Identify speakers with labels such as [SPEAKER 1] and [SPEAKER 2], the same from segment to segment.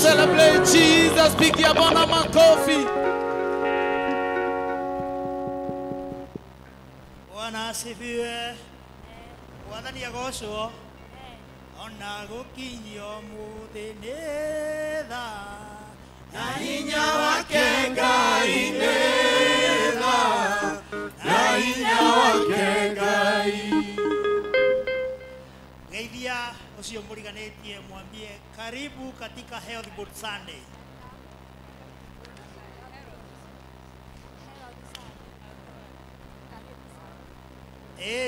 [SPEAKER 1] celebrate Jesus. Pigia Bwana makofi.
[SPEAKER 2] Bwana asifiwe. Mwathani agocwo. Ona gukinyio muthinitha. Na hinya wake Ngai nitha. Na hinya wake Ngai. Geithia ucio muriganitie mwambie karibu katika Health Board Sunday.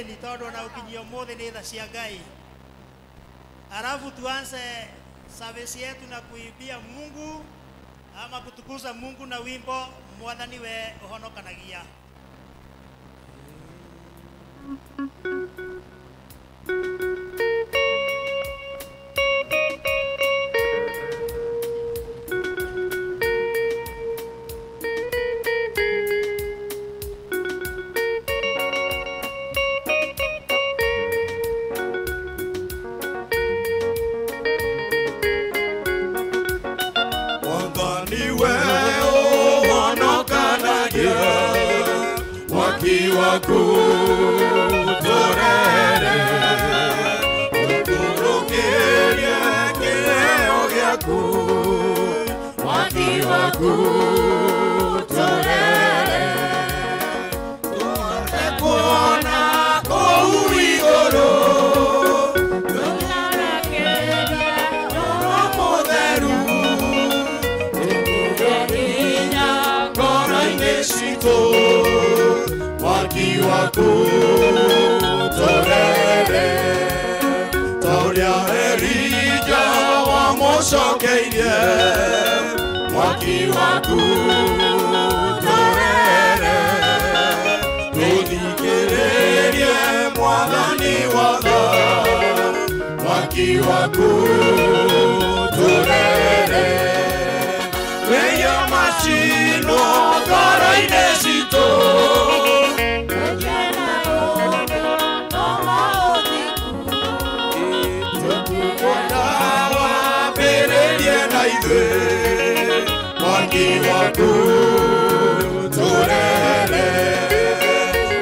[SPEAKER 2] Ni tondu na ukinyio mothe ni tha cia Ngai. Alafu tuanze service yetu na kuimbia Mungu ama kutukuza Mungu na wimbo Mwathani we uhonokanagia.
[SPEAKER 3] Wakutorere ukurukirie kileo gyaku wakutorere tuone kuona kuu iguru tunarekeria Roho Mutheru tukuhinya ngoro-inĩ citũ wakutorere tauria Elija wamucokeirie wakutorere tuthikĩrĩrie Mwathani watho wakutorere wĩya macino ngoro-inĩ citũ wakutorere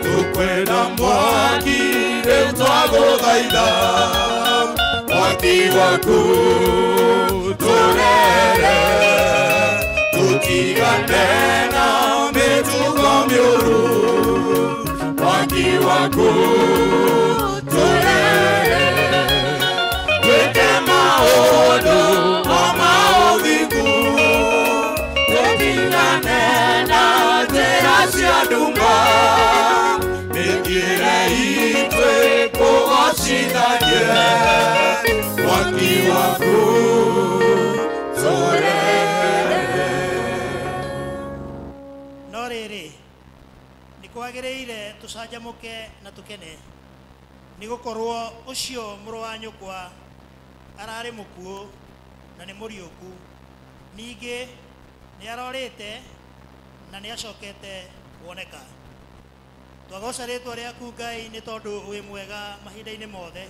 [SPEAKER 3] tukwenda mwaki rĩu twagũthaitha mwaki wakutorere tutigane na mĩtugo mĩũru mwaki wakutorere twĩke maũndũ o maũthingu tutigane na njĩra cia nduma mĩthiĩre itũ kũgocithanie mwaki wakutorere.
[SPEAKER 2] No rĩrĩ nĩ kwagĩrĩire tũcanjamũke na tũkene nĩ gũkorwo ũcio mũrũ wa nyũkwa ararĩ mũkuũ na nĩ mũriũku ningĩ nĩ arorĩte na nĩ acokete kuoneka. Twagoca rĩtwa rĩaku Ngai nĩ tondũ wĩ mwega mahinda-inĩ mothe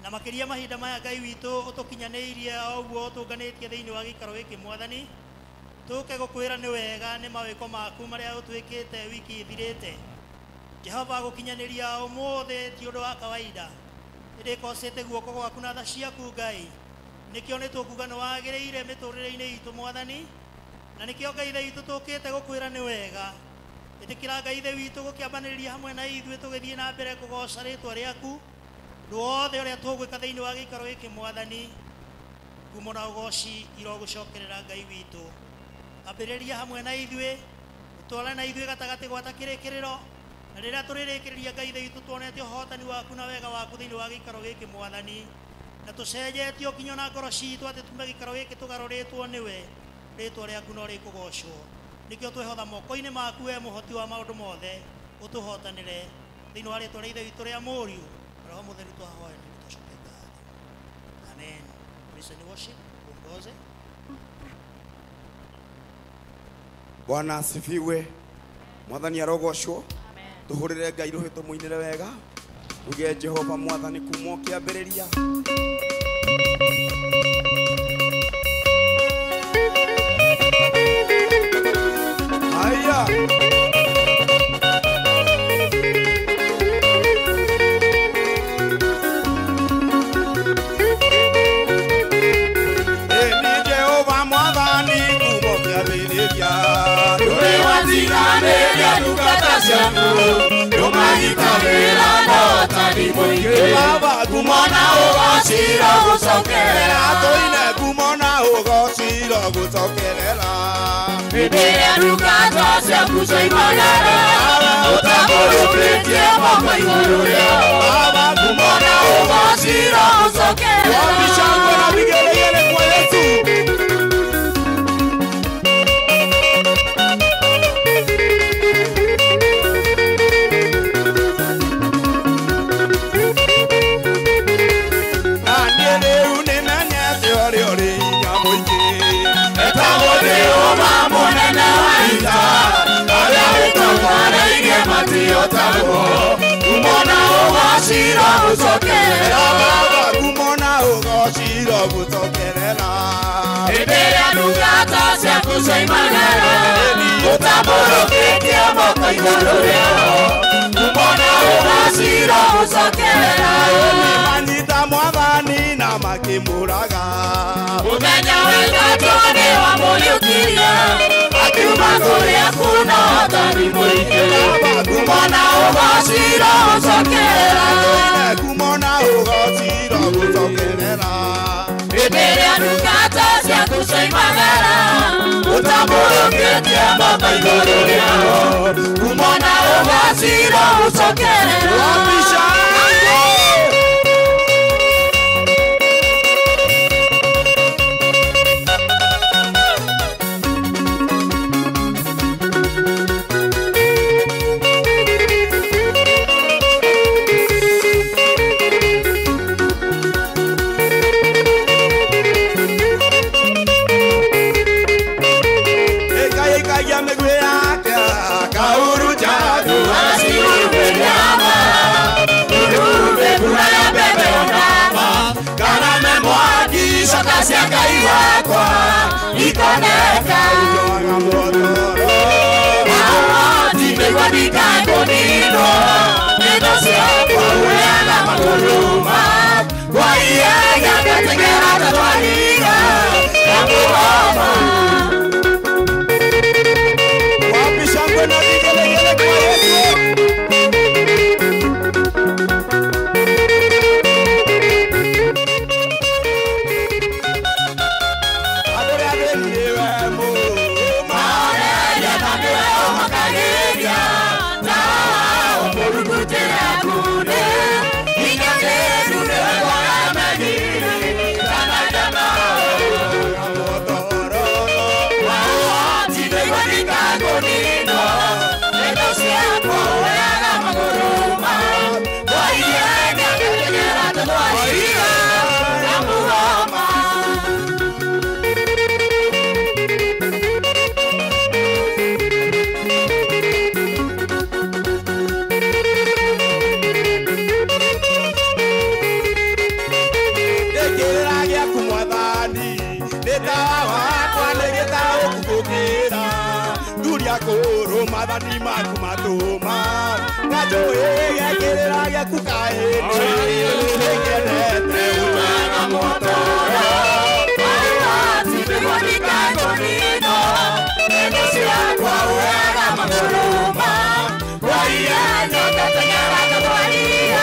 [SPEAKER 2] na makĩria mahinda maya Ngai witũ ũtũkinyanĩirie o ũguo ũtũnganĩtie thĩinĩ wa gĩikaro gĩkĩ Mwathani tũke gũkwĩra nĩ wega nĩ mawĩko maku marĩa ũtwĩkĩte wiki ithirĩte. Jehova gũkinyanĩria ũmũthĩ ti ũndũ wa kawaida ĩrĩkocete guoko gwaku na tha ciaku Ngai nĩkĩo nĩ tũkuga nĩ wagĩrĩire mĩtũrĩre-inĩ itũ Mwathani na nĩkĩo Ngai ithe witũ tũkĩte gũkwĩra nĩ wega. Ĩtĩkĩra Ngai ithe witũ gũkĩambanĩrĩria hamwe na ithuĩ tũgĩthiĩ na mbere kũgoca rĩtwa rĩaku ũndũ wothe ũrĩa tũgwĩka thĩinĩ wa gĩikaro gĩkĩ Mwathani ngumo na ũgoci irogũcokerera Ngai witũ. Ambĩrĩria hamwe na ithuĩ ũtware na ithuĩ gatagatĩ gwata kĩrĩkĩrĩro na rĩrĩa tũrĩrĩkĩrĩria Ngai ithe witũ tuonete ũhotani waku na wega waku thĩinĩ wa gĩikaro gĩkĩ Mwathani na tũcenjetio kinyo na ngoro citũ atĩ tume gĩikaro gĩkĩ tũgarũrĩtwo nĩwe rĩtwa rĩaku no rĩkũgocwo nĩkĩo twĩhotha moko-inĩ maku we mũhoti wa maũndũ mothe ũtũhotanĩre thĩinĩ wa rĩtwa rĩa ithe witũ rĩa mũriũ Roho Mũtheru twahoya nĩ tũcoke ngatho. Amen. Praise and worship. Uongoze.
[SPEAKER 4] Bwana asifiwe. Mwathani arogocwo. Tuhurire Ngai ruhi tumuinire wega. Uge Jehova Mwathani kumo kiambĩrĩria.
[SPEAKER 3] Tiganĩria ndungata ciaku ndũmanyitagĩra na ũtari mũingĩ
[SPEAKER 4] Baba
[SPEAKER 3] ngumo na ũgacira gũcokerera
[SPEAKER 4] tũine ngumo na ũgocira gũcokerera
[SPEAKER 3] hĩndĩ ĩrĩa ndungata ciaku cioimagara ũtambũrũkĩtie moko igũrũ rĩao ngumo na ũgacira gũcokerera
[SPEAKER 4] Wabishangwe na vigelegele kwa Yesu
[SPEAKER 3] Kumona ũgacira gũcokerera
[SPEAKER 4] kumona ũgocira gũcokerera
[SPEAKER 3] hĩndĩ ĩrĩa ndungata ciaku cioimagara ũtambũrũkĩtie moko igũrũ rĩao kumona ũgacira gũcokerera
[SPEAKER 4] manyita mwathani na makĩmũraga
[SPEAKER 3] mũthenya waitatũ nĩ wamũriũkirie akiuma kũrĩa kuna ũtari mũingĩ kumona ũgacira gũcokerera
[SPEAKER 4] kumona ũgocira gũcokerera
[SPEAKER 3] hĩndĩ ĩrĩa ndungata ciaku cioimagara ũtambũrũkĩtie moko igũrũ rĩao kumona ũgacira gũcokerera Ngai wakwa ikoneka
[SPEAKER 4] Joaga motoro
[SPEAKER 3] Ndimegwa ndikakonino Nendo ciakwa ureaga magũrũma Kwa iyaga ngatengera tatwariga Namuhoma
[SPEAKER 4] Wabishangwe na vigelegele kwa Yesu Mathani maku matũma Kanjũĩ gĩkĩrĩra gĩaku kaĩni Nĩkĩendete ũtega motoro
[SPEAKER 3] Ndimegwa ndikakonino Nendo ciakwa ureaga magũrũma Kwa iyaga ngatengera tatwariga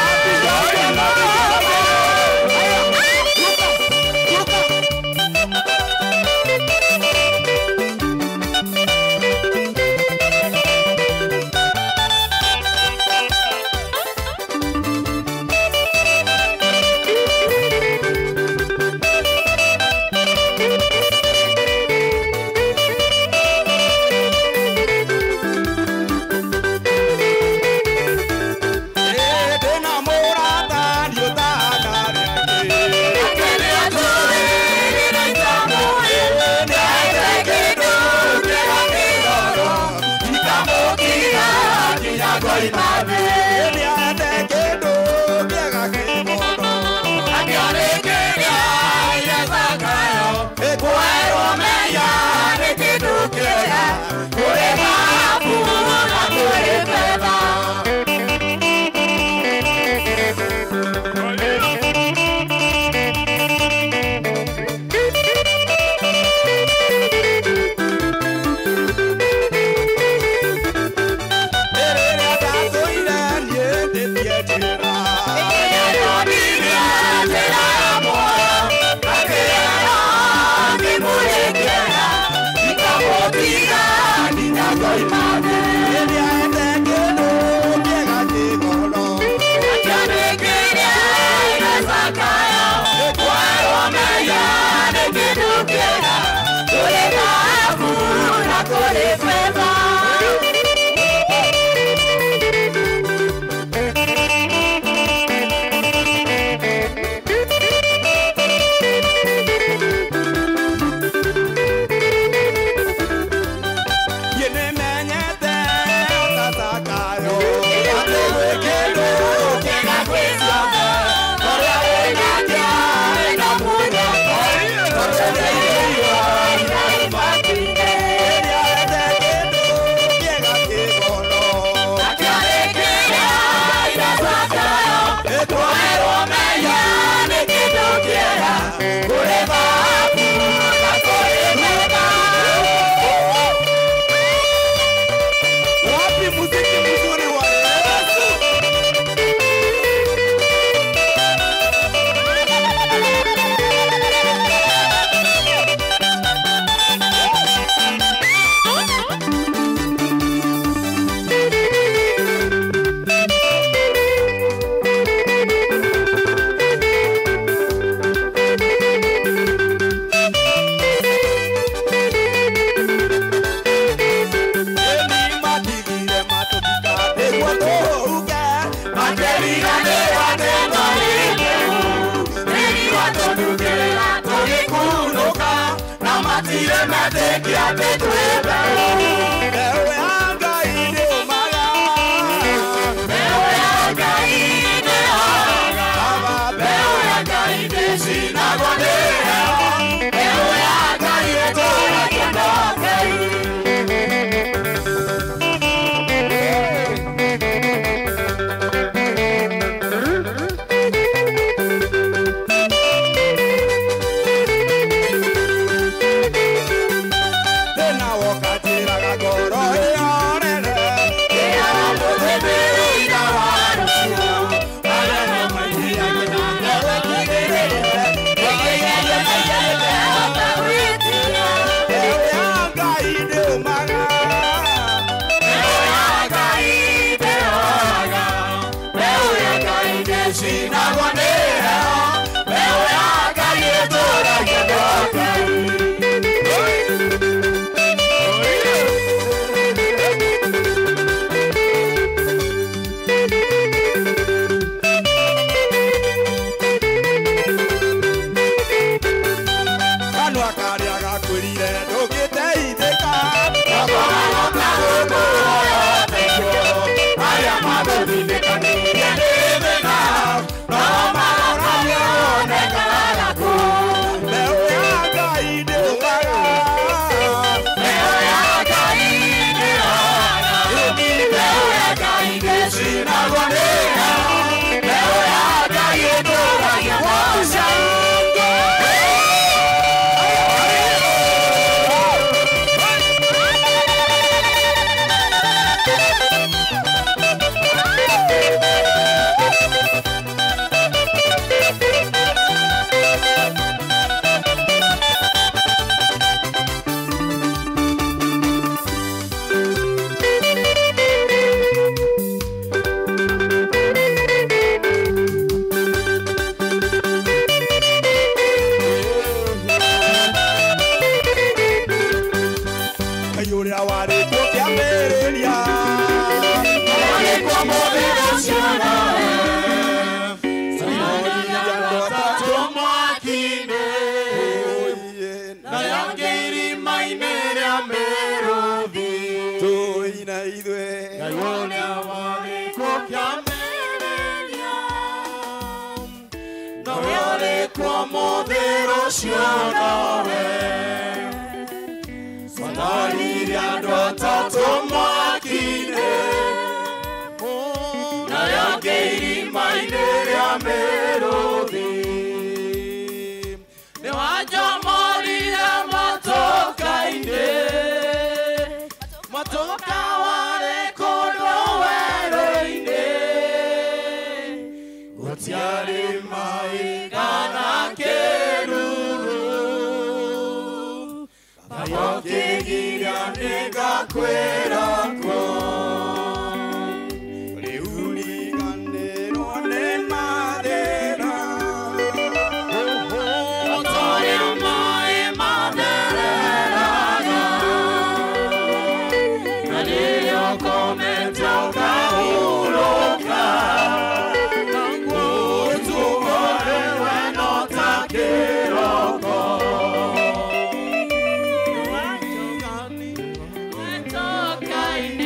[SPEAKER 3] Kind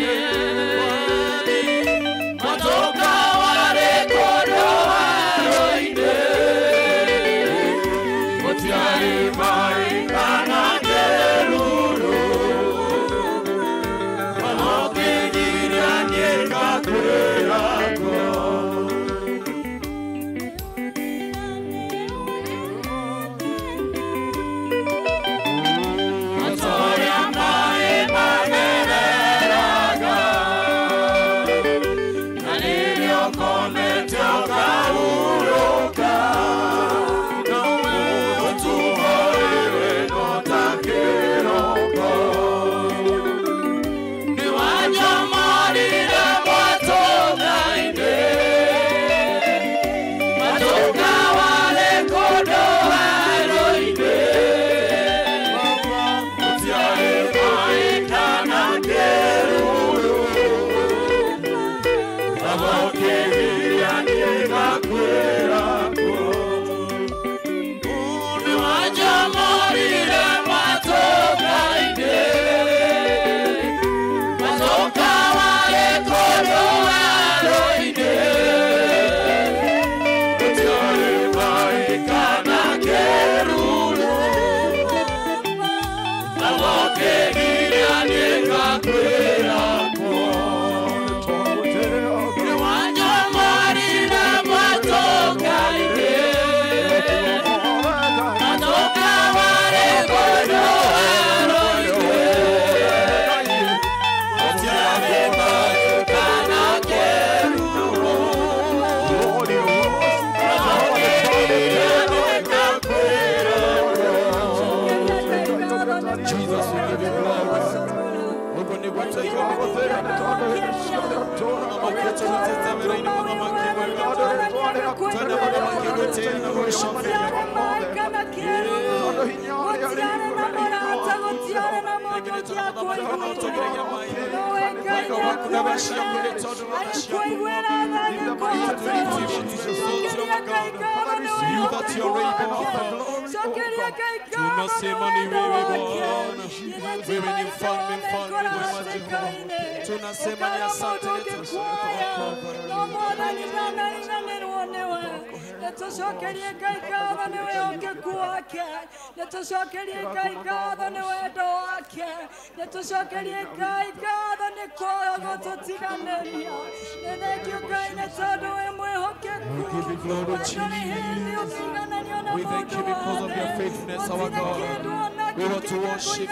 [SPEAKER 1] We thank you because of your faithfulness, our God. We want to worship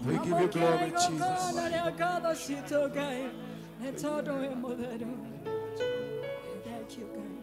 [SPEAKER 1] we give you glory, Jesus.
[SPEAKER 5] Thank you, God.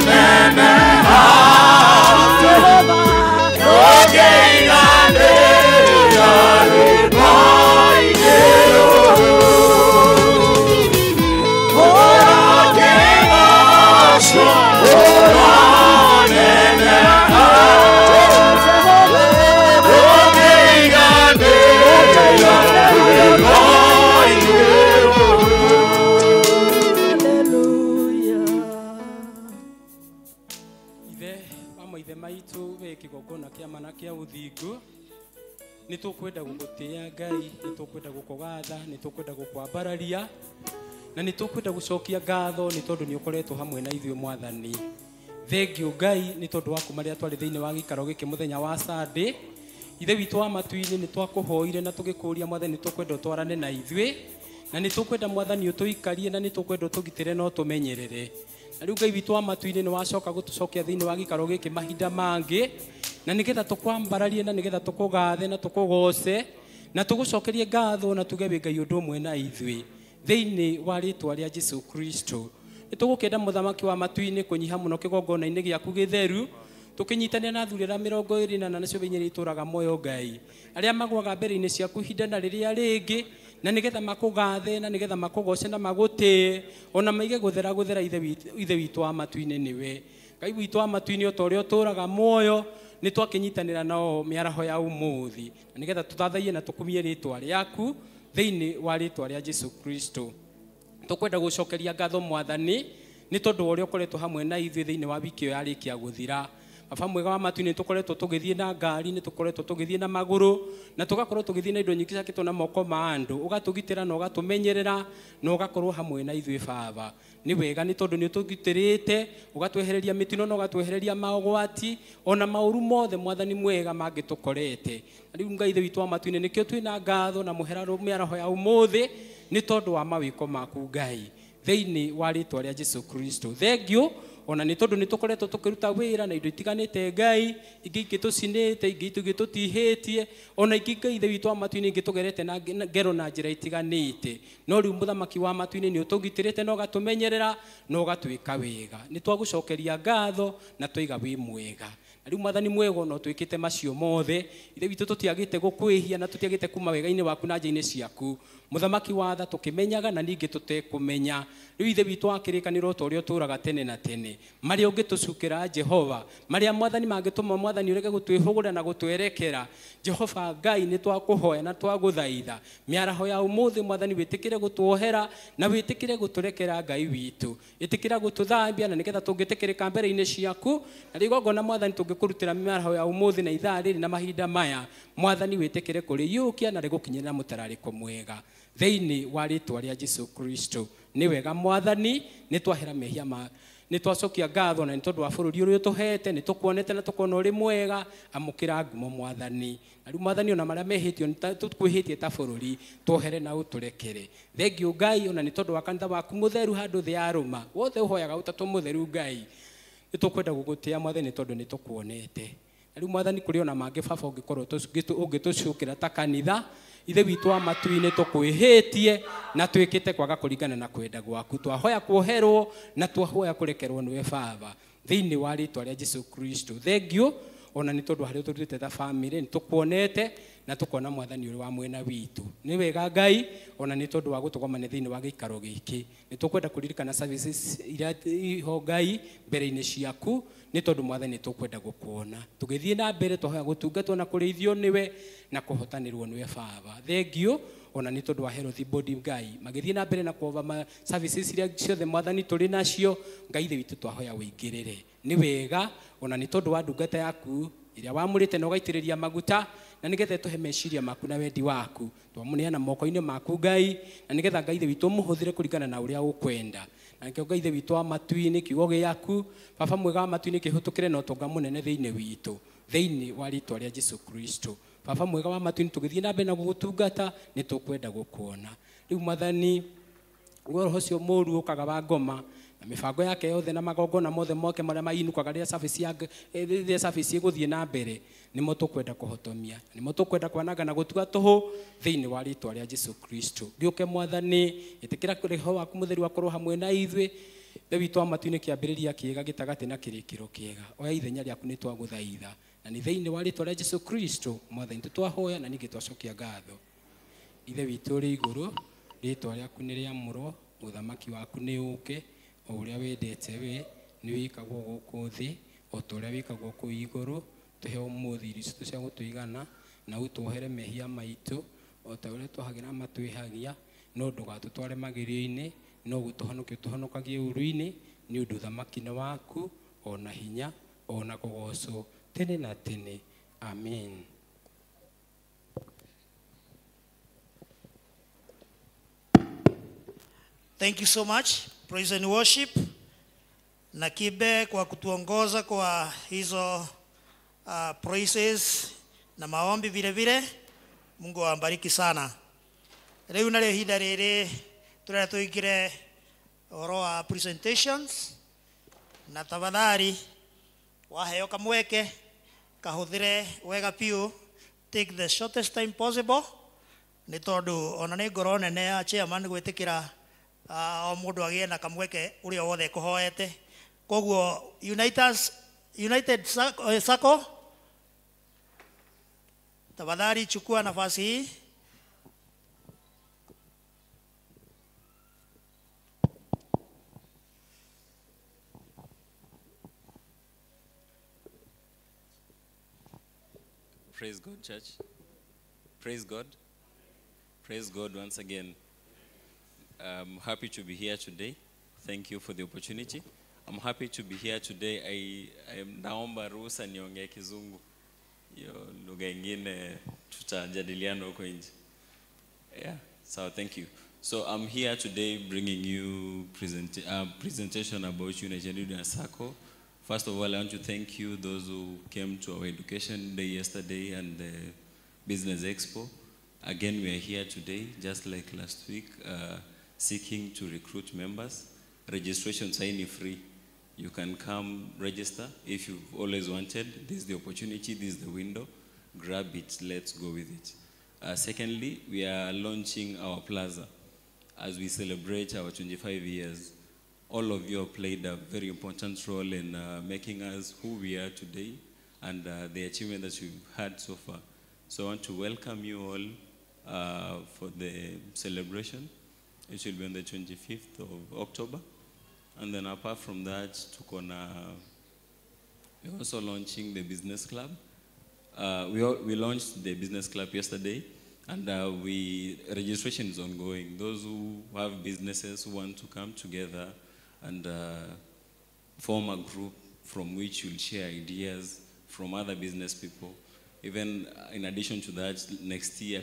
[SPEAKER 3] Amen.
[SPEAKER 6] ithe wa maithe maitu we kigongona kia mana kia uthingu ni tukwenda gugutia Ngai, ni tukwenda gukugatha, ni tukwenda gukwambararia na ni tukwenda gucokia ngatho ni tondu ni ukoretwo hamwe na ithuĩ Mwathani. Thengiũ Ngai ni tondu waku maria twari thiini wa gikaro giki muthenya wa Sunday. Ithe witũ wa matu-inĩ ni twakuhoire na tugikuria Mwathani tukwenda twarane na ithuĩ na ni tukwenda Mwathani utuikarie na ni tukwenda tugitire no tumenyerere. Na riu Ngai witũ wa matu-inĩ ni wacoka gutucokia thiini wa gikaro giki mahinda mangi na nigetha tukwambararie na nigetha tukugathe na tukugoce na tugucokerie ngatho na tuge we Ngai undu umwe na ithuĩ thiini wa ritwa ria Jesu Kristo. Nitugukenda muthamaki wa matu-inĩ kunyiha muno kigongona-inĩ giaku githeru tukinyitania na thurira 24 nacio binyeri ituraga moyo Ngai aria magwaga mbere-inĩ ciaku ihinda na riria ringi na nigetha makugathe na nigetha makugoce na magutie ona maige guthera ithe witũ wa matu-inĩ niwe Ngai witũ wa matu-inĩ otoria uturaga moyo ni twakinyitanira nao miaraho ya umuthi na nigetha tuthathaie na tukumie ritwa riaku thiini wa ritwa ria Jesu Kristo. Tukwenda gucokeria ngatho Mwathani ni tondu uria ukoretwo hamwe na ithuĩ thiini wa wiki iyo yarikia guthira. Baba mwega wa matu-inĩ tukoretwo tugithie na ngari, ni tukoretwo tugithie na maguru na tugakorwo tugithie na indo nyingi ciakitwo na moko ma andu, ugatugitira na ugatumenyerera na ugakorwo hamwe na ithuĩ Baba. Ni wega ni tondu ni utugitirite ugatwehereria mitino na ugatwehereria maugwati ona mauru mothe Mwathani mwega mangitukorete. Riu Ngai ithe witũ wa matu-inĩ nikio twina ngatho na muheraro miaraho ya umuthi ni tondu wa mawiko maku Ngai thiini wa ritwa ria Jesu Kristo. Thengiũ ona ni tondu ni tukoretwo tukiruta wira na indo itiganite Ngai ingi ingitucinite ingi ingitutihitie ona ingi Ngai ithe witũ wa matu-inĩ ingitugerete na ngero na njira itiganite no riu muthamaki wa matu-inĩ ni utugitirite na ugatumenyerera na ugatwika wega ni twagucokeria ngatho na twiga wi mwega. Riu Mwathani mwega no twikite macio mothe ithe witũ tutiagite gukwihia na tutiagite kuma wega-ini waku na nja-ini ciaku muthamaki wa tha tukimenyaga na ningi tutekumenya. Riu ithe witũ wa kirikaniro toria uturaga tene na tene maria ungitucukira Jehova maria Mwathani mangituma Mwathani ureke gutwihugura na gutwerekera Jehova Ngai ni twakuhoya na twaguthaitha miaraho ya umuthi Mwathani witikire gutuohera na witikire guturekera Ngai witũ itikira gututhambia na nigetha tungitikirika mbere-ini ciaku na rigongona Mwathani tungikurutira miaraho ya umuthi na ithaa riri na mahinda maya Mwathani witikire kuriyukia na rigukinyira mutarariko mwega thiini wa ritwa ria Jesu Kristo. Ni wega Mwathani ni twahera mehia ni twacokia ngatho na ni tondu wa bururi uria tuhete ni tukuonete na tukona uri mwega amukira ngumo Mwathani. Na riu Mwathani ona maria mehitio ni tukwihitie ta bururi tuhere na uturekere. Thengiũ Ngai ona ni tondu wa kanitha waku mutheru handu thi ya ruma wothe uhoyaga utatu mutheru Ngai ni tukwenda gugutia Mwathani tondu ni tukuonete. Na riu Mwathani kuri ona mangi Baba ungikorwo ungitucukira ta kanitha ithe witũ wa matu-inĩ tukwihitie na twikite kwaga kuringana na kwenda gwaku twahoya kuoherwo na twahoya kurekerwo niwe Baba thiini wa ritwa ria Jesu Kristo. Thengiũ ona ni tondu hari turutite ta family ni tukuonete na tukona Mwathani uri wa mwena witu. Ni wega Ngai ona ni tondu wa gutugomania thiini wa gikaro giki ni tukwenda kuririkana services iria iho Ngai mbere-ini ciaku ni tondu Mwathani tukwenda gukuona tugithie na mbere twahoya gutungatwo na kurithio niwe na kuhotanirwo niwe Baba. Thengiũ ona ni tondu wa health body Ngai magithie na mbere na kuova services iria ciothe Mwathani turi nacio Ngai ithe witũ twahoya wingirire. Ni wega ona ni tondu wa ndungata yaku iria wamurite na ugaitiriria maguta na nigetha tuhe meciria maku na wendi waku twamuneana moko-ini maku Ngai na nigetha Ngai ithe witũ muhuthire kuringana na uria ukwenda na nikio Ngai ithe witũ wa matu-inĩ kiugo giaku Baba mwega wa matu-inĩ kihutukire na utonga munene thiini witũ thiini wa ritwa ria Jesu Kristo. Baba mwega wa matu-inĩ tugithie na mbere na gugutungata ni tukwenda gukuona. Riu Mwathani roho ucio mũru ukaga wa ngoma na mibango yake yothe na magongona mothe moke maria mainukaga ria service iguthie na mbere nimo tukwenda kuhotomia nimo tukwenda kwananga na gutuga tuhu thiini wa ritwa ria Jesu Kristo. Giuke Mwathani itikira roho waku mutheru akorwo hamwe na ithuĩ ithe witũ wa matu-inĩ kiambĩrĩria kiega gĩtagati na kĩrĩkĩro kiega oya ithenya rĩaku nĩ twagũthaitha na nĩ thĩinĩ wa rĩtwa rĩa Jesu Kristo Mwathani twahoya na ningĩ twacokia ngatho. Ithe witũ ũrĩ igũrũ rĩtwa rĩaku nĩ rĩamũrwo ũthamaki waku nĩ ũke o ũrĩa wendete we nĩ wĩkagwo gũkũ thĩ o ta ũrĩa wĩkagwo kũu igũrũ tuhe ũmũthĩ irio citũ cia gũtũigana na ũtũohere mehia maitũ o ta ũrĩa twahagĩra matwĩhagia no ndũgatũtware magerio-inĩ no gũtũhonokia ũtũhonokagie ũru-inĩ nĩ ũndũ ũthamaki nĩ waku ona hinya ona kũgocwo tene na tene. Amen.
[SPEAKER 2] Thank you so much. Praise and worship. Na Kibe kwa kutuongoza kwa hizo praises na maombi vile vile. Mungu awabariki sana. Leo na hinda rĩrĩ tũrĩa tũingĩre ũhoro wa presentations na tafadhali waheo kamweke kahũthĩre wega piũ, take the shortest time possible, nĩ tondũ ona nĩ ngoro nene ya chairman gwĩtĩkĩra o mũndũ agĩe na kamweke ũrĩa wothe kũhoete. Koguo United Sacco, tafadhali chukua nafasi hii.
[SPEAKER 7] Praise God, church. Praise God. Praise God once again. I'm happy to be here today. Thank you for the opportunity. I'm happy to be here today. I am naomba ruhusa niongee Kizungu. Hiyo lugha nyingine tutajadiliana huko nje. Yeah, so thank you. So I'm here today bringing you presentation about United Sacco. First of all, I want to thank you, those who came to our education day yesterday and the Business Expo. Again, we are here today, just like last week, seeking to recruit members. Registration is only free. You can come register if you've always wanted. This is the opportunity, this is the window. Grab it, let's go with it. Secondly, we are launching our plaza as we celebrate our 25 years. All of you have played a very important role in making us who we are today and the achievement that we've had so far. So I want to welcome you all for the celebration. It will be on the 25th of October. And then apart from that, we're also launching the business club. We launched the business club yesterday, and registration is ongoing. Those who have businesses who want to come together and form a group from which you'll share ideas from other business people. Even in addition to that, next year,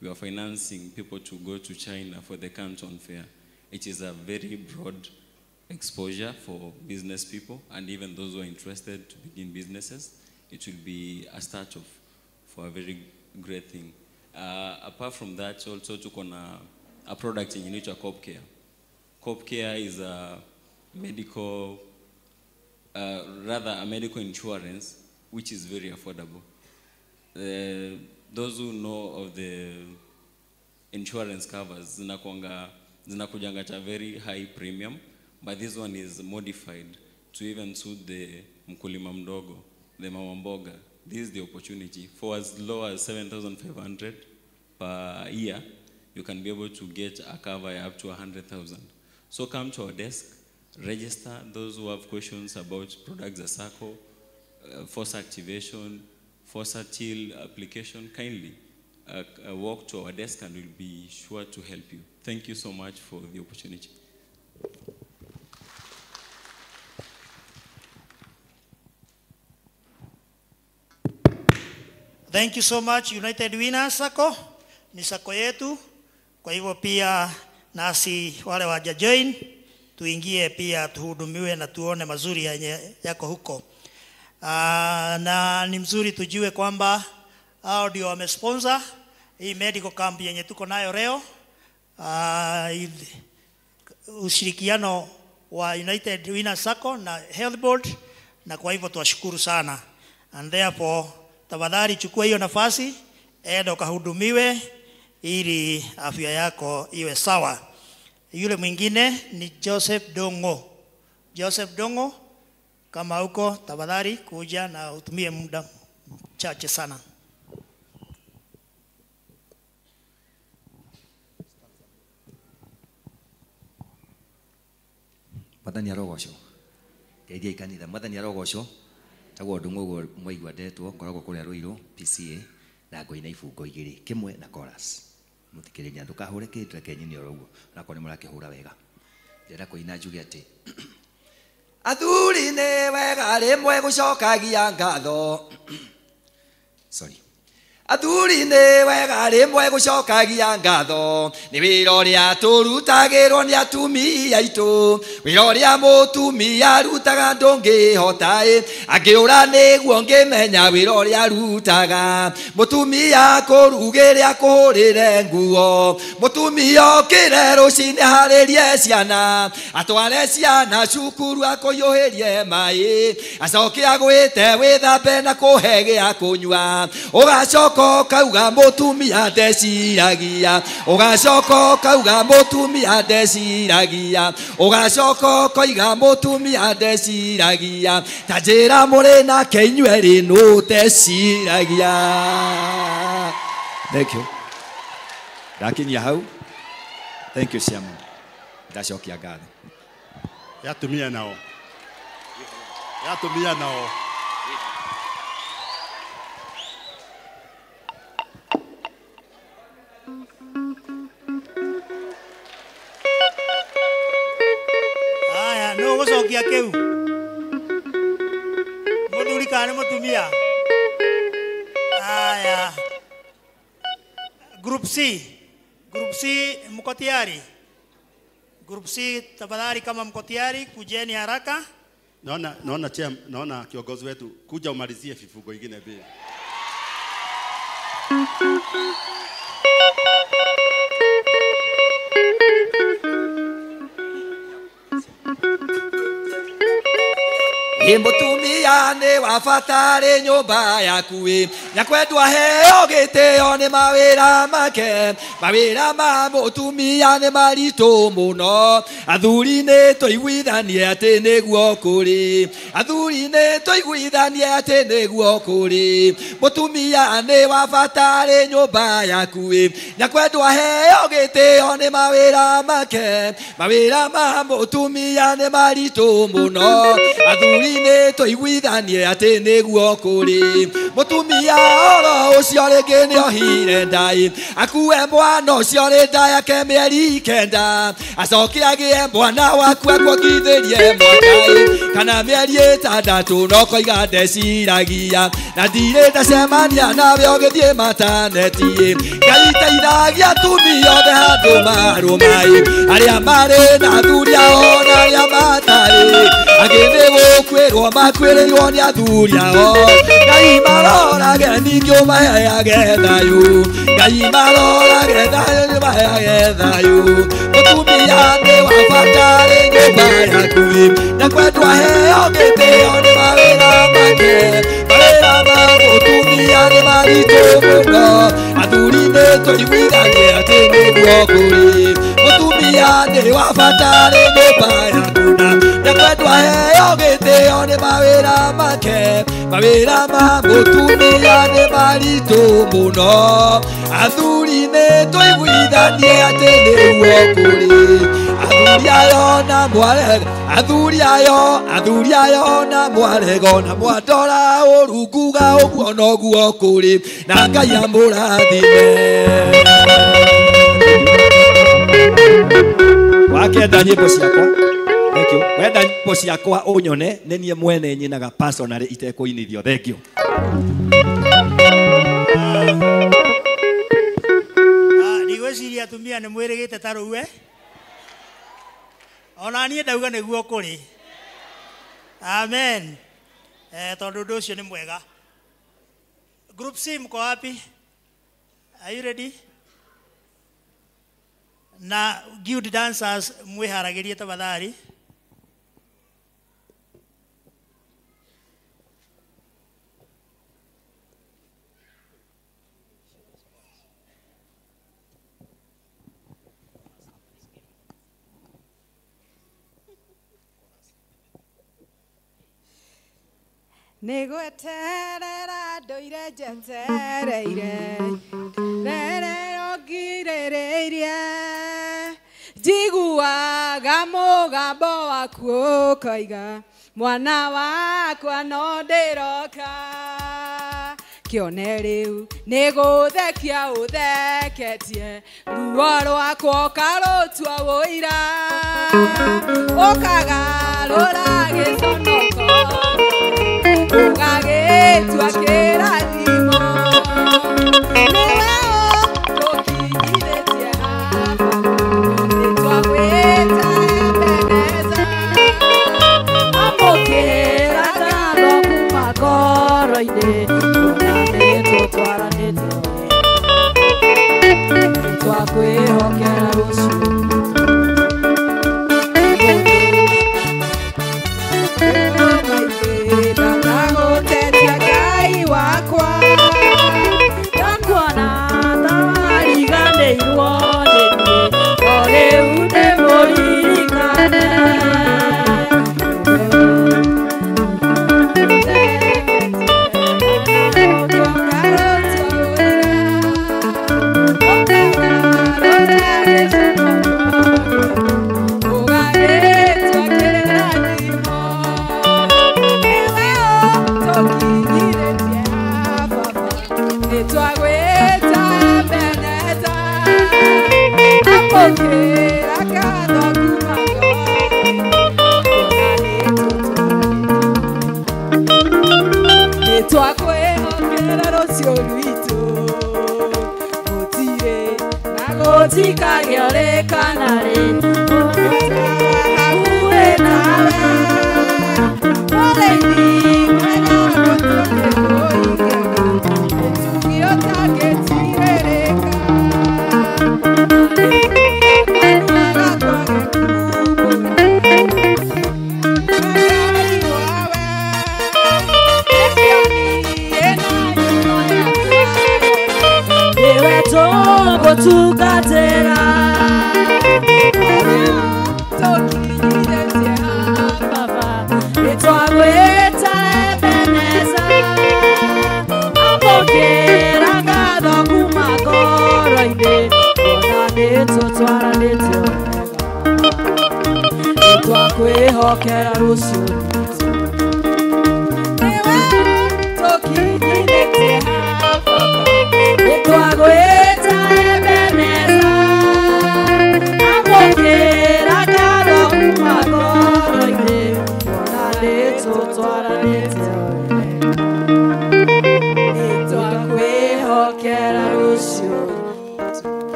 [SPEAKER 7] we are financing people to go to China for the Canton Fair. It is a very broad exposure for business people and even those who are interested to begin businesses. It will be a start for a very great thing. Apart from that, also took on a product in Unita Corp Care. Corp Care is a medical, a medical insurance which is very affordable. Those who know of the insurance covers, zinakujanga at a very high premium, but this one is modified to even suit the mkulima mdogo, the mama mboga. This is the opportunity. For as low as 7,500 per year, you can be able to get a cover up to 100,000. So come to our desk, register. Those who have questions about products as Sacco, force activation, force till application, kindly walk to our desk and we'll be sure to help you. Thank you so much for the opportunity.
[SPEAKER 2] Thank you so much, United Winners Sacco. Ni sako yetu. Kwa hivyo pia nasi wale waja join, tuingie pia tuhudumiwe na tuone mazuri yako huko. Na ni mzuri tujue kwamba hao ndio wamesponsor hii medical camp yenye tuko nayo leo. Ushirikiano wa United Winners Sacco na Health Board, na kwa hivyo tuwashukuru sana. And therefore, tafadhali chukua hiyo nafasi, enda ukahudumiwe ili afya yako iwe sawa. Yule mwingine ni Joseph Dongo. Joseph Dongo, kama uko tafadhali kuja na utumie muda chache sana.
[SPEAKER 8] Mathani arogosho. Ngeithia ikanitha mathani arogosho. Tagwo ndungu mwaigwa ndetwo ngoragwo kuria Ruiru PCA na ngoina ibungo igiri kimwe na chorus. Mutikiriria ndukahure kindu kenyini oroguo na kone murakihura wega. Ndenda kuina njuge ati athuri newe wega rimwe gucokagia ngatho sorry athuri nĩ wega rĩmwe gũcokagia ngatho nĩ wĩra ũrĩa tũrutagĩrwo nĩ atumia aitũ wĩra ũrĩa mũtumia arutaga ndũngĩhota angĩũra nĩguo ngĩmenya wĩra ũrĩa arutaga mũtumia kũrugĩre akũhũrĩre nguo mũtumia okĩre rũcinĩ harĩrie ciana atware ciana cukuru akũiyũhĩrie maĩ acoke agwĩte wĩthambe na kũhe gĩa kũnyua ũgacoka kauga mũtumia ndeciragia ũgacoka kauga mũtumia ndeciragia ũgacoka koiga mũtumia ndeciragia ta njĩra mũrĩ nake inyuĩ rĩ nũ ndeciragia. Thank you. Ndakinyia hau. Thank you Shamu. Ndacokia ngatho.
[SPEAKER 9] Yatumia nao. Yatumia nao.
[SPEAKER 2] Aya, no gucokia kiu. Muthuri kana mutumia. Aya. Group C. Group C mko tayari? Group C tafadhali kama mko tayari kujeni haraka.
[SPEAKER 9] Naona kiongozi wetu kuja umalizie vifungo vingine pia.
[SPEAKER 8] Mũtumia nĩ wa bata rĩ nyũmba yaku nyakwendwa heo gĩtĩo nĩ mawĩra make mawĩra ma mũtumia nĩ maritũ mũno athuri nĩ tũiguithanie atĩ nĩguo kũrĩ athuri nĩ tũiguithanie atĩ nĩguo kũrĩ mũtumia nĩ wa bata rĩ nyũmba yaku nyakwendwa heo gĩtĩo nĩ mawĩra make mawĩra ma mũtumia nĩ maritũ mũno athuri nĩ tũiguithanie atĩ nĩguo kũrĩ mũtumia oro ũcio rĩngĩ nĩ ohire ndai akue mwana ũcio rĩ nda yake mĩeri kenda acoke agĩe mwana waku akwongithĩrie mwaka kana mĩeri ĩtandatũ no koiga ndeciragia na ndirĩ ndacemania nawe ũgĩthiĩ mataneti Ngai teithagia atumia othe handũ marũma arĩa marĩ na athuri ao na arĩa matarĩ angĩ nĩ gũkwĩrwo makwĩrĩirwo nĩ athuri ao Ngai marorage ningĩ ũmaheage thayũ Ngai marorage thayũ ũmaheage thayũ mũtumia nĩ wa bata rĩ nyũmba yaku na kwendwa heo gĩtĩo nĩ mawĩra make mawĩra ma mũtumia nĩ maritũ mũno athuri nĩ tũiguithanie atĩ nĩguo kũrĩ mũtumia nĩ wa bata rĩ nyũmba yaku na kwendwa heo gĩtĩo nĩ mawĩra make mawĩra ma mũtumia nĩ maritũ mũno athuri nĩ tũiguithanie atĩ nĩguo kũrĩ athuri ayo na mwarego athuri ayo na mwarego na mwandora ũru nguga ũguo noguo kũrĩ na Ngai amũrathime. Wakenda nyĩmbo ciakwa thank you wenda nyĩmbo ciakwa ũnyone nĩ niĩ mwene nyinaga personally itekũinithio thank you.
[SPEAKER 2] Ndigwĩciria atumia nĩ mwĩrĩgĩte ta rĩu ona niĩ ndauga nĩguo kũrĩ amen tondũ ũndũ ũcio nĩ mwega. Group C mko wapi? Are you ready? Na guild dancers mwĩharagĩrie tafadhali.
[SPEAKER 5] Nĩgweterera ndũire njetereire rerero ngirĩrĩirie njiguaga mũgambo waku ũkoiga mwana wakwa no ndĩroka kĩone rĩu nĩgũthekia ũtheketie ruo rwakwa ũkarũtua wũira ũkagarũra gĩconoko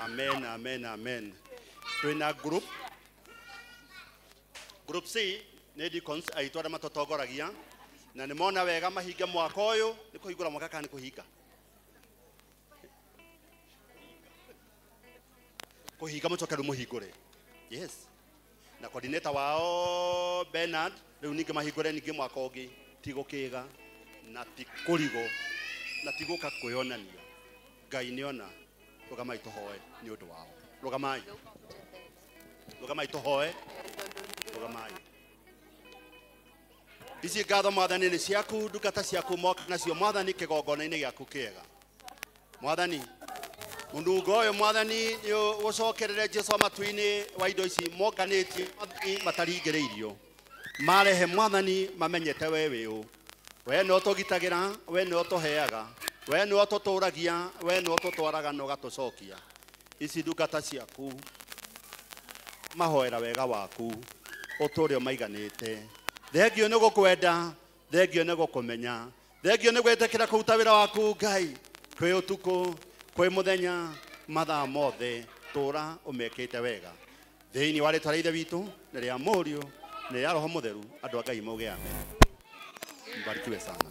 [SPEAKER 9] Amen, amen, amen. Twina group C nä deacons aitå arä a matåtongoragia na nä mona wega mahinge mwaka å yå nä kå hingå ra mwaka kana nä kå hinga kå hinga må coke rä må hingå re yes na coordinator wao Bernard rä u ningä mahingå re ningä mwaka å ngä tigå kä ga na ti kå rigå na tigå ka kwä onania Ngai nä ona rå gamai tå hoe nä å ndå wao rå gamai tå hoe Rogamai. Ici ngatho Mwathani nĩ ciaku, ndungata ciaku moka nacio Mwathani kĩgongona-inĩ gĩaku kĩega. Mwathani, mũnungo ũyũ Mwathani ũcokerere Jesũ matu-inĩ wa indo ici monganĩtie mataringĩrĩirio. Marehe Mwathani mamenyete we wĩũ. We nĩwe ũtũgitagĩra, we nĩwe ũtũheaga, we nĩwe ũtũtũragia, we nĩwe ũtũtwaraga na ũgatũcokia. Ici ndungata ciaku mahoera wega waku. Otorio maiganite thengio nä gå kwenda thengio nä gå kå menya thengio nä gwä kä ra kå ruta wä ra waku Ngai kwä å tukå kwä må thenya mathaa mothe tå ra å mekä te wega thä inä wa rä twa rä ithe witå nä rä a må riå nä rä a roho må theru andå a Ngai mauge amen. Mbarikiwe sana.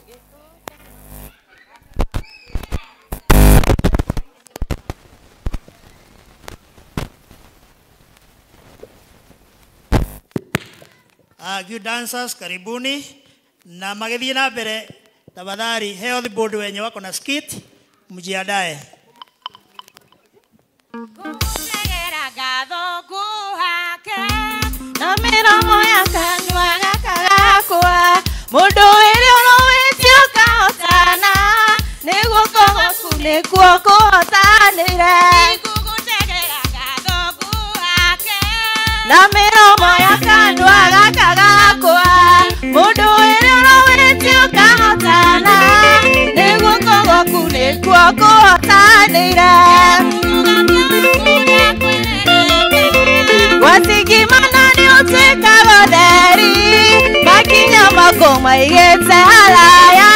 [SPEAKER 2] Good dancers, karibuni na magethie na mbere tafadhali health board wenye wako na skit mjiandae.
[SPEAKER 3] Kutegera ngatho nguhake na miromo ya kanua gaka gakwa mundu ĩrĩa ũrũĩtio ũkahotana nĩguo kũgoku nĩkuo kũhotanĩire. Gũgũtegera ngatho nguhake na miromo ya kanua gaka gakwa mundu ĩrĩa ũrũĩtio ũkahotana nĩguo kũgoku nĩkuo kũhotanĩire. Wasigimana ni utwikaga theri makinya makoma igete haraya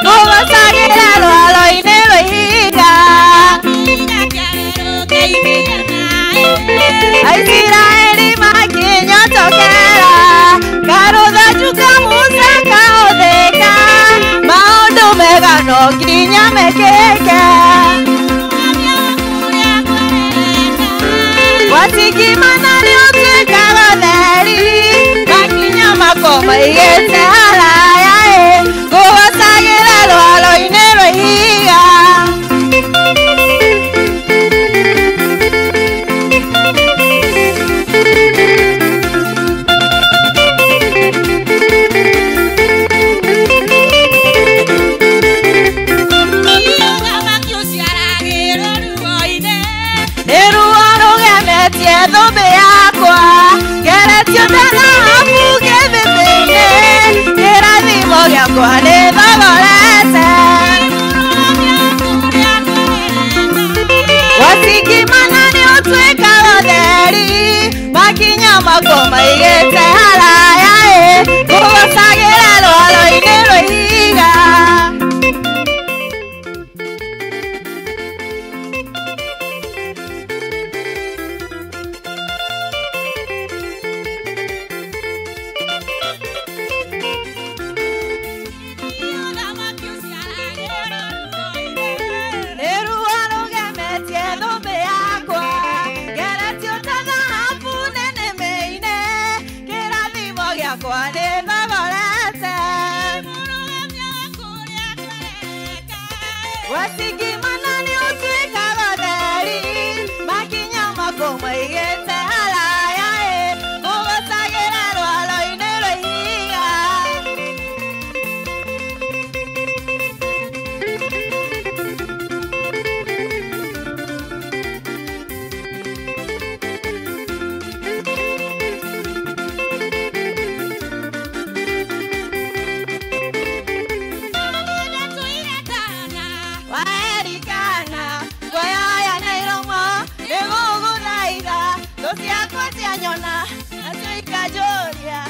[SPEAKER 3] gũgũcagĩra rwaro-inĩ rũihiga Aisiraeli makinyotokera karũthanju ka Musa kahũthĩka maũndũ mega no nginya mekĩke. Wasigimana ni utwikaga theri makinya makoma igete haraya gũgũcagĩra rwaro-inĩ rũihiga thũmbĩ yakwa geretio ndanahabu gĩthĩthĩinĩ kĩrathimo gĩakwa nĩ thogorete
[SPEAKER 10] wasigimana ni utuika godari makinya makoma igete halaya kugosagira rwalo inero higa Nyona, asuika Joria.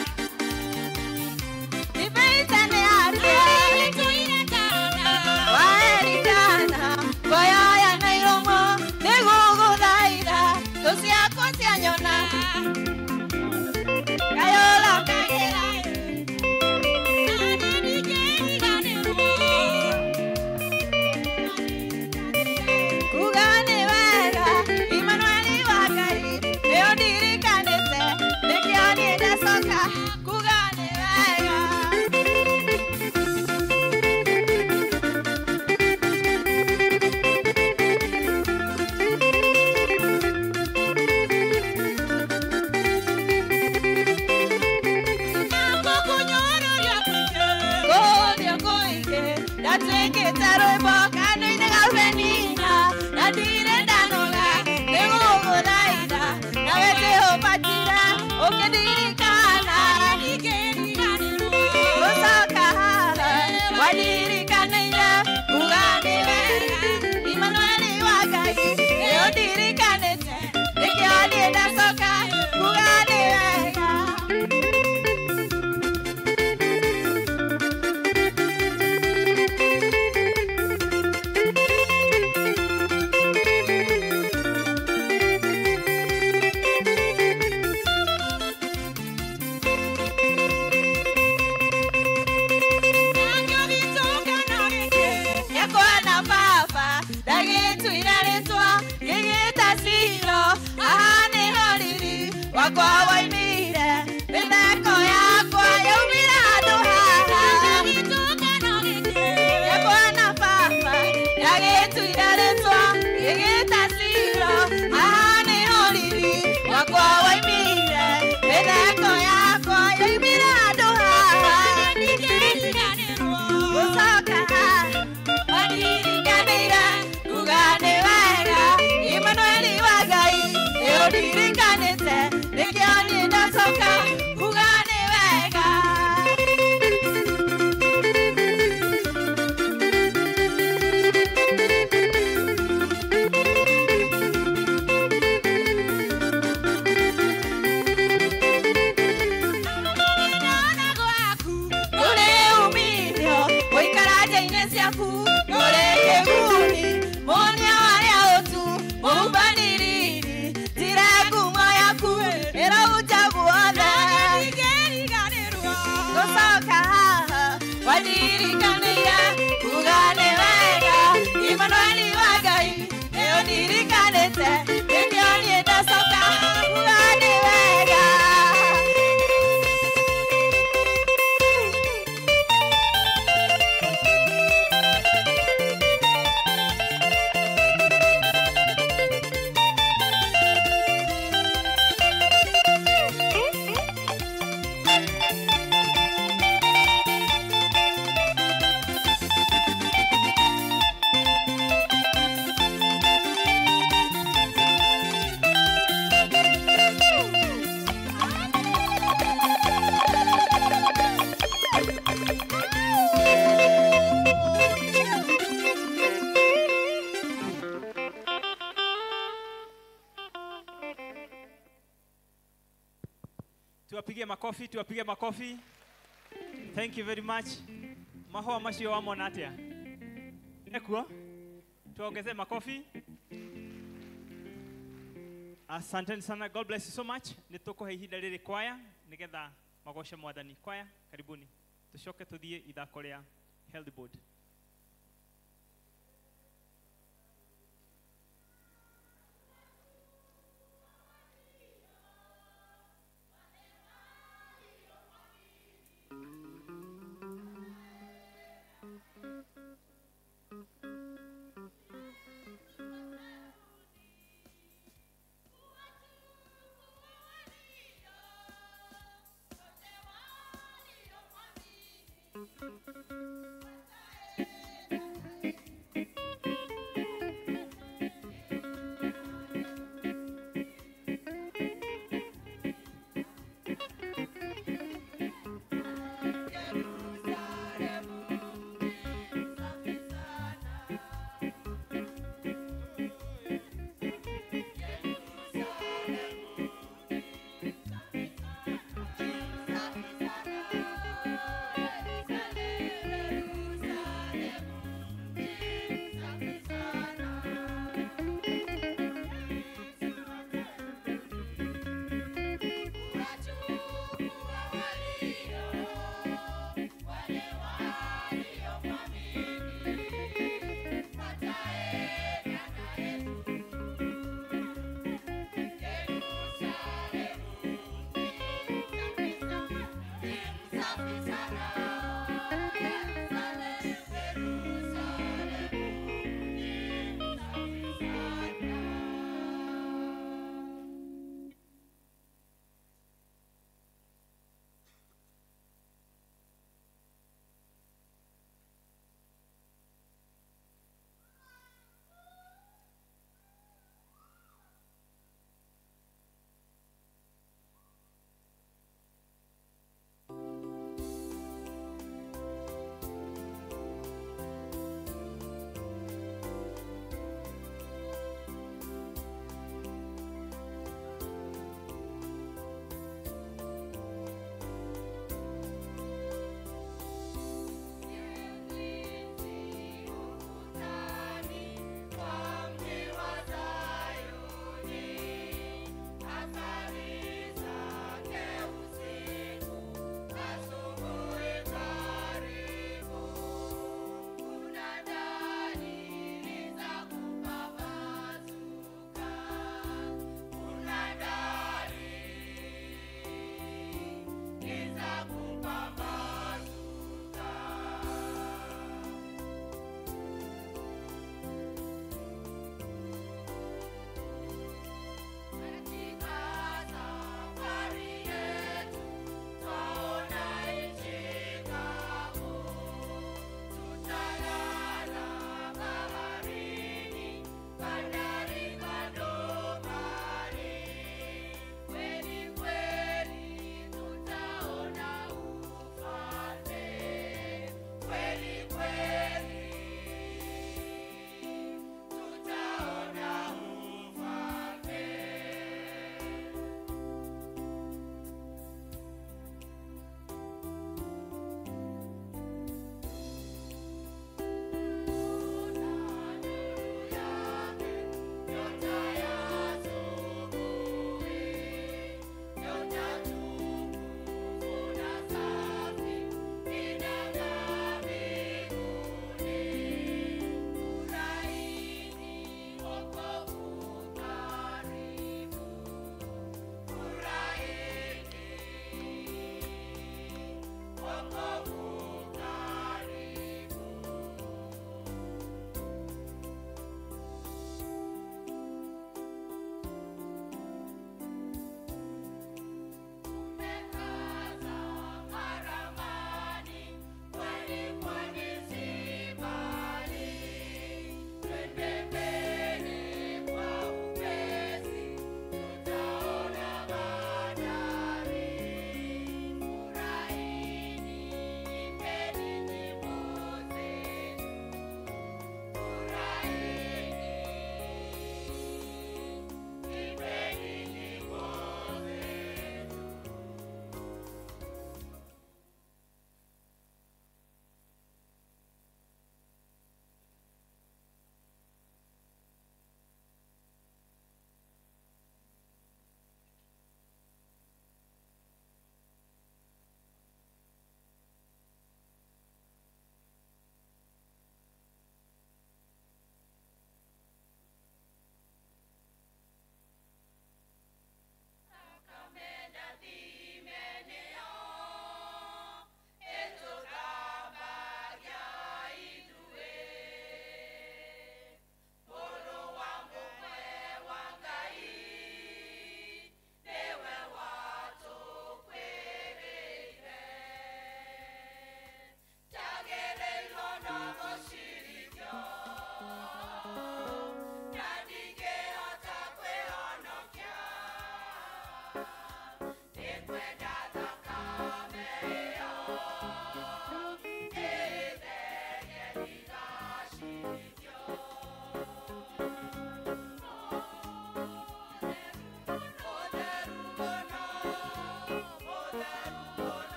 [SPEAKER 10] Ibeitane atia, waeritana, goya na iromo, negugu daira, tosia kosia nyona. Kayola kagera. Kugane wega, Emmanuel Wakari, Leodiri Kanese, Lekiani da Soka, Kugane wega. Godia goike, datweke taroibo, kanoine galvenina, nadire danoga, negogo daida, nawete opatira, okedirikana, Osaka, wadirikanaira, Ugande wega, Emmanuel Wakari, Leodirikanete, Lekiani da Soka, Ugande wega. Yakwana papa, dagitu inaletwa, yegeta silo, ahane holili, wakwa waimire, pendako yakwa, yaumira aduha. Yakwana papa, dagitu inaletwa, yegeta silo, ahane holili, wakwa waimire, pendako yakwa, yaumira aduha. Osaka, wadirikaneira, Kugane wega, Emmanuel Wakari, Leodirikanete, Lekiani da Soka, Kugane wega. Ule umilio, oikaraje inesiaku, ule keguni, monia wale otu, mubaniriri, tiraku moyaku, era uchaguana. Kosoka, wadirikaneira, Kugane wega, Emmanuel Wakari, Leodirikanete, Lekiani da Soka, Kugane wega.
[SPEAKER 11] Tuwapige makofi. Thank you very much. Mahoa macio wamo natia. Ekuo. Tuongeze makofi. Asanteni sana. God bless you so much. Nituko ihinda riri kwaya nigetha magoshe mwathani. Kwaya, karibuni. Tushoke tuthie ithako ria Healthy Board.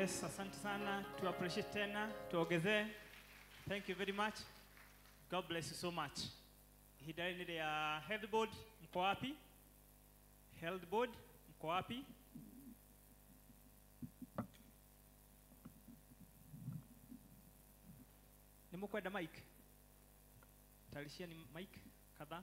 [SPEAKER 11] bless. Asante sana. Tu appreciate tena. Tuongezee. Thank you very much. God bless you so much. Hidari ni ya health board. Mko wapi? Health board. Mko wapi? Ni mkwenda mic. Talishia ni mic kadhaa.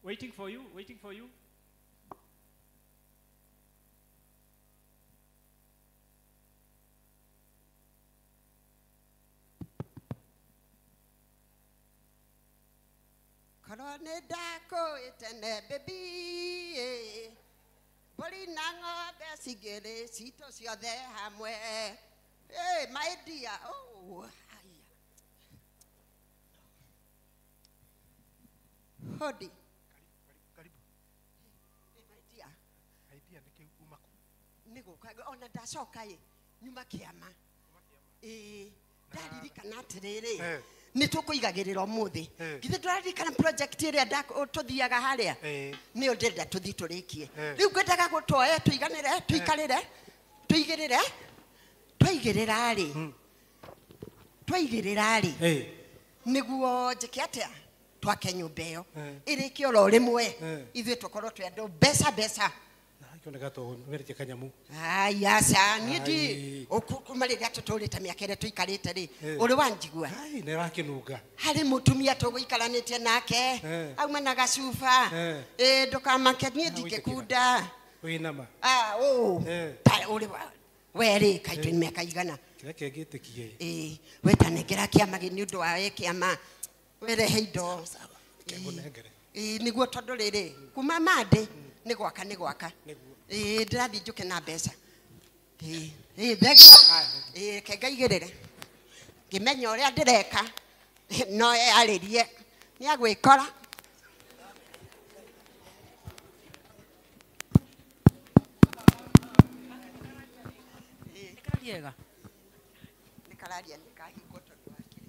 [SPEAKER 11] Waiting for you, waiting for you.
[SPEAKER 12] Korone dako itene baby. Boli nango besigere sito siothe hamwe. Hey, my dear. Oh, Hodi. Nigo kaga ona dacoka ye nyuma kiama ndaririkana atiriri ni tukuigagirira umuthi githe ndaririkana project iria tuthiaga haria ni ndenda tuthi turikie riu ngwendaga gutwoe tuiganire tuikarire tuigirire twaigirira ri niguo njike atia twake nyumba iyo iriki oro rimwe ithuĩ tukorwo twi andu beca
[SPEAKER 13] Kioneka to merite kanyamu.
[SPEAKER 12] Yasa nidi okumarira tutulite miaka ire tuikarite ri uri wanjigua
[SPEAKER 13] Ne rakinuga.
[SPEAKER 12] Hari mutumia tuguikaranite nake auma na gacuba ndukamake nie ndikekunda
[SPEAKER 13] Winama.
[SPEAKER 12] Ta uri weri kaitwe miaka igana
[SPEAKER 13] Kira kegetikie.
[SPEAKER 12] Wetanengera kiama ni undu wa kiama werehe indo niguo tondu riri kuma mande ni gwaka ndirathi njuke na mbeca kenga igirire ngimenya uria ndireka no aririe ni agwikora
[SPEAKER 14] Niega
[SPEAKER 12] nikararia nikahingwo tondu wa kire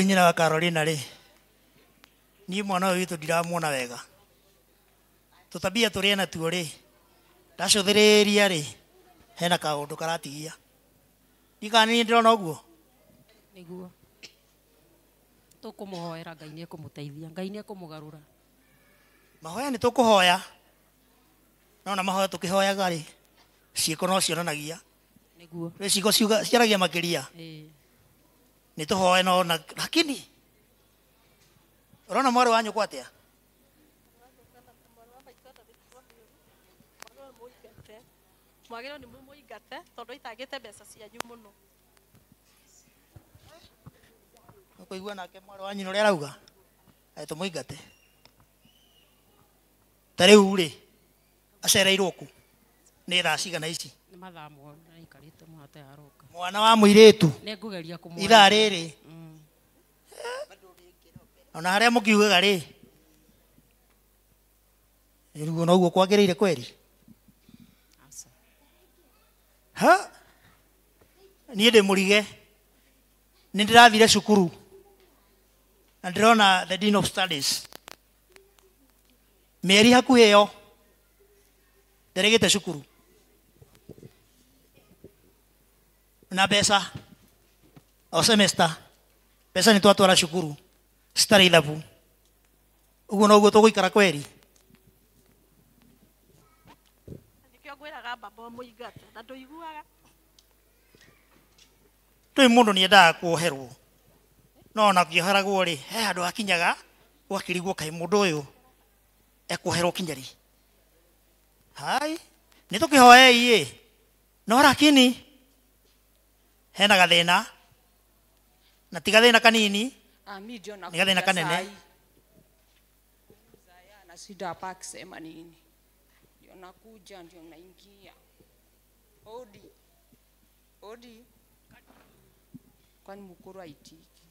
[SPEAKER 2] Nyina wa Carolina ri ni mwana uyu witu ndiramuona wega tutabia turia na tuo ri ndacuthiriria ri hena kaundu karatigia ikani ndirona uguo
[SPEAKER 14] niguo tukumuhoera Ngai ni ekumuteithia Ngai ni ekumugarura
[SPEAKER 2] mahoya ni tukuhoya nona mahoya tukihoyaga ri ciiko no cionanagia
[SPEAKER 14] niguo
[SPEAKER 2] ri ciiko ciaragia makiria ni tuhoe no lakini urona mwari wanyu kwatia
[SPEAKER 14] mwagiro ni mumuingate tondu itagite mbeca cianyu muno
[SPEAKER 2] kuigua nake mwari wanyu no ria rauga ai tumuingate tariu ri acereirwo ku ni thaa cigana ici
[SPEAKER 14] ni mathamo na ikarite mwate aroka
[SPEAKER 2] mwana wa muiritu
[SPEAKER 14] ne ngugeria kumwa
[SPEAKER 2] ithaa riri ona haria mukiugaga ri irugo no guo kwagiriire kweri ha niĩ ndĩ mũrige nĩ ndĩrathire cukuru na ndĩrona the Dean of Studies mĩeri hakuhĩ ĩyo nderĩgĩte cukuru na mbeca o semester mbeca nĩ twatwara cukuru citarĩ ithabu ũguo noguo tũgũikara kweri
[SPEAKER 14] Nĩkĩo ngwĩraga baba mũingate na ndũiguaga
[SPEAKER 2] ndũĩ mũndũ nĩendaga kuoherwo no na kĩoheragwo rĩ he andũ akinyaga gwakĩrigwo kaĩ mũndũ ũyũ ekuoherwo kinya rĩ hai nĩ tũkĩhoei ĩ no lakini hena gathĩna na ti gathĩna kanini
[SPEAKER 15] Mimi ndio
[SPEAKER 2] ni gathĩna kanene
[SPEAKER 15] na shida park sema nini ndio nakuja ndio naingia odi kwani mkuru aitiki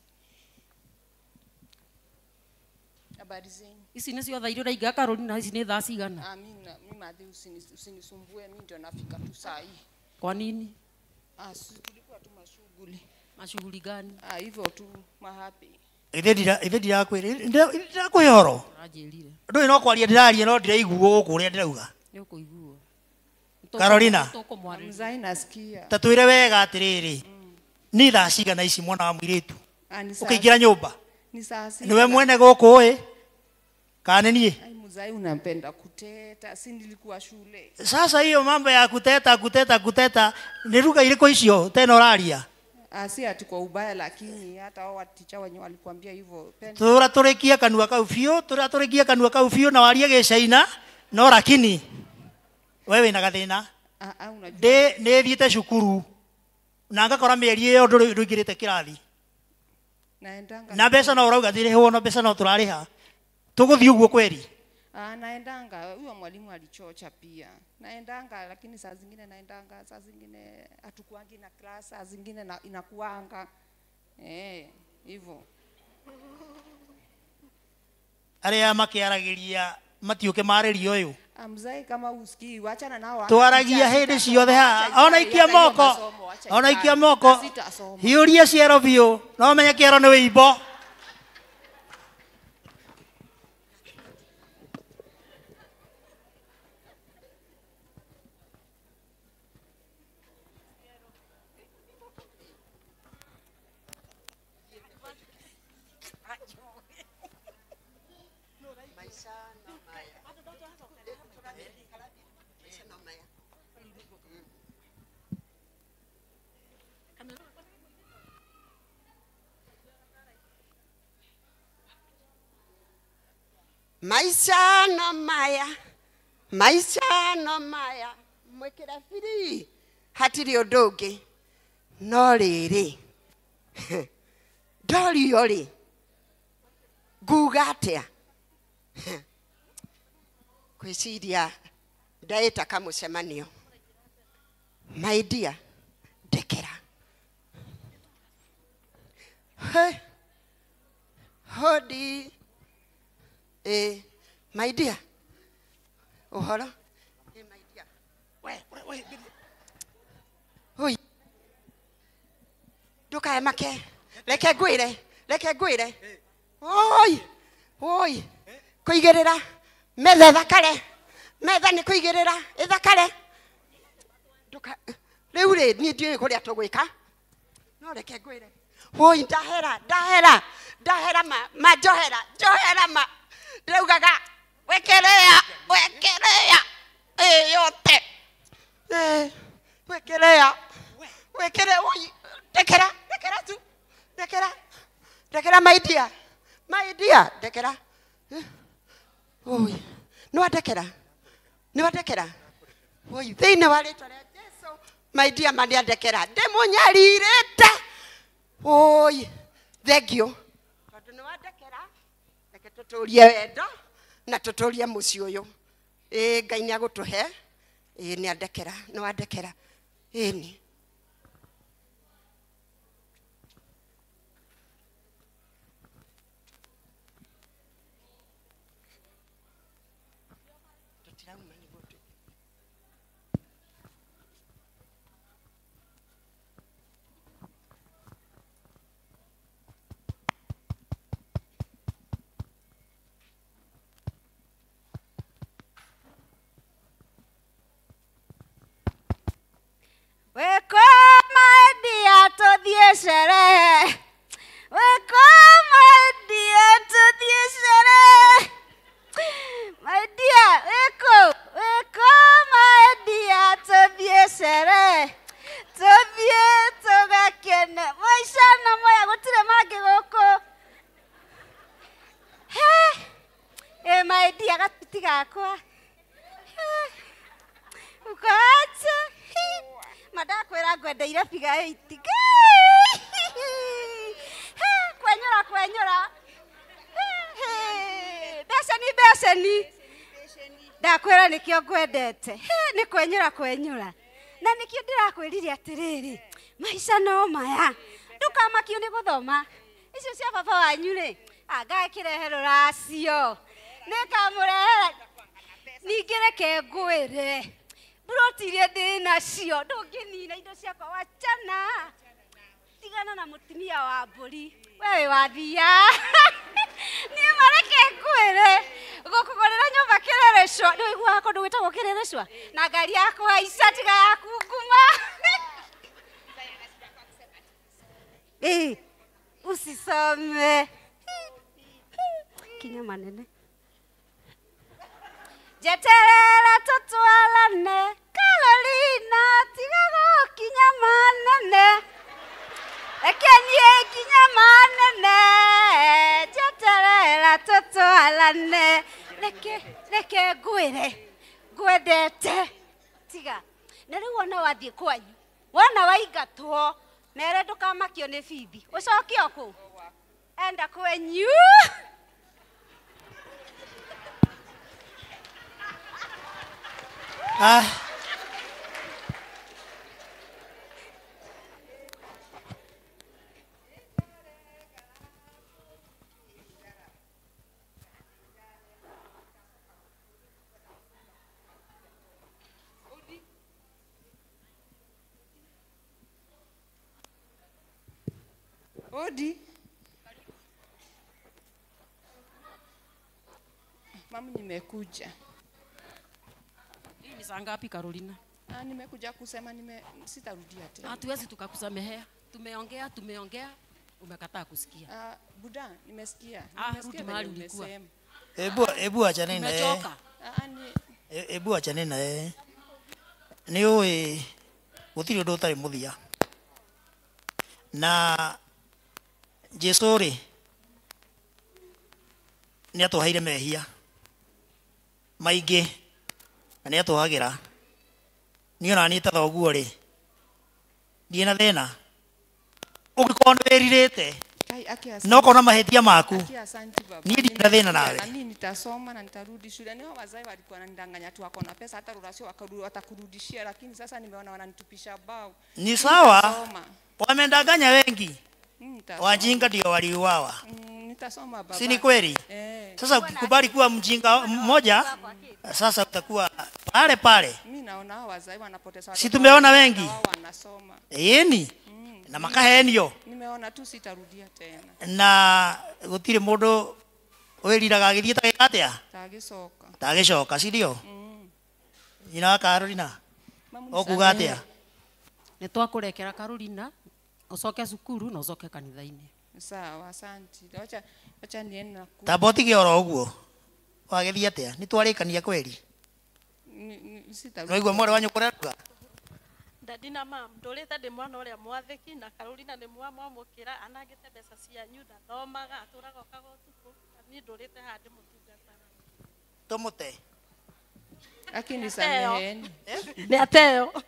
[SPEAKER 15] habari zenu
[SPEAKER 16] Ici nĩ cio thaa iria ũraiga Carolina, ici nĩ thaa cigana?
[SPEAKER 15] Mimi madhi usinisumbue, mimi ndio nafika tu saa hii.
[SPEAKER 16] Kwa nini?
[SPEAKER 15] Si tulikuwa tu mashughuli.
[SPEAKER 16] Mashughuli gani?
[SPEAKER 15] Hivyo tu mahapi.
[SPEAKER 2] ithe ndirakwĩhoro ndũĩ no kwaria ndĩraria no ndiraiguo gũkũ ũrĩa ndĩrauga
[SPEAKER 16] Nĩ ũkũiguo.
[SPEAKER 2] Carolina
[SPEAKER 15] Mzai nasikia.
[SPEAKER 2] ta twĩre wega atĩrĩrĩ nĩ thaa cigana ici mwana wa mũirĩtu ũkĩingĩra nyũmba
[SPEAKER 15] Ni saa sita.
[SPEAKER 2] niwe mwene gũkũ ĩ kana nĩ niĩ
[SPEAKER 15] Mzai unapenda kuteta, si nilikuwa shule.
[SPEAKER 2] sasa hiyo mambo ya kuteta nĩ lugha irĩkũ icio tena ũraria
[SPEAKER 15] Si ati kwa ubaya, lakini hata hao waticha wenye walikuambia hivyo.
[SPEAKER 2] tũratũrĩkia kanua kau biũ na warie gĩcaina no lakini wewe wĩna gathĩna nĩ thiĩte cukuru na ngakora mĩeri ĩyo ndũingĩrĩte kĩrathi na mbeca no ũrauga thirĩhwo no mbeca no tũrarĩha tũgũthiĩ ũguo kweri
[SPEAKER 15] Naendanga, huyo mwalimu alichocha pia. Naendanga, lakini saa zingine naendanga, saa zingine hatukuangi na class, saa zingine inakuanga. Hivyo.
[SPEAKER 2] arĩa makĩaragĩria matiũke marĩrio ũyũ
[SPEAKER 15] Mzai kama usikii, wachana nao.
[SPEAKER 2] twaragia hĩndĩ ciothe haha ona ikia moko hiũria ciero biũ no menye kĩero nĩ wĩimbo
[SPEAKER 12] maisha no maya mwĩkĩre biri hatirĩ ũndũ ũngĩ no rĩrĩ ndorio rĩ nguga atĩa gwĩciria ndaĩta kamũcemanio my dear ndekera hodi my dear ũhoro my dear oi ndũkae make reke ngwĩre oi kũigĩrĩra metha ĩthakare metha nĩ kũigĩrĩra ĩthakare rĩu rĩ niĩ ndiũĩ kũrĩa tũgwĩka no reke ngwĩre oi ndahera njohera ma ndaugaga wekelea yote wekelea oi dekera tu dekera my dear dekera oi no dekera oi thĩinĩ wa rĩtwa rĩa Jesũ my dear mani ndekera ndĩmũnyarirĩte oi thengio tondũ nĩ wandekera reke tũtũrie wendo na tũtũrie mũciĩ ũyũ Ngai nĩ agũtũhe nĩ andekera nĩ wandekera nĩ
[SPEAKER 17] ID agatuti gakwa. Ukacha. Madakwira ngwendeire biga 80. Kwenyora. Beseni. Ndakwira nikio ngwendete. Ni kwenyora. Na nikio ndirakwiririe atiriri. Maisha no maya. Ndukamakio ni guthoma. Icio cia baba wanyu ri. Anga kirehe ruracio. Nikamurehera. Ningireke ngwire. Burotirie ndina cio. Ndunginina indo ciakwa wachana. Tigana na mutumia wa mburi. Wewe wathia. Ni mareke ngwire. Gukugorera nyumba kirerecwa. Ndio igua ko ndwitagwo kirerecwa. Na ngari yako haica tiga yaku nguma. Usisome. Kinya manene. Jeterera tutwalane. Carolina tigago kinya manene. Ekenye kinya manene. Jeterera tutwalane. Leke ngwire. Ngwendete. Tiga. Na riu wona wathie kwanyu. Wona waigatwo. Mere ndukamakio ni bibi. Ucokio ku? Enda kwenyu.
[SPEAKER 15] Odi. Mama nimekuja.
[SPEAKER 16] Hii ni saa ngapi Carolina?
[SPEAKER 15] Nimekuja kusema sitarudia tena.
[SPEAKER 16] Hatuwezi tukakusamehea. Tumeongea. Umekataa kusikia.
[SPEAKER 15] Buda, nimesikia.
[SPEAKER 16] Rudi mahali ulikuwa.
[SPEAKER 2] Ebu acha nini?
[SPEAKER 16] Umechoka.
[SPEAKER 2] Ebu acha nini? Ni wewe gutiri undu utari muthia. Na Jesu ri ni atuhaire mehia maingi na ni atuhagira ni ona ni tathoguo ri ndie na thina ugikorwo wiririte no kona mahetia maku ni ndie na thina nawe.
[SPEAKER 15] Mimi nitasoma na nitarudi shule. Nao wazai walikuwa wananidanganya tu wako na pesa hata rurasio watakurudishia, lakini sasa nimeona wananitupisha bao.
[SPEAKER 2] Ni sawa. Wamendanganya wengi. Wajinga ndio waliuawa.
[SPEAKER 15] Nitasoma baba.
[SPEAKER 2] Si ni kweli? Sasa ukikubali kuwa mjinga mmoja, sasa utakuwa pale.
[SPEAKER 15] Mimi naona hao wazai wanapoteza.
[SPEAKER 2] Si tumeona wengi.
[SPEAKER 15] Wanasoma.
[SPEAKER 2] Yeni. Na makahenio.
[SPEAKER 15] Nimeona tu sitarudia tena.
[SPEAKER 2] Na gutire mundu wiriraga agithie tagiatia. Tagicoka si ndio? Ina Carolina. Okuga atia?
[SPEAKER 16] Ni twakurekera Carolina. Ucoke cukuru na ucoke kanitha-ini.
[SPEAKER 15] Sawa, asante. Acha niende na ku.
[SPEAKER 2] Taboti gioro uguo. Wagithia atia? Ni twarikania kweli? Noigua mwore wanyu kureruga?
[SPEAKER 14] Dadi na mam, ndorete ndi mwana uria mwathiki na Carolina ni mwamukira anagite mbeca cianyu ndathomaga aturaga okaga utuku. Ni ndorete ha ndi mutungatara.
[SPEAKER 2] Tomute.
[SPEAKER 15] Lakini sameheni.
[SPEAKER 14] Ni ateo.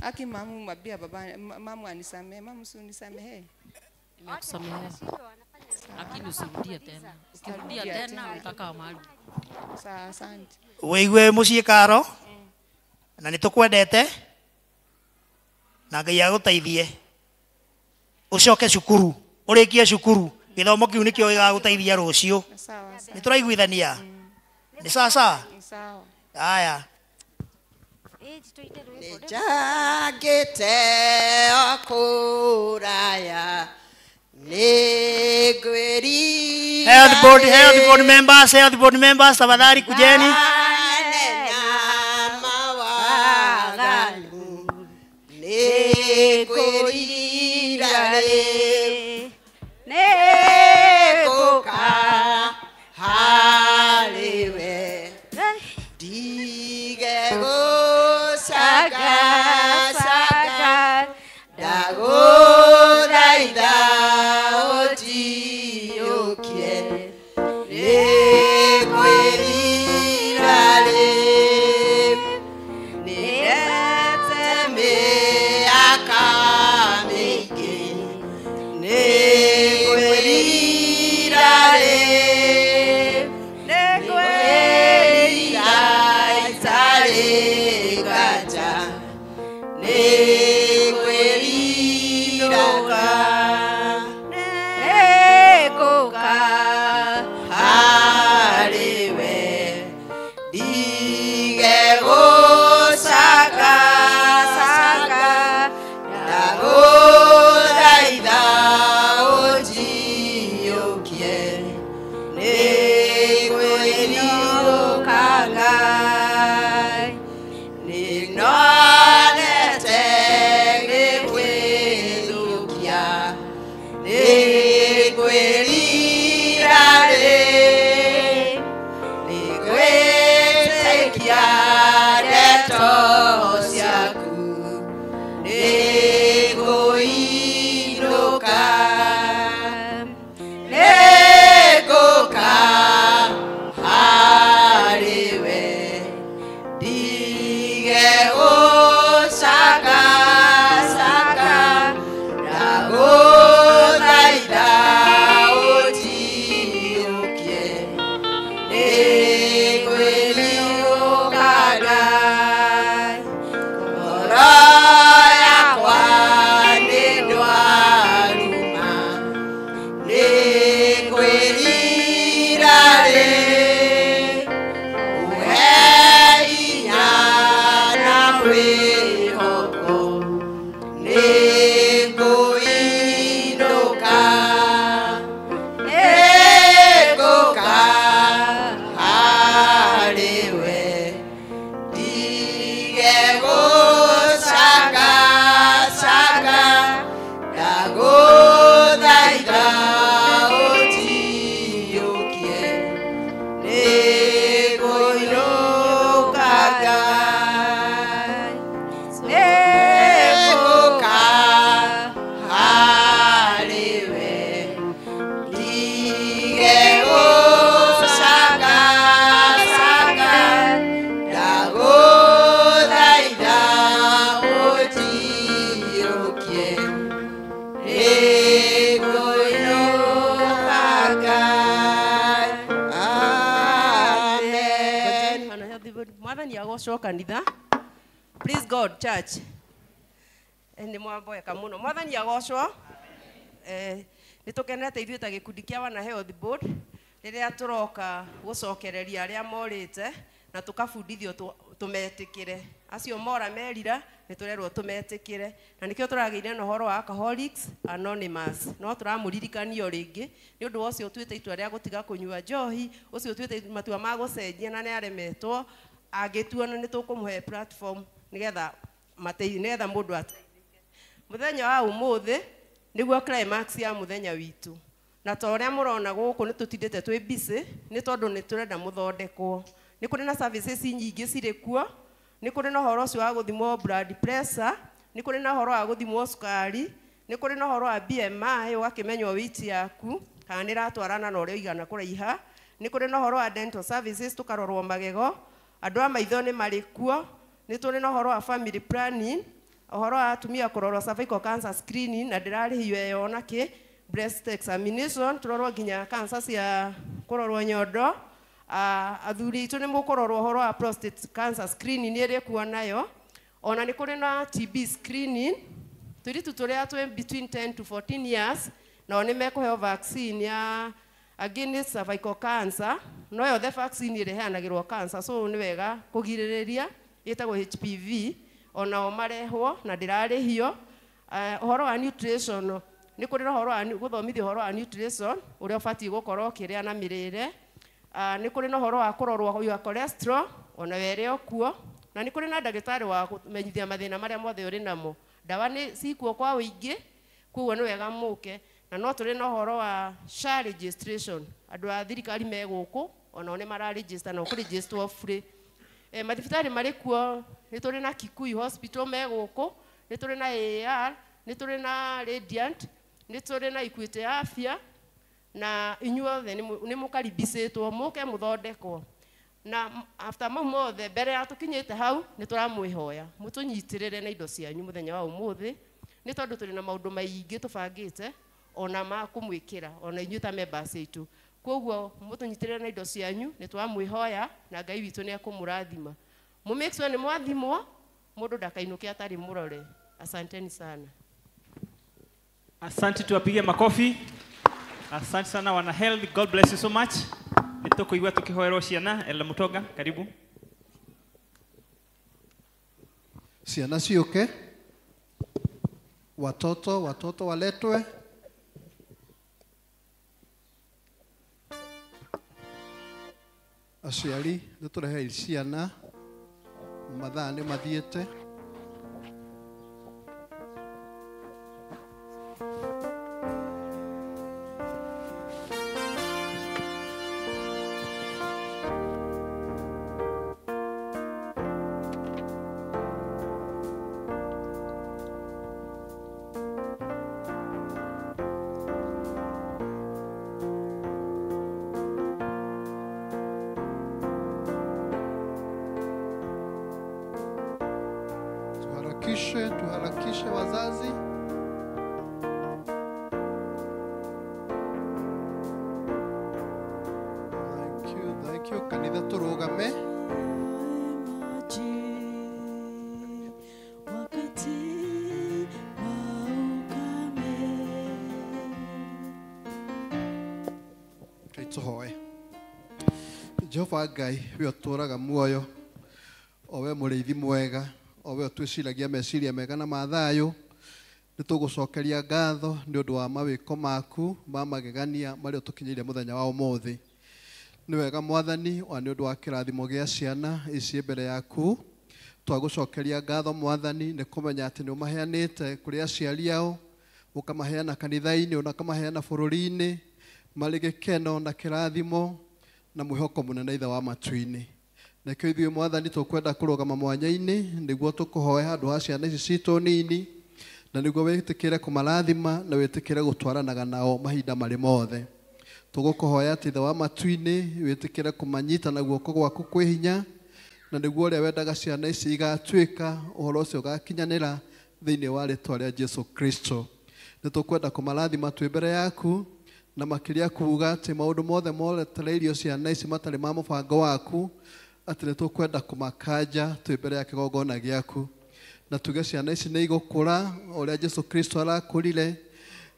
[SPEAKER 15] Aki mamu mwambia baba mamu anisamehe, mamu usinisamehe.
[SPEAKER 16] Nimekusamehea. Lakini usirudie tena. Ukirudia tena utakaa mahali.
[SPEAKER 15] Sawa, asante.
[SPEAKER 2] Weigwe mucii Karo. Na nitukwendete. Na Ngai aguteithie. Ucoke cukuru. Urikie cukuru. Githomo kiu nikio gigaguteithia rucio.
[SPEAKER 15] Sawa.
[SPEAKER 2] Nituraiguithania. Ni sawa.
[SPEAKER 15] Sawa.
[SPEAKER 2] Haya.
[SPEAKER 12] Jagite okuraya negweri.
[SPEAKER 2] Health board members tafadhali kujeni.
[SPEAKER 12] Yeah.
[SPEAKER 18] Mwathani agocwo kanitha. Praise God, church. Ni mwamboeka muno. Mwathani agocwo. Nitukenete ithuĩ ta gĩkundi kĩa wana health board rĩrĩa tũroka gũcokereria arĩa morĩte na tukabundithio tumetĩkĩre. Acio mora merira nĩ tũrerwo tumetĩkĩre. Na nĩkĩo tũragĩire na ũhoro wa Alcoholics Anonymous. No tũramũririkanio rĩngĩ nĩ ũndũ ũcio tuĩte itua rĩa gũtiga kũnyua njohi, ũcio tuĩte matua ma gũcenjia na nĩ aremetwo agĩtuona nĩ tũkũmũhe platform nĩgetha mũndũ ateithĩke. Mũthenya wa ũmũthĩ nĩguo climax ya mũthenya witũ. Na ta ũrĩa mũrona gũkũ nĩ tũtindĩte twĩ busy nĩ tondũ nĩ tũrenda mũthondekwo. Nĩ kũrĩ na services nyingĩ cirĩ kuo. Nĩ kũrĩ na ũhoro ũcio wa gũthimwo blood pressure, nĩ kũrĩ na ũhoro wa gũthimwo cukari, nĩ kũrĩ na ũhoro wa BMI ũgakĩmenywo weight yaku kana nĩ ratwarana na ũrĩa ũigana kũraiha. Nĩ kũrĩ na ũhoro wa dental services tũkarorwo magego, andũ a maitho nĩ marĩ kuo. Nĩ tũrĩ na ũhoro wa family planning, ũhoro wa atumia kũrorwo cervical cancer screening na ndĩrarĩhio ĩyo na kĩ breast examination, tũrorwo nginya cancer cia kũrorwo nyondo. Athuri itũ nĩ mũkũrorwo ũhoro wa prostate cancer screening ĩrĩ kuo nayo. Ona nĩ kũrĩ na TB screening, tũirĩtu tũrĩa twĩ between 10 to 14 years nao nĩ mekũheo vaccine ya against cervical cancer. No yothe vaccine ĩrĩa ĩheanagĩrwo cancer, so nĩ wega kũgirĩrĩria, ĩtagwo HPV, onao marehwo na ndĩrarĩhio. Ũhoro wa nutrition, nĩ kũrĩ na ũhoro wa gũthomithio ũhoro wa nutrition ũrĩa ũbatiĩ gũkorwo ũkĩrĩa na mĩrĩre. Nĩ kũrĩ na ũhoro wa kũrorwo your cholesterol ona were okuo. Na nĩ kũrĩ na ndagĩtarĩ wa kũmenyithia mathĩna marĩa mothe ũrĩ namo. Ndawa nĩ cikuo kwa ũingĩ, koguo nĩ wega mũke. Na no tũrĩ na ũhoro wa SHA registration. Andũ a thirikari me gũkũ onao nĩ mararegister na ũkũregister free. Mathibitarĩ marĩ kuo nĩ tũrĩ na Kikuyu Hospital me gũkũ, nĩ tũrĩ na AAR, nĩ tũrĩ na Radiant, nĩ tũrĩ na Equity Afya, na inyuothe nĩ mũkaribicĩtwo mũke mũthondekwo. Na after mau mothe mbere ya tũkinyĩte hau nĩ tũramwĩhoya mũtũnyitĩrĩre na indo cianyu mũthenya wa ũmũthĩ, nĩ tondũ tũrĩ na maũndũ maingĩ tũbangĩte ona ma kũmwĩkĩra ona inyuĩ ta members aitũ. Koguo mũtũnyitĩrĩre na indo cianyu nĩ twamwĩhoya na Ngai witũ nĩ akũmũrathima. Mu make sure nĩ mwathimwo, mũndũ ndakainũke atarĩ mũrore. Asanteni sana.
[SPEAKER 11] Asante, tuwapige makofi. Asante sana wana health. God bless you so much. Nitukuigua tukihoerwo ciana. Ella Mutoga, karibu.
[SPEAKER 19] Ciana ciuke. Watoto waletwe. Aciari nĩtũrehe ciana mathaa nĩ mathiĩte. Tuharakishe wazazi. Thank you. Kanitha turugame. Tuhoe. Jehova Ngai we ũtũraga muoyo, o we mũrĩithi mwega, o we twĩciragia meciria mega na ma thayũ. Nĩ tũgũcokeria ngatho nĩ ũndũ wa mawĩko maku ma magegania marĩa tũkinyĩire mũthenya wa ũmũthĩ. Nĩ wega Mwathani wa nĩ ũndũ wa kĩrathimo gĩa ciana ici mbere yaku. Twagũcokeria ngatho Mwathani nĩ kũmenya atĩ nĩ ũmaheanĩte kũrĩ aciari ao, ũkamaheana kanitha-inĩ, ũkamaheana bũrũri-inĩ, marĩ gĩkeno na kĩrathimo na mwĩhoko mũnene Ithe wa matu-inĩ. Nakĩo ithuĩ Mwathani tũkwenda kũrũgama mwanya-inĩ nĩguo tũkũhoe handũ ha ciana ici citũ nini, na nĩguo wĩtĩkĩre kũmarathima na wĩtĩkĩre gũtwaranaga nao mahinda marĩ mothe. Tũgũkũhoya atĩ Ithe wa matu-inĩ wĩtĩkĩre kũmanyita na guoko gwaku kwĩ hinya, na nĩguo ũrĩa wendaga ciana ici igatuĩka ũhoro ũcio ũgakinyanĩra thĩinĩ wa rĩĩtwa rĩa Jesũ Kristo. Nĩ tũkwenda kũmarathima twĩ mbere yaku na makĩria kuuga atĩ maũndũ mothe moretereirio ciana ici matarĩ ma mũbango waku atĩ nĩ tũkwenda kũmakanja twĩ mbere ya kĩgongona gĩaku na tuge ciana ici nĩ igũkũra o ũrĩa Jesu Kristo arakũrire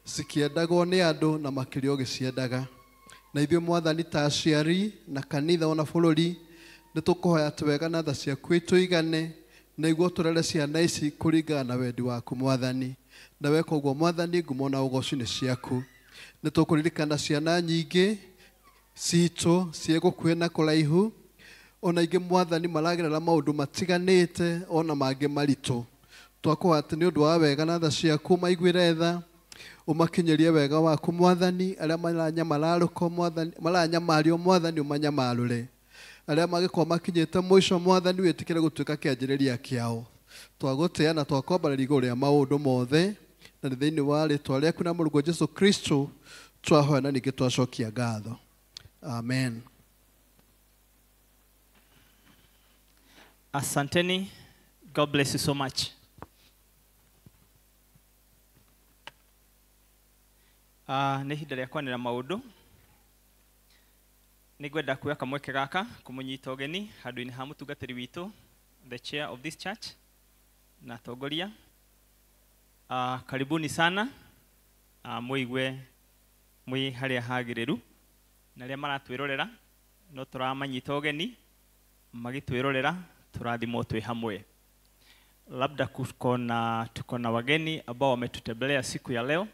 [SPEAKER 19] cikiendagwo nĩ andũ na makĩria ũgĩciendaga na ithuĩ Mwathani ta aciari na kanitha ona bũrũri nĩ tũkũhoya atĩ wega na tha ciaku itũigane nĩguo tũrere ciana ici kũringana na wendi waku Mwathani na weka ũguo Mwathani ngumo na ũgooci nĩ ciaku nĩ tũkũririkana ciana nyingĩ citũ ciĩgũkuhĩ na kũraihu ona ingĩ Mwathani maragerera maũndũ matiganĩte ona mangĩ maritũ twakũhoya atĩ nĩ ũndũ wa wega na tha ciaku maiguĩre tha umakinyerie wega waku Mwathani arĩa maranyamario Mwathani umanyamarũre arĩa magĩkorwo makinyĩte mũico Mwathani wĩtĩkĩre gũtuĩka kĩanjĩrĩria kĩao twagũtĩa na twakwambarĩria igũrũ rĩa maũndũ mothe na nĩ thĩinĩ wa rĩĩtwa rĩaku na Mũrungu Jesu Kristo twahoya na ningĩ twacokia ngatho amen.
[SPEAKER 11] Asanteni. God bless you so much. Nĩ ihinda rĩa kwanĩra maũndũ. Nĩngwenda kuoya kamweke gaka kũmũnyita ũgeni handũ-inĩ ha mũtungatĩri witũ, the chair of this church na atongoria. Karibuni sana. Mũigue mwĩ harĩa hagĩrĩru na arĩa maratwĩrorera no tũramanyita ũgeni magĩtwĩrorera tũrathimwo twĩ hamwe. Labda tuko na wageni ambao wametutembelea siku ya leo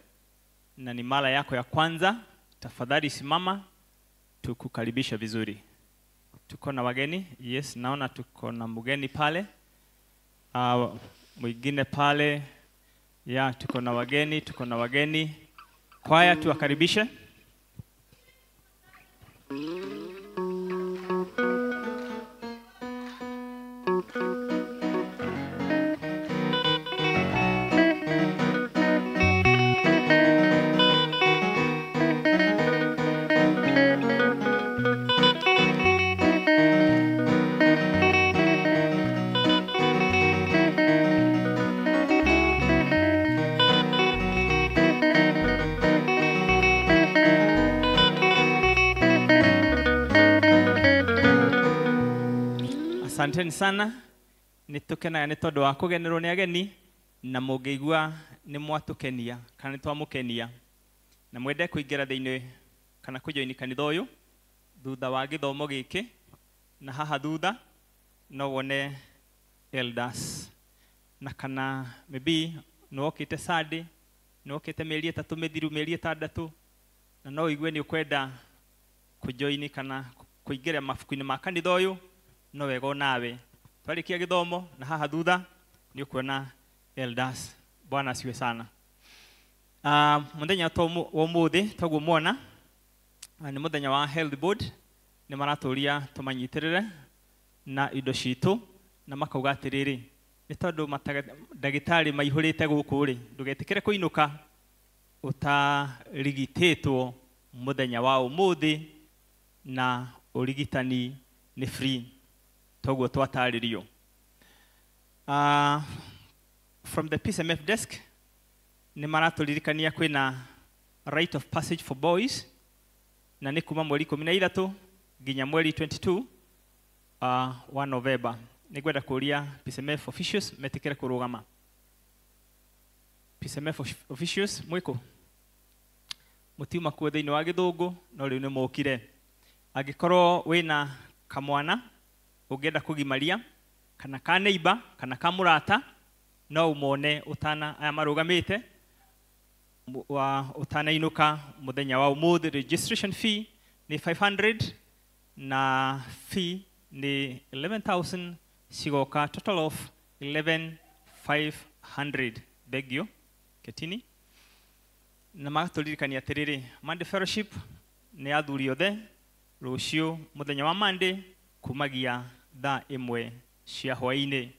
[SPEAKER 11] na ni mara yako ya kwanza, tafadhali simama tukukaribisha vizuri. Tuko na wageni, yes, naona tuko na mgeni pale, mwingine pale, ya tuko na wageni. Kwaya tuwakaribishe. Asanteni sana. Nĩtũkenaga nĩ tondũ wa kũgenerwo nĩ ageni na mũngĩigua nĩ mwatũkenia kana nĩ twamũkenia na mwende kũingĩra thĩinĩ kana kũjoini kanitha ũyũ thutha wa gĩthomo gĩkĩ na haha thutha no wone elders na kana maybe no okĩte Sunday no okĩte mĩeri 3 mĩthiru mĩeri 6 na no igue nĩ ũkwenda kũjoini kana kũingĩra mabuku-inĩ ma kanitha ũyũ no wega nawe twarikia gĩthomo na haha thutha nĩ ũkuona elders. Bwana asiwe sana. Mũthenya wa ũmũthĩ toguo muona nĩ mũthenya wa health board, nĩ maratũria tũmanyitĩrĩre na indo citũ na makauga atĩrĩrĩ nĩ tondũ ndagĩtarĩ maihũrĩte gũkũ rĩ ndũgetĩkĩre kũinũka ũtarigitĩtwo mũthenya wa ũmũthĩ na ũrigitani nĩ free. Toguo twatarĩrio. From the PCMF desk nĩ maratũririkania kwĩna rite of passage for boys na nĩ kuma mweri 13 nginya mweri 22 wa November. Nĩngwenda kũria PCMF officials metĩkĩre kũrũgama. PCMF officials mwĩkũ mũtiuma kuo thĩinĩ wa gĩthũngũ no rĩu nĩ mũkire. Angĩkorwo wĩna kamwana ũngĩenda kũgimaria kana ka neighbor kana ka mũrata no umone utana aya marũgamĩte utanainũka mũthenya wa ũmũthĩ. Registration fee ni 500 na fee ni 11,000 cigoka total of 11,500. Begio ketini na magatũririkania atĩrĩrĩ Monday fellowship ni athuri othe rũciũ mũthenya wa Monday kumagia thaa 1 cia hwaĩ-inĩ.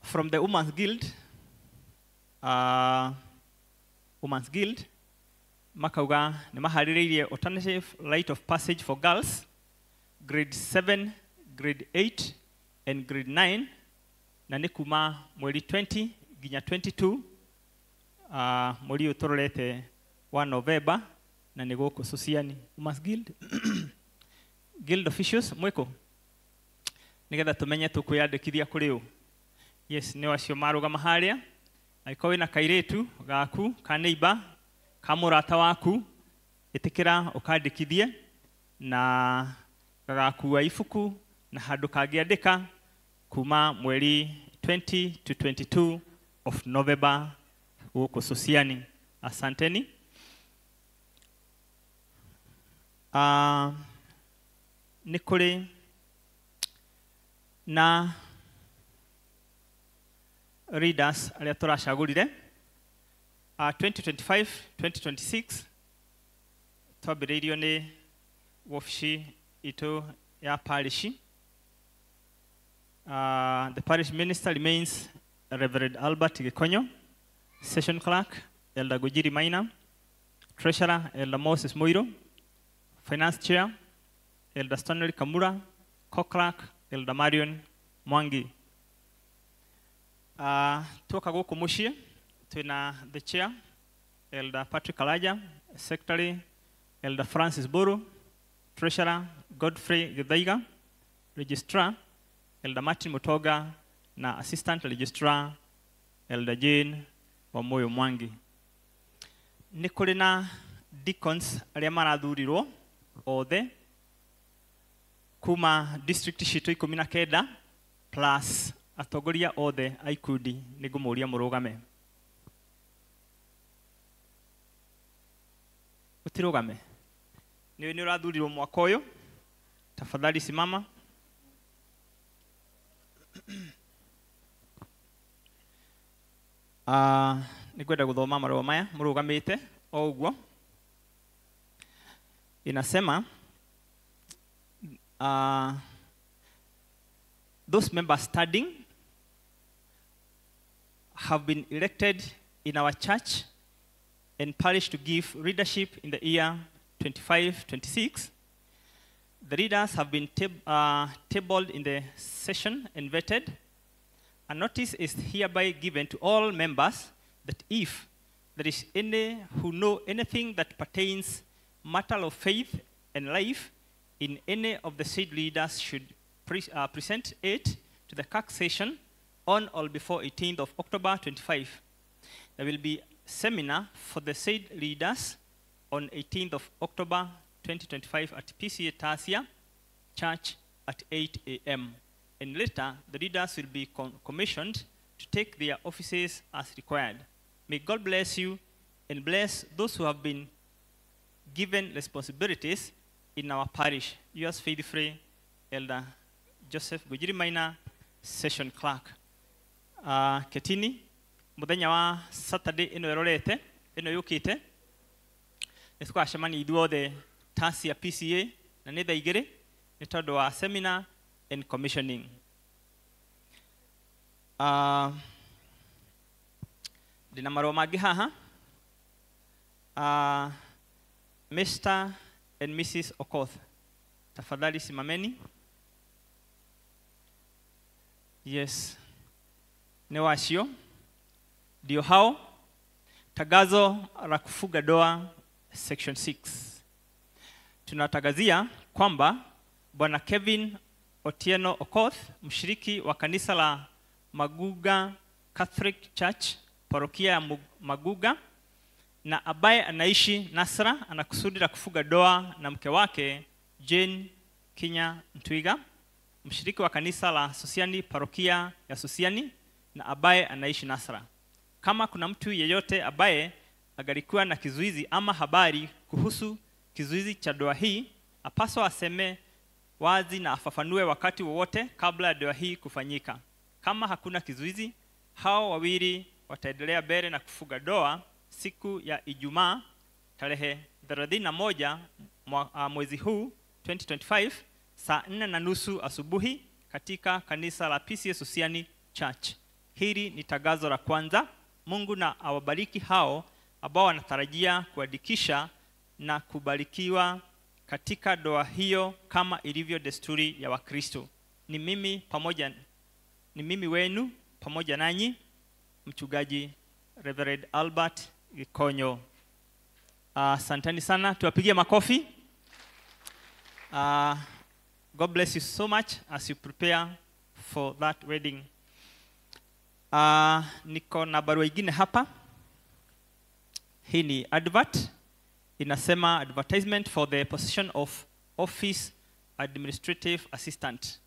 [SPEAKER 11] From the Women's Guild makauga nĩ maharĩrĩirie alternative rite of passage for girls grade 7, grade 8 and grade 9 na nĩ kuma mweri 20 nginya 22 mweri ũtũrorete wa November na nĩ gũkũ Sociani. Women's guild officials mwiko nigetha tumenye tukwiyandikithia kuri u. Yes, ni wacio marugama haria aiko wina kairetu gaku ka neighbor ka murata waku itikira ukandikithie na gagakua ifuku na handu kangiandika kuma mweri 20 to 22 of November huko Sosiani. Asanteni. Nikuri na readers aria turacagurire 2025 2026 twambiriirio ni wofici itu ya parish. The parish minister remains Reverend Albert Gikonyo, session clerk Elder Gujiri Maina, treasurer Elder Moses Moiro, finance chair Elder Stanley Kamura, co-clerk Elder Marion Mwangi. Tuoka guku mushie twina the chair Elder Patrick Alaja, secretary Elder Francis Boro, treasurer Godfrey Githaiga, registrar Elder Martin Mutoga na assistant registrar Elder Jane Wamoyo Mwangi. Ni kuri na deacons aria marathurirwo othe kuma district citu 19 plus atongoria othe a ikundi ningumuria murugame. Utirugame. Ni urathurirwo mwaka uyu. Tafadhali simama. Nikwenda guthoma marua maya murugamite o uguo. Inasema those members standing have been elected in our church and parish to give leadership in the year 25-26. The leaders have been tabled in the session and vetted. A notice is hereby given to all members that if there is any who know anything that pertains matter of faith and life in any of the said leaders should present it to the CAC session on or before 18th of October 25. There will be seminar for the said leaders on 18th of October 2025 at PCA Tasia Church at 8 a.m. And later, the leaders will be commissioned to take their offices as required. May God bless you and bless those who have been given responsibilities in our parish. Yours faithfully, Elder Joseph Gujiri Maina, session clerk. Ketini, muthenya wa Saturday ino erorete, ino yukite. Nitugacemania ithuothe Tasia PCA na nĩ thaa igĩrĩ nĩ tondũ wa seminar and commissioning. Ndina marũa mangĩ haha. Mr. and Mrs. Okoth, tafadhali simameni. Yes. Ni wacio. Ndio hao. Tagazo la kufuga doa section 6. Tunatagazia kwamba Bwana Kevin Otieno Okoth, mshiriki wa kanisa la Maguga Catholic Church, parokia ya Maguga, na ambaye anaishi Nasra, anakusudi la kufuga doa na mke wake Jane Kinya Ntwiga, mshiriki wa kanisa la Sosiani, parokia ya Sosiani, na ambaye anaishi Nasra. Kama kuna mtu yeyote ambaye agalikuwa na kizuizi ama habari kuhusu kizuizi cha doa hii, apaswa aseme wazi na afafanue wakati wowote kabla ya doa hii kufanyika. Kama hakuna kizuizi, hao wawili wataendelea mbele na kufuga doa siku ya Ijumaa tarehe 31 mwezi huu 2025 saa 4:30 asubuhi katika kanisa la PCA Sosiani Church. Hili ni tagazo la kwanza. Mungu na awabariki hao ambao wanatarajia kuandikisha na kubarikiwa katika doa hiyo kama ilivyo desturi ya Wakristo. Ni mimi wenu pamoja nanyi mchungaji Reverend Albert Gikonyo. Asanteni sana, tuwapigie makofi. God bless you so much as you prepare for that wedding. Niko na barua ingine hapa. Hii ni advert. Inasema advertisement for the position of office administrative assistant.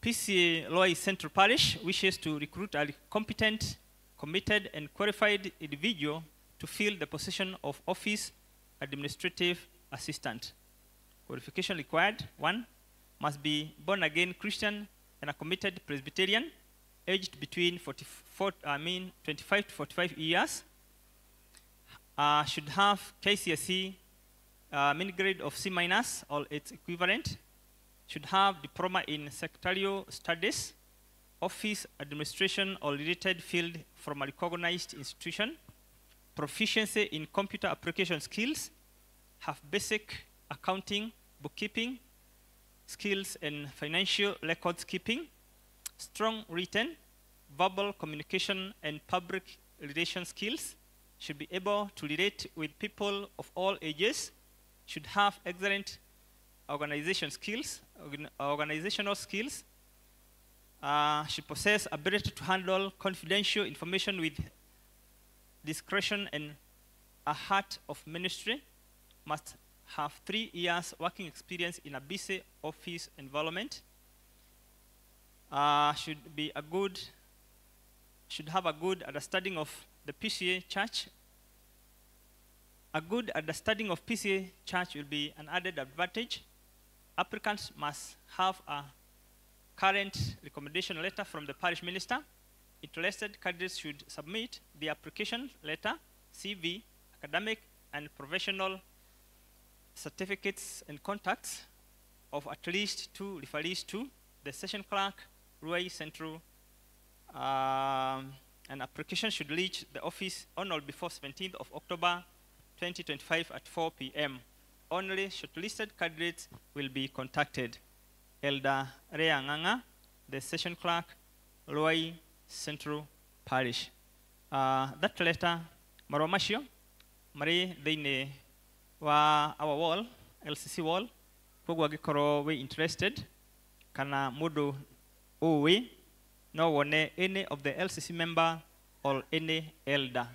[SPEAKER 11] PCA Loy Central Parish wishes to recruit a competent, committed, and qualified individual to fill the position of office administrative assistant. Qualification required: 1, must be born again Christian and a committed Presbyterian, aged between 25 to 45 years. Should have KCSE mini grade of C- or its equivalent. Should have diploma in secretarial studies, office administration or related field from a recognized institution. Proficiency in computer application skills. Have basic accounting, bookkeeping skills and financial records keeping. Strong written, verbal communication and public relations skills. Should be able to relate with people of all ages. Should have excellent organizational skills. Should possess ability to handle confidential information with discretion and a heart of ministry. Must have 3 years working experience in a busy office environment. Should have a good understanding of the PCA church. A good understanding of PCA church will be an added advantage. Applicants must have a current recommendation letter from the parish minister. Interested candidates should submit the application letter, CV, academic and professional certificates and contacts of at least 2 referees to the session clerk, Ruai Central. An application should reach the office on or before 17th of October 2025 at 4 p.m. Only shortlisted candidates will be contacted. Elder Rea Nganga, the session clerk, Ruai Central Parish. That letter, Maromashio, Marie Dine wa our wall, LCC wall, kogwa gikoro we interested, kana mudu uwe, no one any of the LCC member or any elder.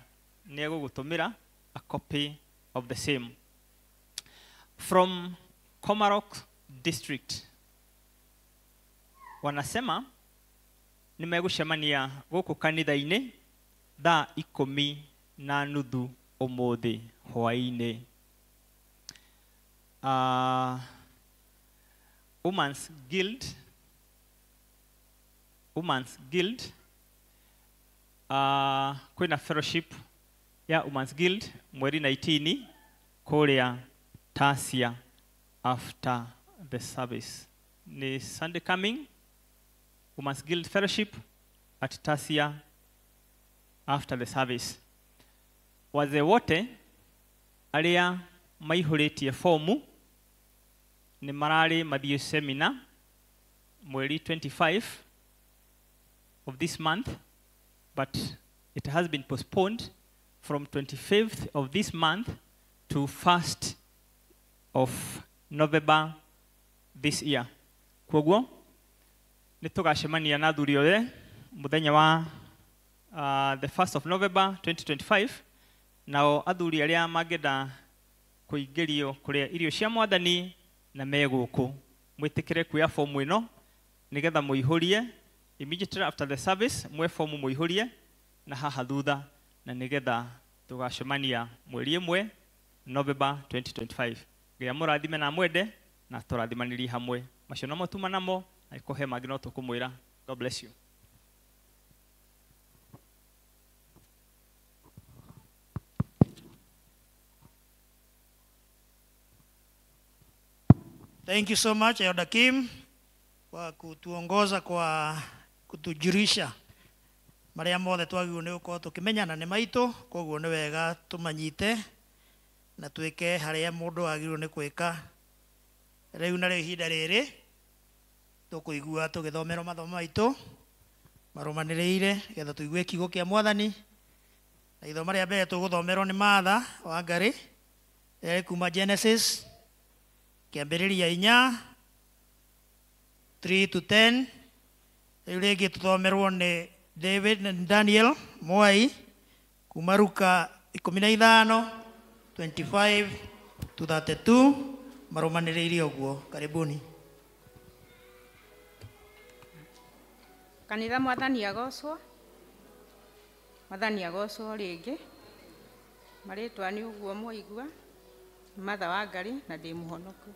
[SPEAKER 11] Nego gutumira a copy of the same. From Komarok District, wanasema nimegucemania guku kanitha-ini thaa 10:30 umuthi hwaini. Women's Guild kwina fellowship ya Women's Guild mweri 19 kuria Tasia after the service. Ni Sunday coming, Women's Guild fellowship at Tasia after the service. Wazee wote aria maihuritie fomu ni marari mathie seminar mweri 25 of this month, but it has been postponed from 25th of this month to 1st of November this year. Kwoguo nitugacemania na athuri othe muthenya wa the 1st of November 2025. Nao athuri aria mangenda kuingirio kuria irio cia mwathani na meguku mwitikire kuya fomu ino nigetha muihurie immediately after the service, mwe fomu muihurie na haha thutha na nigetha tugacemania mweri 1 November 2025. Ngai murathime na mwende na turathimaniri hamwe. Macio no motuma namo aikohe mangĩ no tukumwira. God bless you.
[SPEAKER 2] Thank you so much, Elder Kim, kwa kutuongoza kwa kutujulisha maria mothe twagirwo ni gukorwo tukimenyana ni maitu, koguo ni wega tumanyite na twike haria mundu agirwo ni gwika. Riu na ihinda riri tukuigua tugithomera mathomo maitu marumaniriire getha tuigue kiugo kia mwathani. Na ithomo ria mbere tuguthomerwo ni Martha wa Ngari kuma Genesis kiambiriria 4 3 to 10. Rĩu rĩngĩ tũthomerwo nĩ David na Daniel Mwai kuma Luka 15 25 to 32 maromanĩrĩire ũguo. Karibuni.
[SPEAKER 15] Kanitha mwathani agocwo. Mwathani agocwo rĩngĩ. Marĩtwa nĩ ũguo mwaigua. Martha Wangari na ndĩ mũhonoku.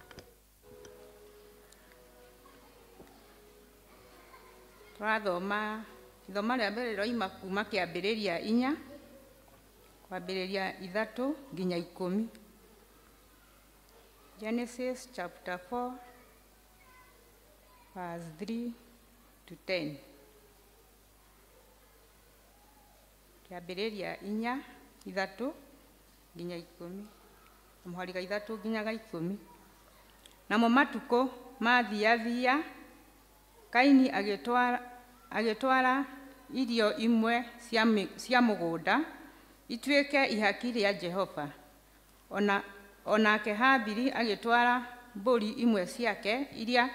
[SPEAKER 15] Twathoma ithoma rĩa mbere roima kuma kĩambĩrĩria 4 kwambĩrĩria 3 nginya 10. Genesis chapter 4 verse 3 to 10. Kĩambĩrĩria 4 3 nginya 10. Mũhari 3 nginya 10. Namo matukũ mathiathia Kaini agĩtwara irio imwe cia mũgũnda ituĩke ihaki rĩa Jehova. Onake Habili agĩtwara mbũri imwe ciake iria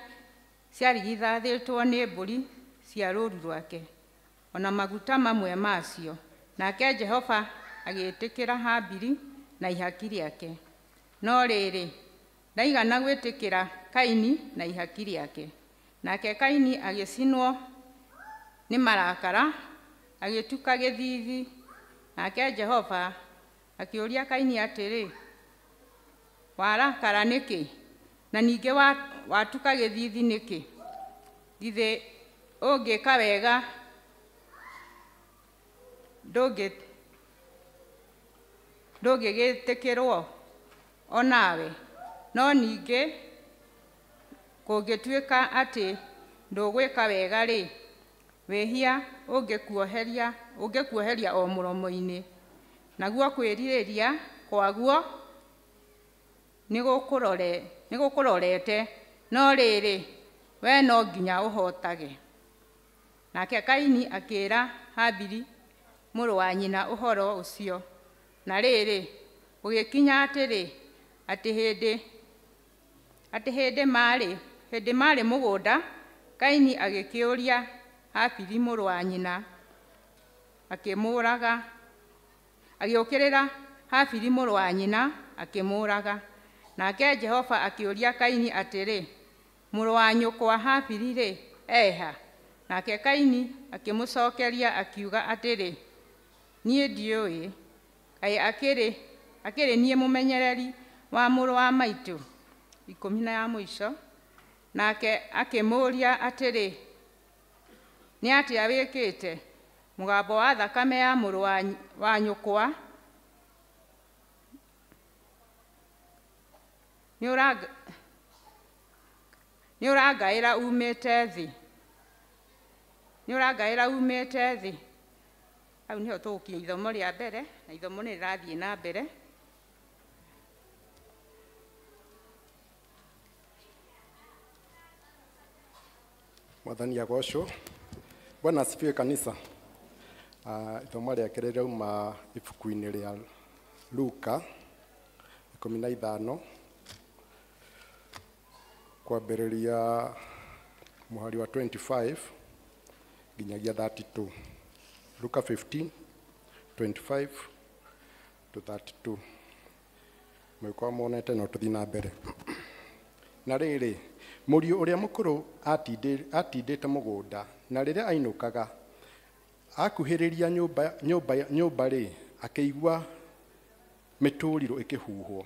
[SPEAKER 15] ciarigithathĩtwo nĩ mbũri cia rũũru rwake, ona maguta mamwe macio. Nake Jehova agĩĩtĩkĩra Habili na ihaki rĩake. No rĩrĩ, ndaigana gwĩtĩkĩra Kaini na ihaki rĩake. Nake Kaini agĩcinwo nĩ marakara, agĩtuka gĩthiithi. Nake Jehova akĩũria Kaini atĩrĩ, warakara nĩkĩ? Na ningĩ watuka gĩthiithi nĩkĩ? Githĩ ũngĩka wega ndũngĩgĩtĩkĩrwo onawe? No ningĩ kũngĩtuĩka atĩ ndũgwĩka wega rĩ, wĩhia ũngĩkuoheria o mũromo-inĩ, naguo kwĩrirĩria kwaguo nĩgũkũrorete, no rĩrĩ we no nginya ũhotage. Nake Kaini akĩĩra Habili mũrũ wa nyina ũhoro ũcio. Na rĩrĩ, gũgĩkinya atĩrĩ, atĩ hĩndĩ marĩ mũgũnda, Kaini agĩkĩũria Habili mũrũ wa nyina, akĩmũũraga. Agĩũkĩrĩra Habili mũrũ wa nyina, akĩmũũraga. Nake Jehova akĩũria Kaini atĩrĩ, mũrũ wa nyũkwa Habili rĩ, eha? Nake Kaini akĩmũcokeria akiuga atĩrĩ, niĩ ndiũĩ, kaĩ akĩrĩ niĩ mũmenyereri wa mũrũ wa maitũ? 10 ya mũico. Nake akĩmũũria atĩrĩ, nĩ atĩa wĩkĩte? Mũgambo wa thakame ya mũrũ wa nyũkwa nĩ ũrangaĩra umĩte thĩ. Hau nĩho tũgũkinya ithomo rĩa mbere, na ithomo nĩ rĩrathiĩ na mbere.
[SPEAKER 20] Mwathani agocwo. Bwana asifiwe kanisa. Ithomo rĩake rĩrauma ibuku-inĩ rĩa Luka 15 kwambĩrĩria mũhari wa 25 nginyagia 32. Luka 15 25 to 32. Mwĩkwa monete no tũthiĩ na mbere. Na rĩrĩ, mũriũ ũrĩa mũkũrũ atindĩte mũgũnda, na rĩrĩa ainũkaga akuhĩrĩria nyũmba rĩ, akĩigua mĩtũrirũ ĩkĩhuhwo,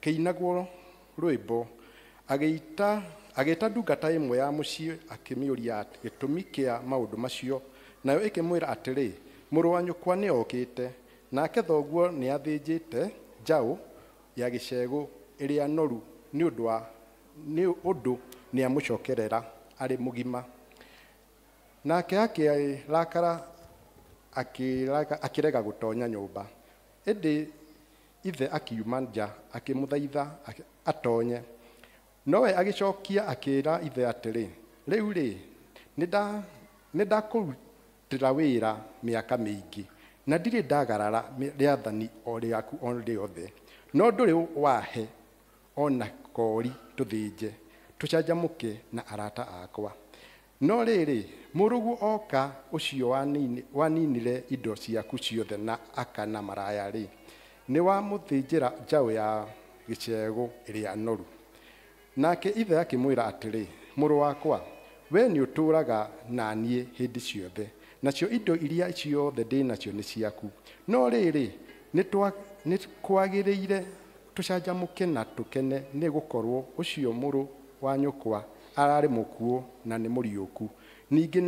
[SPEAKER 20] gũkĩinagwo rwĩmbo. Agĩĩta ndungata ĩmwe ya mũciĩ akĩmĩũria gĩtũmi kĩa maũndũ macio, nayo ĩkĩmwĩra atĩrĩ, mũrũ wa nyũkwa nĩ okĩte, nake thoguo nĩ athĩnjĩte njaũ ya gĩcegũ ĩrĩa noru nĩ ũndũ nĩ amũcokerera arĩ mũgima. Nake akĩrakara akĩrega gũtonya nyũmba. Ĩndĩ ithe akiuma nja akĩmũthaitha atonye. Nowe agĩcokia akĩĩra ithe atĩrĩ, rĩu rĩ, nĩndakũrutĩra wĩra mĩaka mĩingĩ, na ndirĩ ndagarara rĩathani o rĩaku o rĩothe. No ndũrĩ wahe ona kori tuthinje tucanjamuke na arata akwa no riri murugu oka ucio waninire indo ciaku ciothe na akana maraya ri ni wa muthinjira njau ya gicego iria noru nake ithe akimwira atiri muru wakwa we ni uturaga na nie hindi ciothe nacio indo iria ciothe ndinacio ni ciaku no riri ni kwagiriire tucanjamuke na tukene ni gukorwo ucio muru wa nyukwa arari mukuo na ni muriuku ningi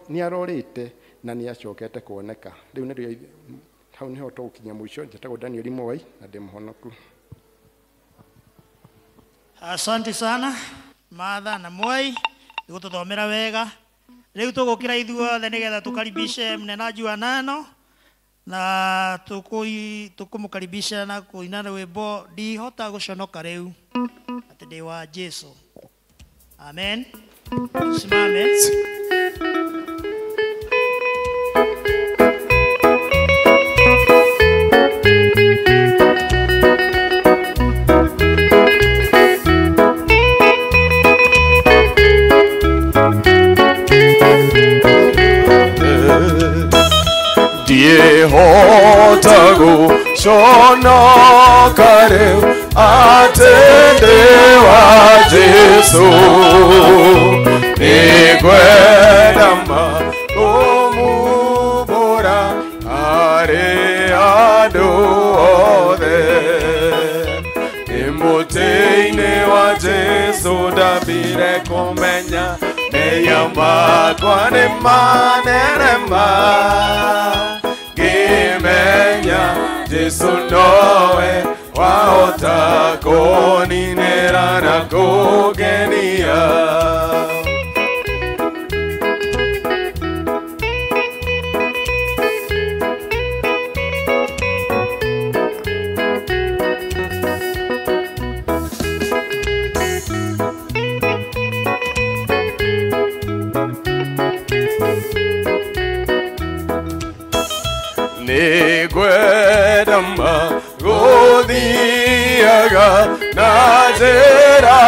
[SPEAKER 20] ni arorite na ni acokete kuoneka riu ni hau niho tukinya mwisho njetago Daniel Moi na ndimhonoku.
[SPEAKER 2] Asante sana Martha na Moi gututhomera wega riu tugukira ithuothe nigetha tukaribishe mnenaji wa nano na tukumukaribisha na kuina rwimbo ndihota guconoka riu ati ndi wa Jesu. Amen. Simame.
[SPEAKER 3] Diehota guconoka riu atende wa Jesu nikwenda kumubura ari andu othe imutini wa Jesu ndambire kumenya meya makwa ni manene ngimenya Jesu nowe wahota kuninira na kugenia nigwenda maguthiaga na njĩra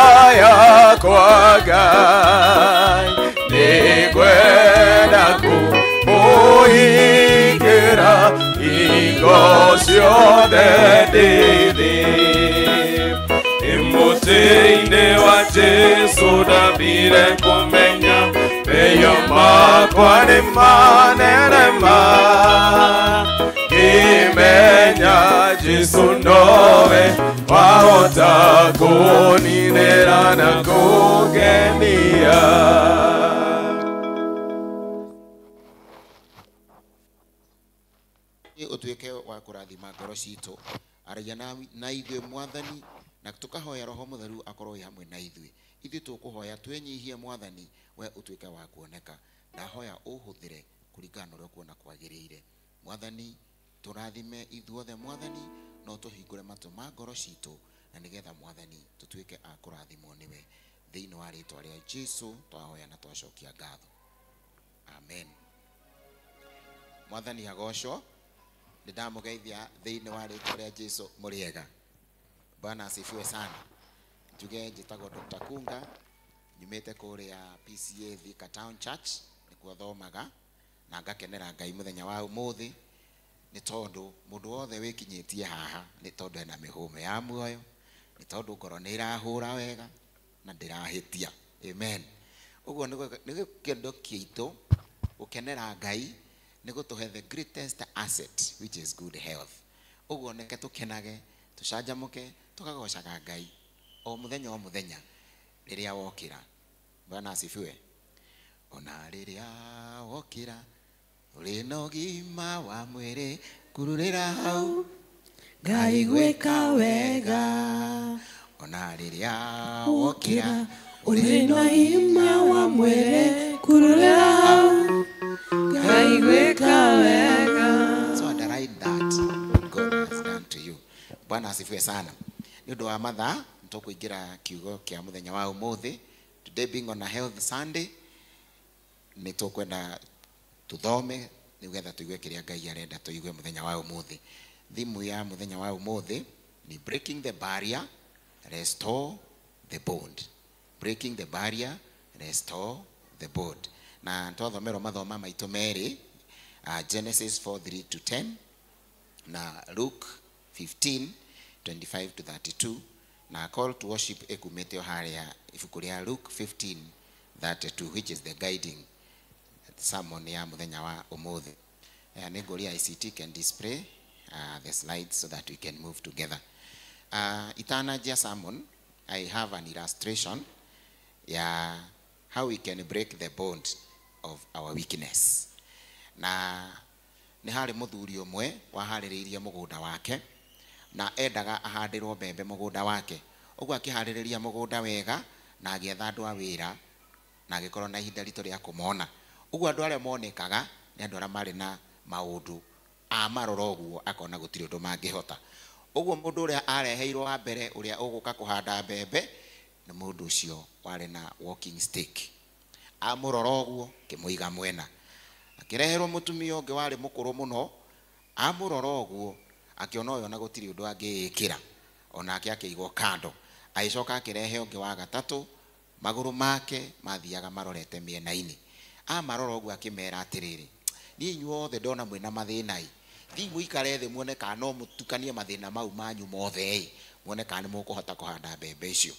[SPEAKER 3] yakwa Ngai nigwenda kũmũhingĩra hingo ciothe ndĩ thĩ mũtĩ-inĩ wa Jesu ndambire kũmenya meyo makwa nĩ manene ngĩmenya Jesu nowe wahota kũninĩra na kũngenia.
[SPEAKER 21] Utuike wa kurathima ngoro citu aragia na ithuĩ Mwathani na tukahoya Roho Mutheru akorwo hamwe na ithuĩ tukuhoya twenyihie Mwathani we utuike wa kuoneka ndahoya uhuthire kuringana na kuona kwagĩrĩire Mwathani turathime ithuothe Mwathani no tuhingure matu ma ngoro citu na nigetha Mwathani tutuike a kurathimwo niwe thiini wa ritwa ria Jesu twahoya na twacokia ngatho. Amen. Mwathani agocwo ndamugeithia thiini wa ritwa ria Jesu muriega. Bwana asifiwe sana. Njuge njitagwo Dr. Kunga nyumite kuria PCA Thika Town Church nikuo thomaga na ngakenera Ngai muthenya wa umuthi ni tondu mundu wothe wikinyitie haha ni tondu ena mihume ya muoyo ni tondu ngoro ni irahura wega na ndirahitia. Amen. Uguo ni kendo kiitu gukenera Ngai ni gutuhe the greatest asset which is good health. Uguo neke tukenage tucanjamuke tukagocaga Ngai o muthenya riria wokira. Bwana asifiwe. Ona riria wokira uri na ũgima wa mwĩrĩ kururĩra hau Ngai gwĩka wega. Ona riria wokira uri na ũgima wa mwĩrĩ kururĩra hau Ngai gwĩka wega. So underline that God has done to you. Bwana asifiwe sana. Ni ũndũ wa mathaa tukuingira kiugo kia muthenya wa umuthi. Today being on a health Sunday ni tukwenda tuthome nigetha tuigue kiria Ngai arenda tuigue muthenya wa umuthi. Thimu ya muthenya wa umuthi ni breaking the barrier, restore the bond. Breaking the barrier, restore the bond. Na twathomero mathoma maitũ merĩ, Genesis 4:3-10 na Luke 15:25-32 na call to worship ekumete haria ibuku ria Luke 15:32, which is the guiding sermon ya muthenya wa umuthi. Nĩngũria ICT can display the slides so that we can move together. Itanajia sermon, I have an illustration ya how we can break the bond of our weakness. Na nĩ harĩ mũthuri ũmwe waharĩrĩirie mũgũnda wake na endaga ahandirwo mbembe mũgũnda wake. Ũguo akĩharĩrĩria mũgũnda wega na agĩetha andũ a wĩra na agĩkorwo na ihinda ritũ rĩa kũmona. Ũguo andũ arĩa monekaga nĩ andũ arĩa marĩ na maũndũ amarora ũguo akona gũtirĩ ũndũ mangĩhota. Ũguo mũndũ ũrĩa areheirwo wa mbere ũrĩa ũgũka kũhanda mbembe nĩ mũndũ ũcio warĩ na walking stick. Amũrora ũguo kĩmũiga mwena. Akĩreherwo mũtumia ũngĩ warĩ mũkũrũ mũno, amũrora ũguo akĩona ũyũ na gũtirĩ ũndũ angĩĩkĩra, onake akĩigwo kando. Agĩcoka akĩrehe ũngĩ wa gatatũ, magũrũ make mathiaga marorete mĩena-inĩ. Amarora ũguo akĩmera atĩrĩrĩ, niĩ inyuothe ndona mwĩna mathĩna thiĩ mũikare thĩ muone kana no mũtukanie mathĩna mau manyu mothe muone kana nĩ mũkũhota kũhanda mbembe icio.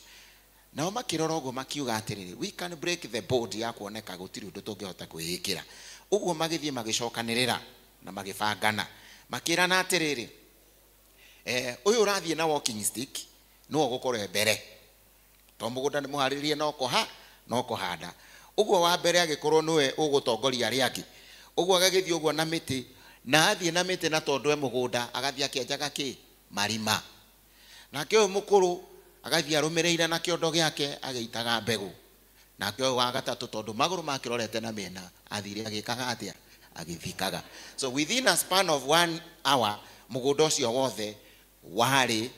[SPEAKER 21] Nao makĩrora ũguo makiuga atĩrĩrĩ, we can break the board ya kuoneka gũtirĩ ũndũ tũngĩhota kwĩĩkĩra. Ũguo magĩthiĩ magĩcokanĩrĩra na magĩbangana makĩrana atĩrĩrĩ, ũyũ ũrathiĩ na walking stick no ũgũkorwo mbere, to mũgũnda nĩ mũharĩrĩrie no kũhanda. Ũguo wa mbere agĩkorwo nĩwe ũgũtongoria arĩa angĩ. Ũguo agagĩthiĩ ũguo na mĩtĩ na athiĩ na mĩtĩ na tondũ mũgũnda agathiĩ akĩenjaga marima. Nake ũyũ mũkũrũ agathiĩ arũmĩrĩire na kĩondo gĩake agĩitaga mbegũ. Nake ũyũ wa gatatũ tondũ magũrũ make rorete na mĩena athire agĩkaga atĩa agĩthikaga. So within a span of 1 hour mũgũnda ũcio wothe warĩ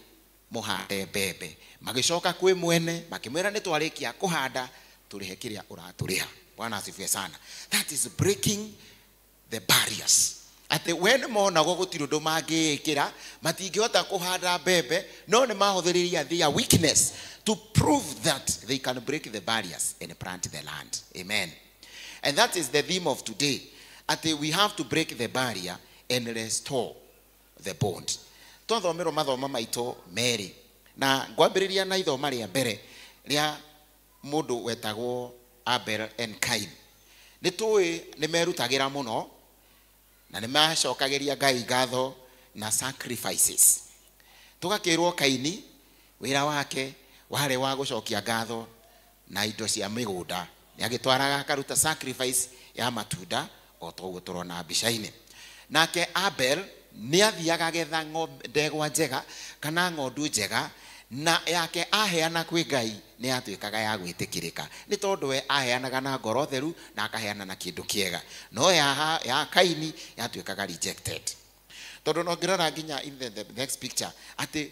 [SPEAKER 21] mũhande mbembe. Magĩcoka kwĩ mwene makĩmwĩra nĩ twarĩkia kũhanda tũrĩhe kĩrĩa ũratũrĩha. Bwana asifiwe sana. That is breaking the barriers. Ate when mona gũtirĩ ũndũ mangĩĩkĩra matingĩhota kũhanda mbembe, no nĩ mahũthĩrĩria their weakness to prove that they can break the barriers and plant the land. Amen. And that is the theme of today. Ate we have to break the barrier and restore the bond. Twathomero mathoma maitũ merĩ na ngwambĩrĩria na ithoma rĩa mbere rĩa mũndũ wetagwo Abel and Cain. Nĩ tũĩ nĩ merutagĩra mũno na nĩ macokagĩria Ngai ngatho na sacrifices. Tũgakĩrwo Kaini wĩra wake warĩ wa gũcokia ngatho na indo cia mĩgũnda. Nĩ agĩtwaraga akaruta sacrifice ya matunda o ta ũguo tũrona mbica-inĩ. Nake Abel nĩ athiaga getha ndegwa njega kana ng'ondu njega na yake aheana kwĩ Ngai nĩ yatuĩkaga ya gwĩtĩkĩrĩka. Nĩ tondũ we aheanaga na ngoro theru na akaheana na kĩndũ kĩega. No ya Kaini yatuĩkaga rejected. Tondũ no ngĩrora nginya in the next picture atĩ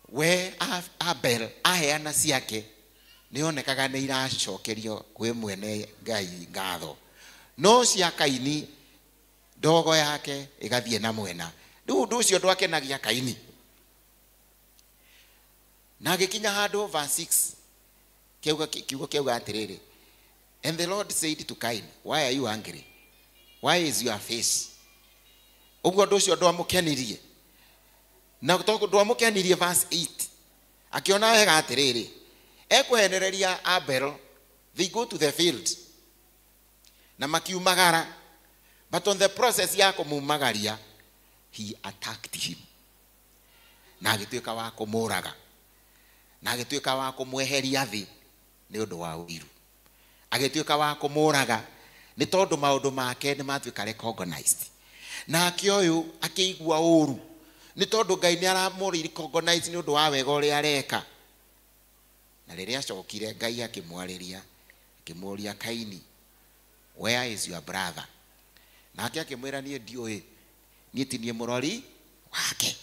[SPEAKER 21] we Abel aheana ciake nĩ onekaga nĩ iracokerio kwĩ mwene Ngai ngatho. No cia Kaini ndogo yake ĩgathiĩ na mwena. Rĩu ũndũ ũcio ndwakenagia Kaini. Na agĩkinya handũ verse 6 kiugo kiuga atĩrĩrĩ, and the Lord said to Cain, why are you angry? Why is your face? Ũguo ũndũ ũcio ndwamũkenirie. Na tondũ ndwamũkenirie verse 8 akiona wega atĩrĩrĩ, ekweherereria Abel, they go to the field na makiumagara, but on the process ya kũmumagaria he attacked him. Na agĩtuĩka wa kũmũraga na agĩtuĩka wa kũmweheria thĩ nĩ ũndũ wa ũiru. Agĩtuĩka wa kũmũraga nĩ tondũ maũndũ make nĩ matuĩka recognized. Nake ũyũ akĩigua ũru nĩ tondũ Ngai nĩ aramũrĩ recognize nĩ ũndũ wa wega ũrĩa areka. Na rĩrĩa acokire Ngai akĩmwarĩria akĩmũria Kaini, where is your brother? Nake akĩmwĩra niĩ ndiũĩ, niĩ ti niĩ mũrori wake.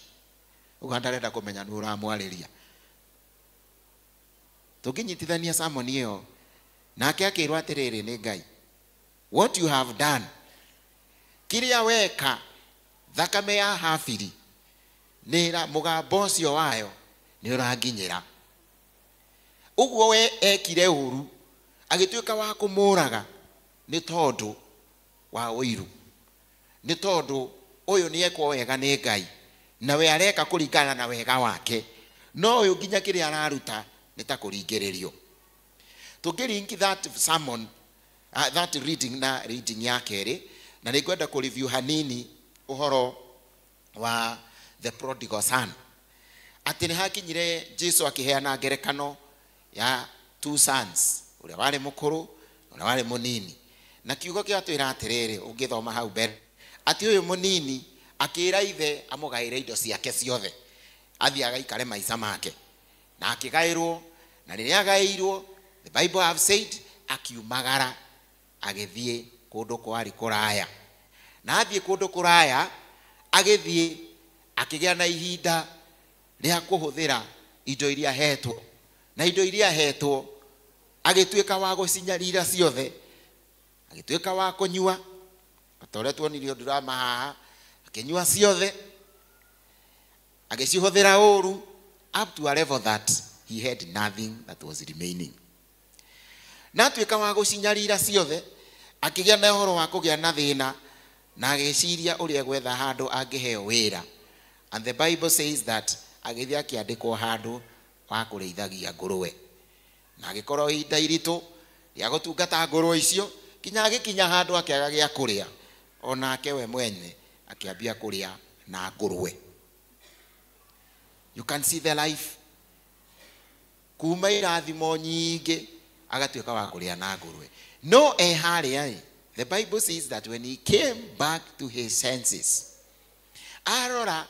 [SPEAKER 21] Ũguo ndarenda kũmenya nĩ ũramwarĩria. Tũkĩnyitithania sermon ĩyo nake akĩrwo atĩrĩrĩ nĩ Ngai, what you have done, kĩrĩa weka thakame ya Habili nĩ mũgambo ũcio wayo nĩ ũranginyĩra. uguo we ekire uru agituika wa kumuraga ni tondu wa uiru ni tondu uyu ni ekwo wega ni Ngai na we areka kuringana na wega wake no uyu nginya kiri araruta ni ta kuringiririo tukiringi that sermon that reading yake ri na nikwenda ku review hanini uhoro wa the prodigal son ati ni hakinyire Jesu akiheana ngerekano ya two sons uria wari mukuru uria wari munini na kiugo kia twira atiriri ungithoma hau mbere ati uyu munini akira ithe amugaire indo ciake ciothe athiaga ikare maica make na akigairwo na riria agairwo the Bible have said akiumagara agithie kundu kwari kuraya na athie kundu kuraya agithie akigia na ihinda ria kuhuthira indo iria hetwo na indo iria hetwo agituika wa gucinyarira ciothe agituika wa kunyua atoretwo ni ndura mahaha akinyua ciothe agicihuthira uru up to a level that he had nothing that was remaining na tuika wa gucinyarira ciothe akigia na uhoro wa kugia na thina na agiciria uria gwetha handu angiheo wira and the Bible says that agithia kiandikwo handu wa kureithagia nguruwe na agikorwo ihinda iritu ria gutungata nguruwe icio kinya agikinya handu akiaga gia kuria onake we mwene akiambia kuria na nguruwe. You can see the life kuma irathimo nyingi agatuika wa kuria na nguruwe no haria. The Bible says that when he came back to his senses arora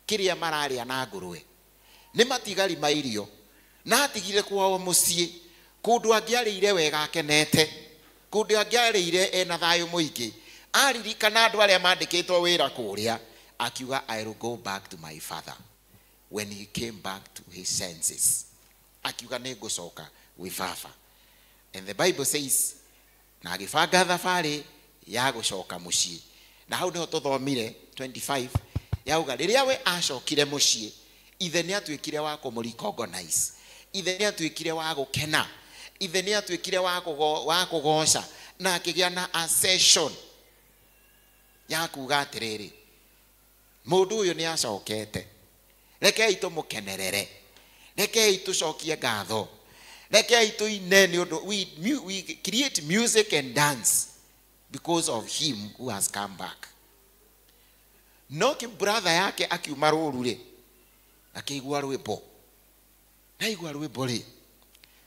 [SPEAKER 21] kiria mararia na nguruwe ni matigari mairio na atigire kwao mucii kundu angiarire wega akenete kundu angiarire ena thayo muingi aririkana andu aria mandikitwo wira kuria akiuga I will go back to my father. When he came back to his senses akiuga ni gucoka wi baba and the Bible says na agibanga thabari ya gucoka mucii na hau niho tuthomire 25 yauga riria we acokire mucii ithe ni atwikire wa kumurecognize ithe ni atwikire wa gukena ithe ni atwikire wa kugoca na akigia na accession ya kuga atiriri mundu uyu ni acokete rekei tumukenerere rekei tucokie ngatho rekei tuine ni undu we create music and dance because of him who has come back. No ki brother yake akiuma ruru ri akigwa rwimbo na igwa rwimbo ri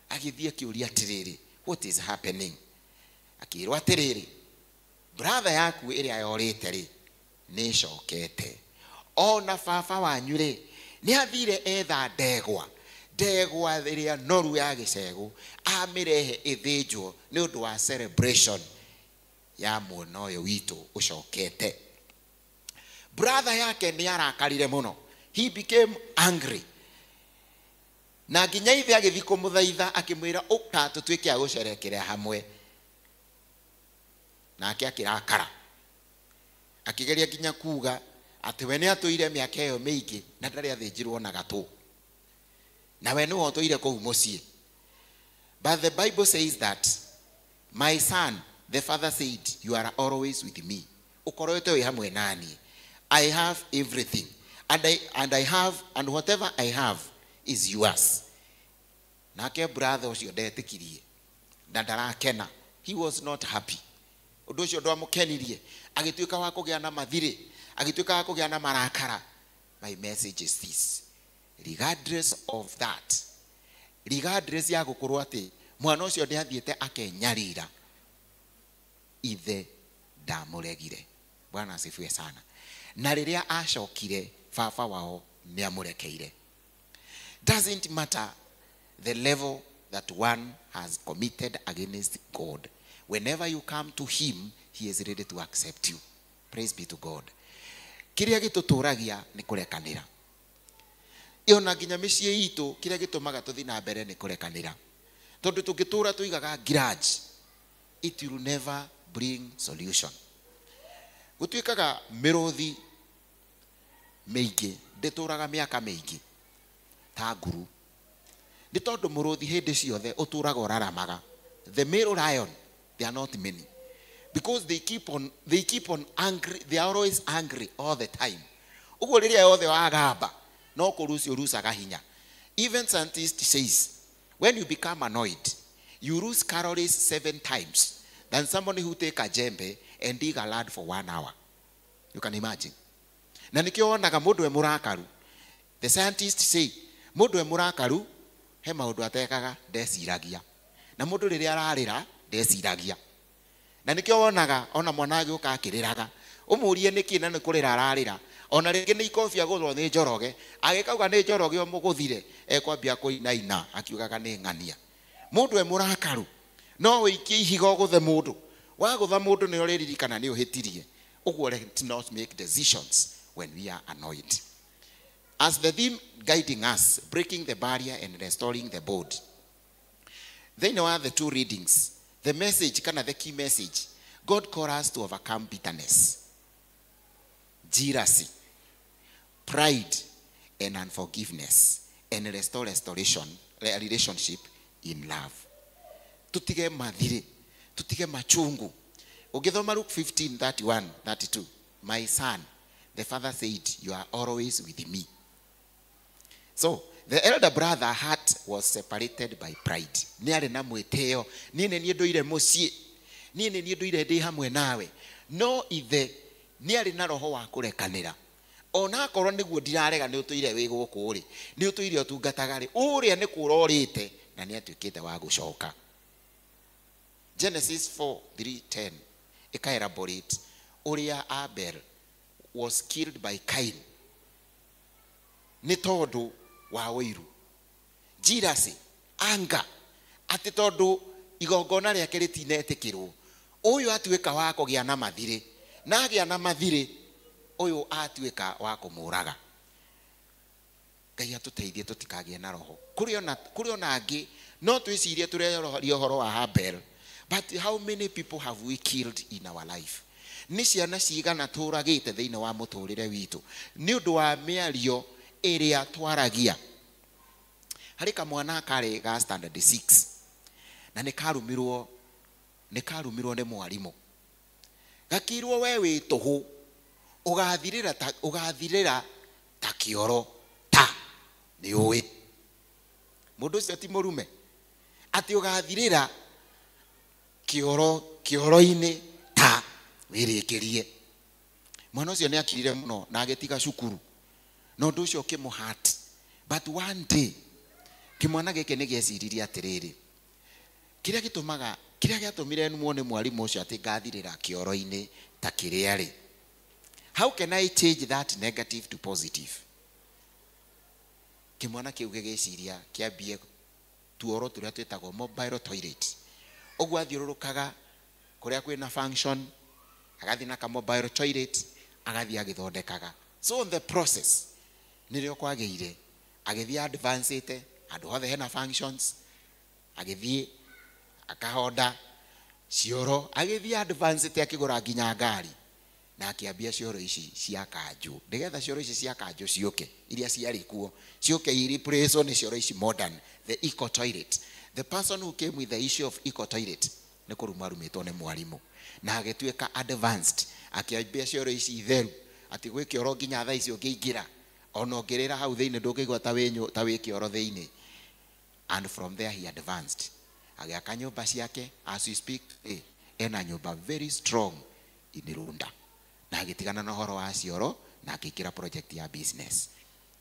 [SPEAKER 21] agithie kiuria atiriri what is happening akirwa atiriri brother yaku iri ayorite ri ni cokete ona baba wanyu ri ni athire etha ndegwa iria noru ya gicegu amirehe ithinjwo ni undu wa celebration ya mwana uyu witu ucokete. Brother yake ni arakarire muno, he became angry na nginya ithe agithi kumuthaitha akimwira uka tutwike agucerekera hamwe nake akirakara akigeria nginya kuga ati we ni atuire miaka iyo mingi na ndari athinjirwo na gatu na we ni wotoire kuu mucii. But the Bible says that my son, the father said, you are always with me. Ukorete we hamwe nani. I have everything and whatever I have is yours. Nake brother ucio ndetikirie na ndarakena, he was not happy. Undu ucio ndwamukenirie agituika wa kugia na mathiri agituika wa kugia na marakara. My message is this: regardless of that, regardless ya gukorwo ati mwana ucio ndi athiete akenyarira, ithe ndamuregire. Bwana asifiwe sana. Na riria acokire baba wao ni amurekeire. Doesn't matter the level that one has committed against God. Whenever you come to him, he is ready to accept you. Praise be to God. Kiria gituturagia ni kurekanira. Iona nginya micii itu kiria gitumaga tuthi na mbere ni kurekanira. Tondu tungitura tuigaga grudge, it will never bring solution. Gutuikaga miruthi mingi ndituraga miaka mingi ta nguru nĩ tondũ mũrũthi hĩndĩ ciothe ũtũraga ũraramaga. The male lion, they are not many. Because they keep on angry, they are always angry all the time. Ũguo rĩrĩa yothe wagamba, no kũrucia ũrucaga hinya. Even scientists says, when you become annoyed, you lose calories 7 times than somebody who take a jembe and dig a land for 1 hour. You can imagine. Na nikio wonaga mũndũ e mũrakaru. The scientists say, mũndũ e mũrakaru, he maũndũ atekaga ndeciragia. Na mũndũ rĩrĩa ararĩra ndeciragia. Na nikio wonaga ona mwana agĩũka akĩrĩraga. Ũmũrie nĩkĩ na nĩ kũrĩra ararĩra. Ona rĩngĩ nĩ ikobia gũthwo nĩ njoroge. Agĩkauga nĩ njoroge mũgũthire ekwambia kũinaina akiugaga nĩ ng'ania. Mũndũ e mũrakaru no wĩikie ihiga gũthe mũndũ. Wagũtha mũndũ nĩ ũrĩririkana nĩ ũhĩtirie. Ũguo let not make decisions when we are annoyed. As the theme guiding us, breaking the barrier and restoring the board. They know the 2 readings. The message, kind of the key message. God calls us to overcome bitterness, jealousy, pride, and unforgiveness, and restore relationship in love. Tutige madhire, tutige machungu. Ugethoma Luke 15:31-32. My son, the father said, you are always with me. So, the elder brother heart was separated by pride. Niare na mweteo, nine ni ndoire mucie, nine ni ndoire ndi hamwe nawe. No ithe niare na roho wa kurekanira. Ona akorwo niguo ndirarega ni utuire wi guku ri, ni utuire utungataga ri, uria ni kurorite na ni atuikite wa gucoka. Genesis 4:3-10 elaborate uria Abel was killed by Cain. Ni tondu wa wiru, jealousy, anger, ati tondu igongona riake ritinetikirwo, uyu atuika wa kugia na mathire, na agia na mathire, uyu atuika wa kumuraga. Ngai atuteithie tutikagie na roho. Kuri ona angi no twicirie tureroria horo wa Abel, but how many people have we killed in our life? Ni ciana cigana turagite thiini wa muturire witu ni undu wa miario area twaragia. Hari kamwana kare ga standard 6 na nikarumirwo ni mwarimu. Gakirwo we wi tuhu ugathirira ta kioro ta ni uwi. Mundu ucio ti murume ati ugathirira kioro-ini ta wirikirie. Mwana ucio ni akirire muno na agetiga cukuru. No ndu ucio kimuhat. But one day kimwana gike ni gieciririe atiriri, kiria giatumire muone mwarimu ucio ati ngathirira kioro-ini ta kiriari. How can I change that negative to positive? Kimwana kiu gigiciria kiambie tuoro turia twetagwo mobile toilet. Ogwa thiururukaga kuria kwina function, agathi na ka mobile toilet, agathi agithondekaga. So on the process nirio kwageire agithi advancete andu othe hena functions, agithi akahoda cioro, agithi advancete akigura nginya ngari na akiambia cioro ici cia kanju. Ndigetha cioro ici cia kanju ciuke iria ciari kuo ciuke i replace ni cioro ici modern, the eco toilet. The person who came with the issue of eco toilet ni kurumarumitwo ni mwarimu na agituika advanced, akiambia cioro ici theru ati gwi kioro nginya tha icio ngiingira ona ongerera hau thiini ndungigwa ta wi kioro thiini. And from there he advanced, agiaka nyumba ciake. As we speak ena nyumba very strong in Runda, na agitigana na horo wa cioro na akikira project ya business.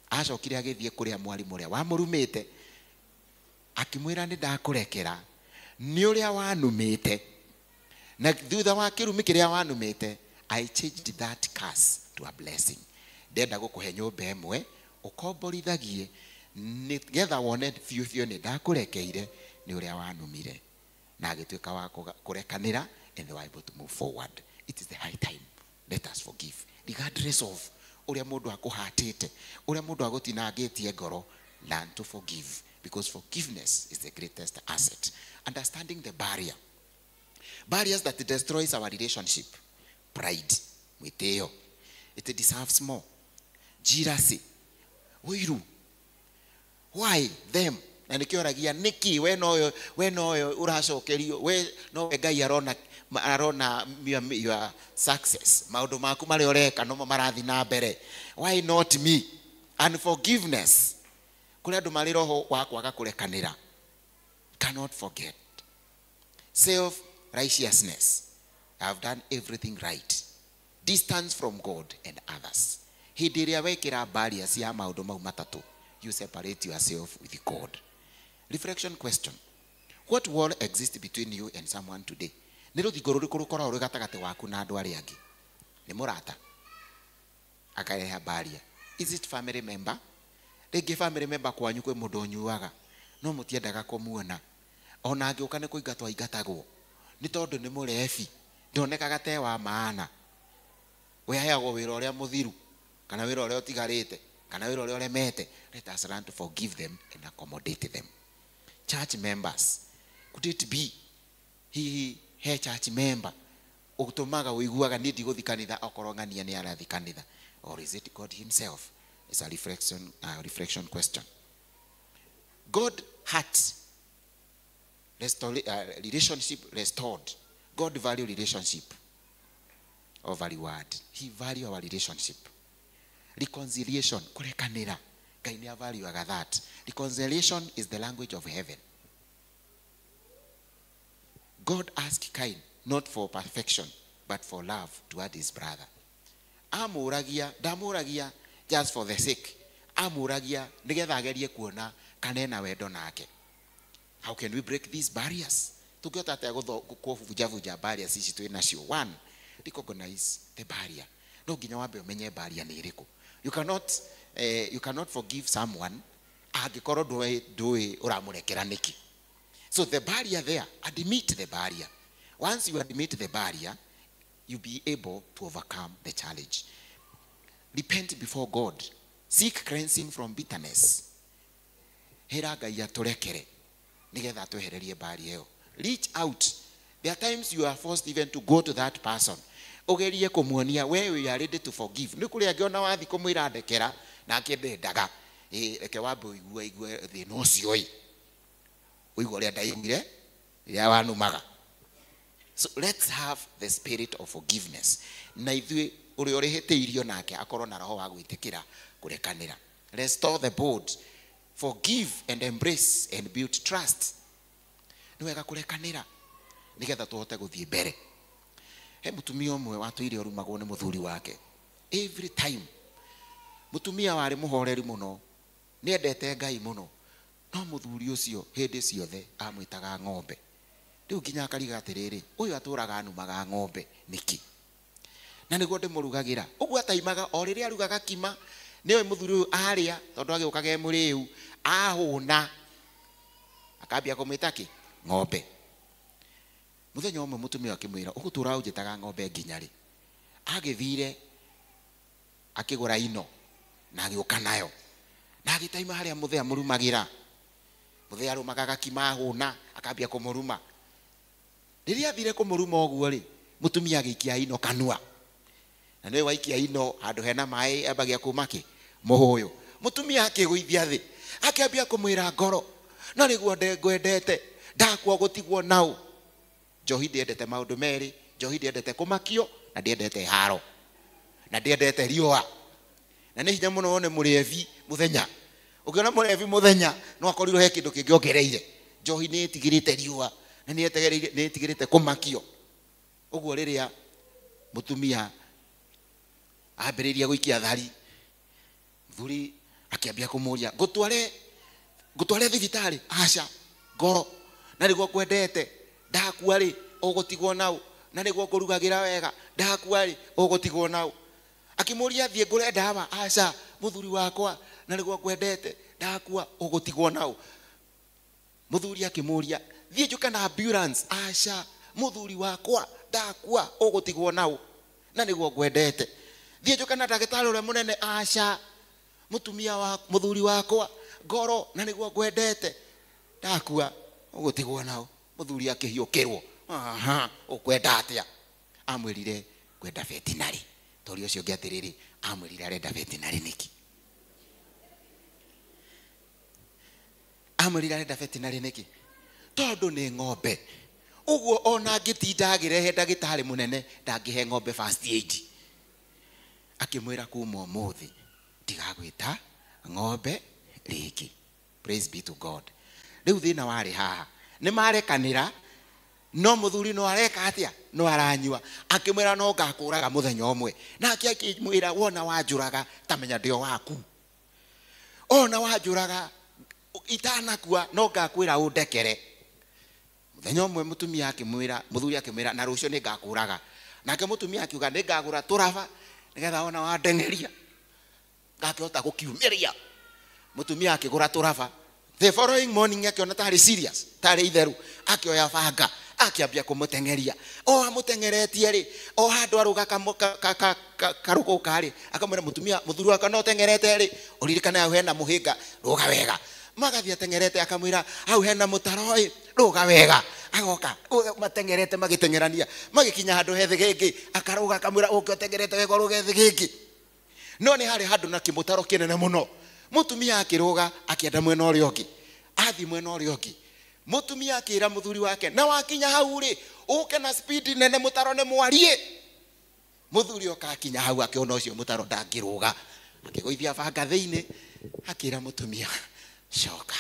[SPEAKER 21] Acokire agithie kuria mwarimu uria wamurumite akimwira ni ndakurekera ni uria wanumite, na thutha wa kirumi kiria wanumite I changed that curse to a blessing. Ndenda gukuhe nyumba emwe ukomborithagie nigetha wone fiu ni ndakurekeire ni uria wanumire, na agituika wa kurekanira and they were able to move forward. It is the high time. Let us forgive regardless of uria mundu akuhatite, uria mundu agutinangitie ngoro. Learn to forgive, because forgiveness is the greatest asset. Understanding the barriers that destroys our relationship. Pride, mwiteo, it deserves more. Jealousy, wiru. Why them? na nikioragia niki we no uracokerio we no Ngai arona your success maundu maku mari oreka no marathi na mbere. Why not me? And forgiveness kuri andu mari roho wa kwaga kurekanira. Cannot forget. Self righteousness. I have done everything right. Distance from God and others. Hindi ria wekira barriers ya maundu mau matatu, you separate yourself with God. Reflection question. What wall exists between you and someone today? Niro thiguru rikuru kora uri gatagate waku na andu ari angi. Ni murata. Akareha barrier. Is it family member? Rege family member kwanyu kwe mundu nyuaga. No mutiendaga kumuona. Ona angiuka ni kuingatwa ingatagwo. Ni tondu ni murefi. Ndonekaga te wa maana. We heagwo wira uria muthiru kana wira uria utigarite kana wira uria uremete. Let us learn to forgive them and accommodate them. Church members, could it be he church member utumaga uiguaga nindi guthi kanitha okorongania ni arathi kanitha, or is it God himself? It's a reflection question. God heart relationship restored. God value relationship over reward. He value our relationship. Reconciliation, kurekanira. Ngai ni value that. Reconciliation is the language of heaven. God asked Cain not for perfection but for love toward his brother. Damuragia just for the sake. Amuragia nigetha agerie kuona kanena wendo nake. How can we break these barriers? Tukiota ate kuvuja barriers ici twi nacio. One, recognize the barrier. No nginya wambe umenye barrier ni iriku. You cannot forgive someone agikorwo ndui uramurekera niki. So the barrier there, admit the barrier. Once you admit the barrier, you'll be able to overcome the challenge. Repent before God. Seek cleansing from bitterness. Hera Ngai aturekere nigetha twehererie barrier. Reach out. There are times you are forced even to go to that person. Ogerie kumuonia we are ready to forgive. Nikuri agiona wathi kumwira ndekera na akende ndaga. Reke wambe igwe the no cioi. Uigwa ria ndaigire ya wanumaga. So let's have the spirit of forgiveness. Na ithui uri orihiteirio nake akorwo na roho wa gwitikira kurekanira. Restore the bond. Forgive and embrace and build trust. Niwega kurekanira nigetha tuhote guthie mbere. He mutumia umwe watuire orumagwo ni muthuri wake. Every time mutumia wari muhoreri muno, ni endete Ngai muno, no muthuri ucio hindi ciothe amwitaga ng'ombe. Riu nginya akariga atiriri, uyu aturaga anumaga ng'ombe niki? Na niguo ndimurugagira. Uguo ataimaga o riria arugaga kima, niwe muthuri uyu aria tondu agiukaga e muriu ahuna akambia kumwita ki ng'ombe. Muthenya umwe mutumia akimwira ugutura unjitaga ng'ombe nginya ri? Agithire akigura ino na agiuka nayo na agitaima haria muthea murumagira. Muthea arumagaga kima ahuna akambia kumuruma. Riria athire kumuruma uguo ri, mutumia agiikia ino kanua. Na niwe waikia ino handu hena mai ambagia kumaki muhuyu. Mutumia akiguithia thi akiambia kumwira ngoro, no niguo ngwendete, ndakwa gutigwo nau. Njohi ndiendete maundu meri, njohi ndiendete kumakio na ndiendete haro na ndiendete riua. Na ni hinya muno wone murevi muthenya. Ukiona murevi muthenya no akorirwo he kindu kingiongereire. Njohi ni itigirite riua na ni itigirite kumakio. Uguo riria mutumia ambiriria guikia thari, thuri akiambia kumuria ngutware thibitari. Aca ngoro, na niguo kwendete, ndakua ri ugutigwo nau, na niguo kurugagira wega, ndakua ri ugutigwo nau. Akimuria thie ngure ndawa. Aca muthuri wakwa, na niguo kwendete, ndakua ugutigwo nau. Muthuri akimuria thie njuka na ambulance. Aca muthuri wakwa, ndakua ugutigwo nau, na niguo kwendete. Thie njuka na ndagitari uria munene. Aca mutumia wa muthuri wakwa, ngoro, na niguo kwendete, ndakua ugutigwo nau. Muthuri akihiukirwo. Ukwenda atia? Amwirire kwenda veterinary. Tori ucio ngi atiriri amwirire arenda veterinary niki? amwĩrire arenda veterinary nĩkĩ tondũ nĩ ng'ombe ũguo ona angĩtinda agĩrehe ndagĩtarĩ mũnene ndangĩhe ng'ombe first aid akĩmwĩra kuma ũmũthĩ ndigagwĩta ng'ombe rĩngĩ. Praise be to God. Rĩu thĩna warĩ haha nĩ marekanĩra no mũthuri no areka atia no aranyua akĩmwĩra no ngakũraga mũthenya ũmwe nake akĩmwĩra wona wanjũraga tamenya ndio waku ona wanjũraga itanakua no ngakwĩra ũndekere. Mũthenya ũmwe mũtumia akĩmwĩra mũthuri akĩmwĩra na rũciũ nĩ ngakũraga nake mũtumia akiuga nĩ ngagũra tũraba nĩgetha ona wandengeria ngakĩhota gũkiumĩria. Mũtumia akĩgũra tũraba. The following morning akiona tarĩ serious tarĩ itheru akĩoya banga akiambia kũmũtengeria o amũtengeretie rĩ o handũ arũga karũgũ karĩ akamwĩra mũtumia mũthuri wake no tengerete rĩ ũririkane hau hena mũhĩnga rũga wega magathia tengerete akamwĩra hau hena mũtaro ĩ rũga wega agoka matengerete magĩtengerania magĩkinya handũ he thĩgĩngĩ akarũga akamwĩra ũngĩ ũtengerete wega rũga thĩgĩngĩ no nĩ harĩ handũ na kĩmũtaro kĩnene mũno. Mũtumia akĩrũga akĩenda mwena ũrĩa ũngĩ athi mwena ũrĩa ũngĩ mũtumia akĩra mũthuri wake na wakinya hau rĩ ũke na speed nene mũtaro nĩ mwarie. Mũthuri oka akinya hau akĩona ũcio mũtaro ndangĩrũga akĩgũithia banga thĩinĩ akĩra mũtumia coka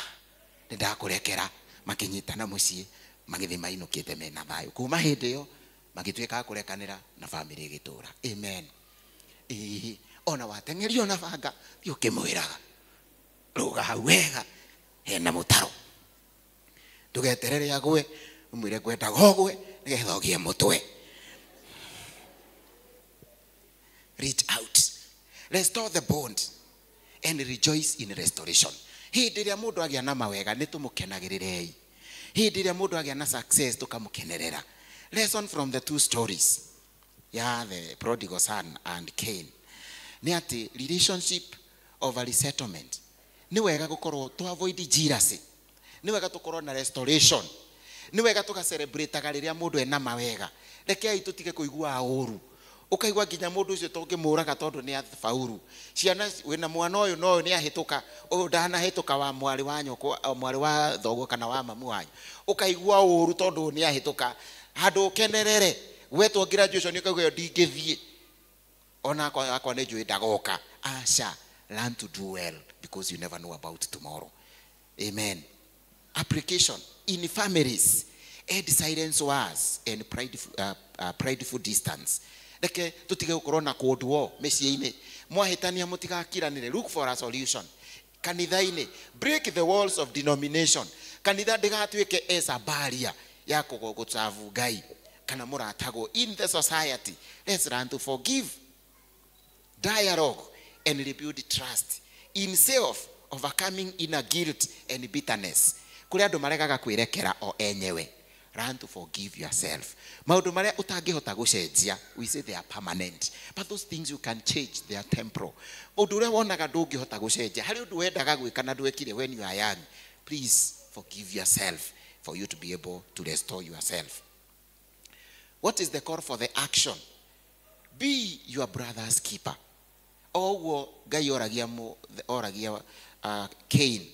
[SPEAKER 21] nĩndakũrekera. Makĩnyitana mũciĩ magĩthiĩ mainũkĩte mena thayũ. Kuma hĩndĩ ĩyo magĩtuĩka kũrekanĩra na family ĩgĩtũra. Amen. Ona watengerio na banga ũkĩmwĩraga rũga hau wega hena mũtaro ndũgeterere agwe umwĩre ngwenda gogwe nĩgetha ũgĩe mũtwe. Reach out, restore the bond and rejoice in restoration. Hĩndĩ ĩrĩa mũndũ agĩa na mawega nĩ tũmũkenagĩrĩrei. Hĩndĩ ĩrĩa mũndũ agĩa na success tũkamũkenerera. Lesson from the two stories the prodigal son and Cain nĩ atĩ relationship of a resettlement nĩ wega gũkorwo to avoid jealousy, nĩ wega tũkorwo na restoration, nĩ wega tũgacelebrataga rĩrĩa mũndũ ena mawega. Rekei tũtige kũigua ũũru ũkaigua nginya mũndũ ũcio tũngĩmũraga tondũ nĩ afaulu. Ciana wĩna mwana ũyũ no nĩ ahĩtũka ũyũ ndanahĩtũka wa mwarĩ wa nyoko mwarĩ wa thoguo kana wa mamu wanyu ũkaigua ũũru tondũ nĩ ahĩtũka handũ ũkenerere wetwo graduation ũkaigua ndingĩthiĩ ona akwa nĩ njũĩ ndagoka. Asha, learn to do well because you never know about tomorrow. Amen. Application in families, add silence words and prideful distance. Reke tutige gukorwo na cold war mĩciĩ-inĩ mwahĩtania mũtigakiranĩre. Look for a solution. Kanitha-inĩ, break the walls of denomination. Kanitha ndĩgatuĩke as a barrier ya gũtsavu Ngai kana mũratago. In the society, let's learn to forgive, dialogue and rebuild trust in self, overcoming inner guilt and bitterness. Kũrĩ andũ maregaga kwĩrekera o enyewe. Learn to forgive yourself. Maũndũ marĩa ũtangĩhota gũcenjia, we say they are permanent, but those things you can change, they are temporal. Ũndũ ũrĩa wonaga ndũngĩhota gũcenjia, harĩ ũndũ wendaga gwĩka na ndwekire when you are young, please forgive yourself for you to be able to restore yourself. What is the call for the action? Be your brother's keeper. Oguo Ngai oragia Cain.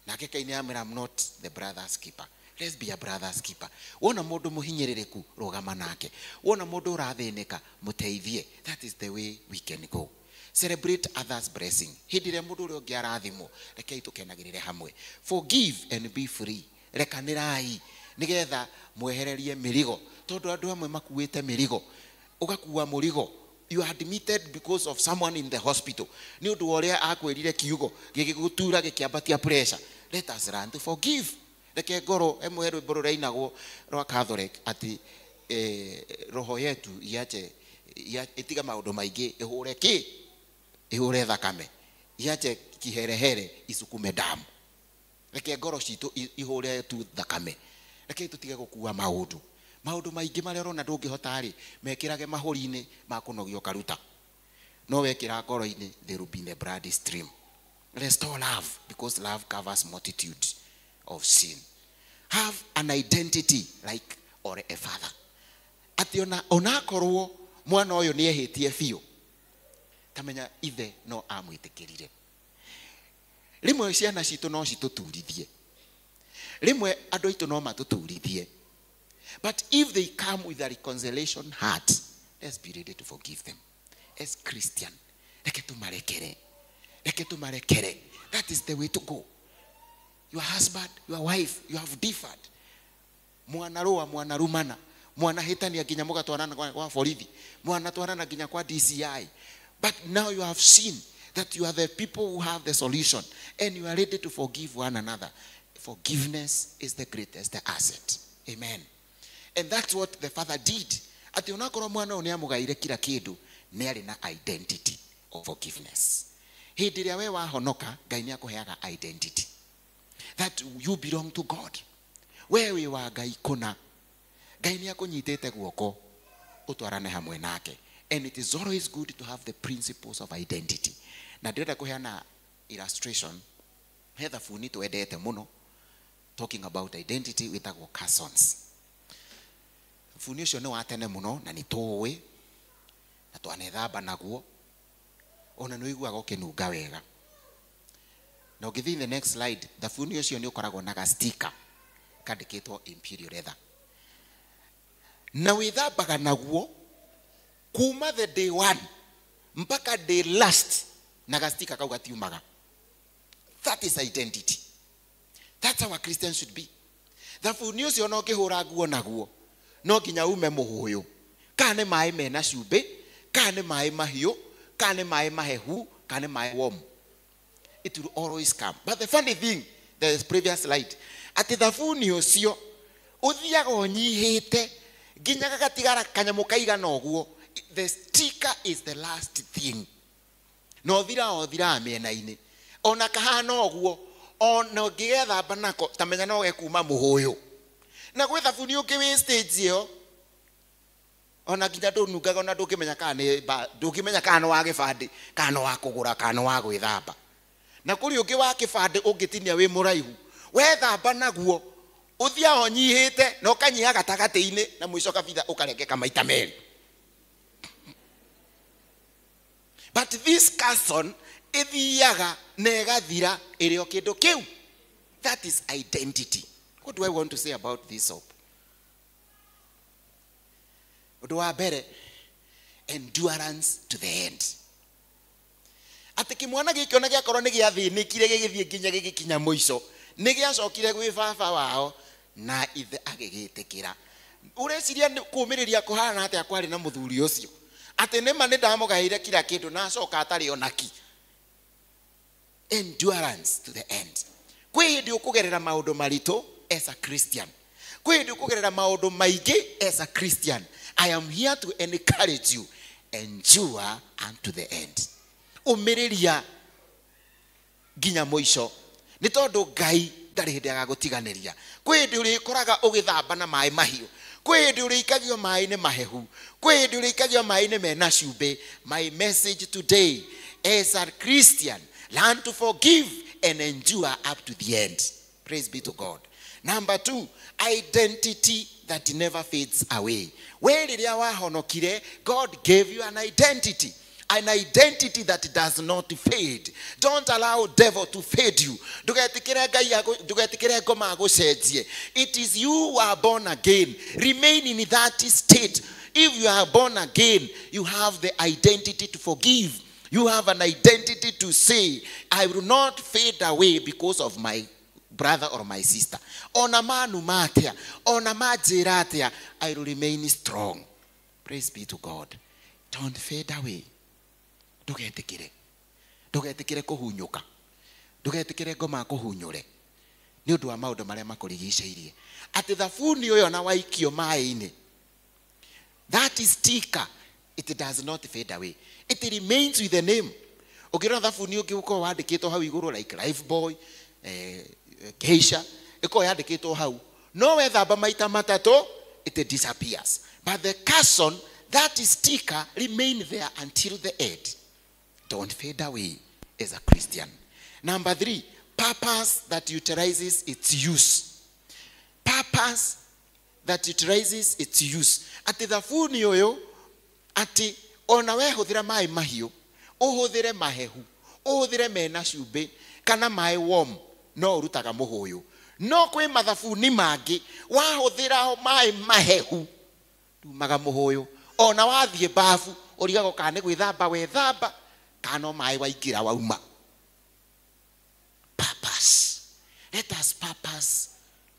[SPEAKER 21] Nake Cain amwĩra, I'm not the brother's keeper. Let's be a brother's keeper. Wona mũndũ mũhinyĩrĩrĩku rũgama nake. Wona mũndũ ũrathĩnĩka mũteithie. That is the way we can go. Celebrate others' blessing. Hĩndĩ ĩrĩa mũndũ ũrĩa ũngĩ arathimwo, rekei tũkenagĩrĩre hamwe. Forgive and be free. Rekanĩrai nĩgetha mwehererie mĩrigo. Tondũ andũ amwe makuĩte mĩrigo. Ũgakuua mũrigo. You are admitted because of someone in the hospital. Nĩ ũndũ ũrĩa akwĩrire kiugo gĩgĩgũtura gĩkĩambatia pressure. Let us learn to forgive. Reke ngoro emwe rwĩmbo rũrainagwo rwa Catholic ati roho yetu iache itiga maũndũ maingĩ ihũre thakame, iache kiherehere isukume damu. Reke ngoro citũ ihũre tu thakame. Reke tũtige gũkua maũndũ maingĩ marĩa ũrona ndũngĩhota rĩ mekĩrage mahũri-inĩ ma kũnogio karuta. No wekĩra ngoro-inĩ, there will be a blood stream. Restore love because love covers multitude of sin. Have an identity like or a father. Ati onakorwo mwana ũyũ nĩ ehĩtie biũ, tamenya ithe no amwĩtĩkĩrire. rimwe ciana citũ no citũturithie, rimwe andũ aitũ no matũturithie. But if they come with a reconciliation heart, let's be ready to forgive them. As Christian, reke tumarekere. That is the way to go. Your husband, your wife, you have differed. Mwana roa, mwana rumana, mwana hetania ginya mugatwarana kwa borithi, mwana twarana ginya kwa DCI. But now you have seen that you are the people who have the solution and you are ready to forgive one another. Forgiveness is the greatest asset. Amen. And that's what the father did. Ati unakorwo mwana oni amugaire kila kindu ni ari na identity of forgiveness. Hindi ria we wahonoka Ngai ni akuheaga identity that you belong to God. Wewe wa Ngai kuna Ngai ni akunyitete guoko utwarane hamwe nake. And it is always good to have the principles of identity. Na ndĩrenda kuheana illustration he thabuni twendete muno talking about identity witagwo Carsons. Thabuni ũcio nĩ wa tene muno na nĩ tũĩ na twanethamba naguo ona nĩ ũiguaga ũkĩnunga wega. Na ũngĩthiĩ the next slide, thabuni ũcio nĩ ũkoragwo na ga sticker kandĩkĩtwo Imperial Leather. Na wĩthambaga naguo kuma the day one mpaka day last na ga sticker kau gatiumaga. That is identity. That's how a Christian should be. Thabuni ũcio no ũkĩhũra nguo naguo no nginya ume mũhũyũ, kana nĩ maĩ mena cumbĩ, kana nĩ maĩ mahiũ, kana nĩ maĩ mahehu, kana nĩ maĩ warm. It will always come. But the funny thing, the previous slide, ati thabuni ũcio ũthiaga ũnyihĩte nginya gagatigara kanyamũ kaigana ũguo. The sticker is the last thing. No thira mĩena-inĩ ona kahana ũguo ona ũngĩgethamba nako tamenya no gekuma mũhũyũ. Na gwĩ thabuni ũngĩ wĩ stage ĩyo ona nginya ndũnungaga ona ndũkĩmenya kana wa gĩbandĩ kana wa kũgũra kana wa gwĩthamba. Na kũrĩ ũngĩ wa kĩbandĩ ũngĩtinia wĩ mũraihu wethamba naguo ũthia ũnyihĩte na ũkanyiha gatagatĩ-inĩ na mũico kabitha ũkarengeka maita merĩ. But this Carson ithiaga na ĩgathira ĩrĩ o kĩndũ kĩu. That is identity. What do I want to say about this soap? Ũndũ wa mbere, endurance to the end. Ati kĩmwana gĩkĩ ona gĩakorwo nĩ gĩathĩnĩkire gĩgĩthiĩ nginya gĩgĩkinya mũico nĩ gĩacokire gwĩ baba wao na ithe agĩgĩtĩkĩra. Ũreciria kũũmĩrĩria kũhana atĩa kwarĩ na mũthuri ũcio atĩ nĩma nĩ ndamũgaĩire kila kĩndũ na acoka atarĩ onaki. Endurance to the end. Kwĩ hĩndĩ ũkũgerera maũndũ maritũ as a Christian. Kwĩ hĩndĩ ũkũgerera maũndũ maingĩ as a Christian. I am here to encourage you. Endure unto the end. Ũmĩrĩria nginya mũico nĩ tondũ Ngai ndarĩ hĩndĩ agagũtiganĩria. Kwĩ hĩndĩ ũrĩkoraga ũgĩthamba na maĩ mahiũ. Kwĩ hĩndĩ ũrĩikagio maĩ-inĩ mahehu. Kwĩ hĩndĩ ũrĩikagio maĩ-inĩ mena cumbĩ. My message today as a Christian, learn to forgive and endure up to the end. Praise be to God. Number 2, identity that never fades away. Where rĩrĩa wahonokire, God gave you an identity. An identity that does not fade. Don't allow devil to fade you. It is you who are born again. Remain in that state. If you are born again, you have the identity to forgive. You have an identity to say, I will not fade away because of my brother or my sister. I will remain strong. Praise be to God. Don't fade away. Ndũgetikire kũhunyũka. Ndũgetikire ngoma kũhunyũre. Nĩ ũndũ wa maũndũ marĩa makũrigicĩirie. Atĩ thabuni ũyũ na waikio maĩ-inĩ. That is sticker. It does not fade away. It remains with the name. Ũngĩrora thabuni ũngĩ ũkorwo wandĩkĩtwo hau igũrũ like Lifebuoy, Geisha, ĩkorwo yandĩkĩtwo hau. No wethamba maita matatũ, it disappears. But the Carson, that sticker remain there until the end. Don't fade away as a Christian. Number 3, purpose that utilizes its use. Purpose that utilizes its use. Ati thabuni ũyũ, ati ona wehũthĩra maĩ mahiũ, ũhũthĩre mahehu, ũhũthĩre mena cumbĩ, kana mai warm no rutaga muhuyu no kwi mathabuni mangi wahuthira mai mahehu rumaga muhuyu ona wathie bafu urigago kana gwithamba wethamba kana mai waingira wauma. Purpose. Let us purpose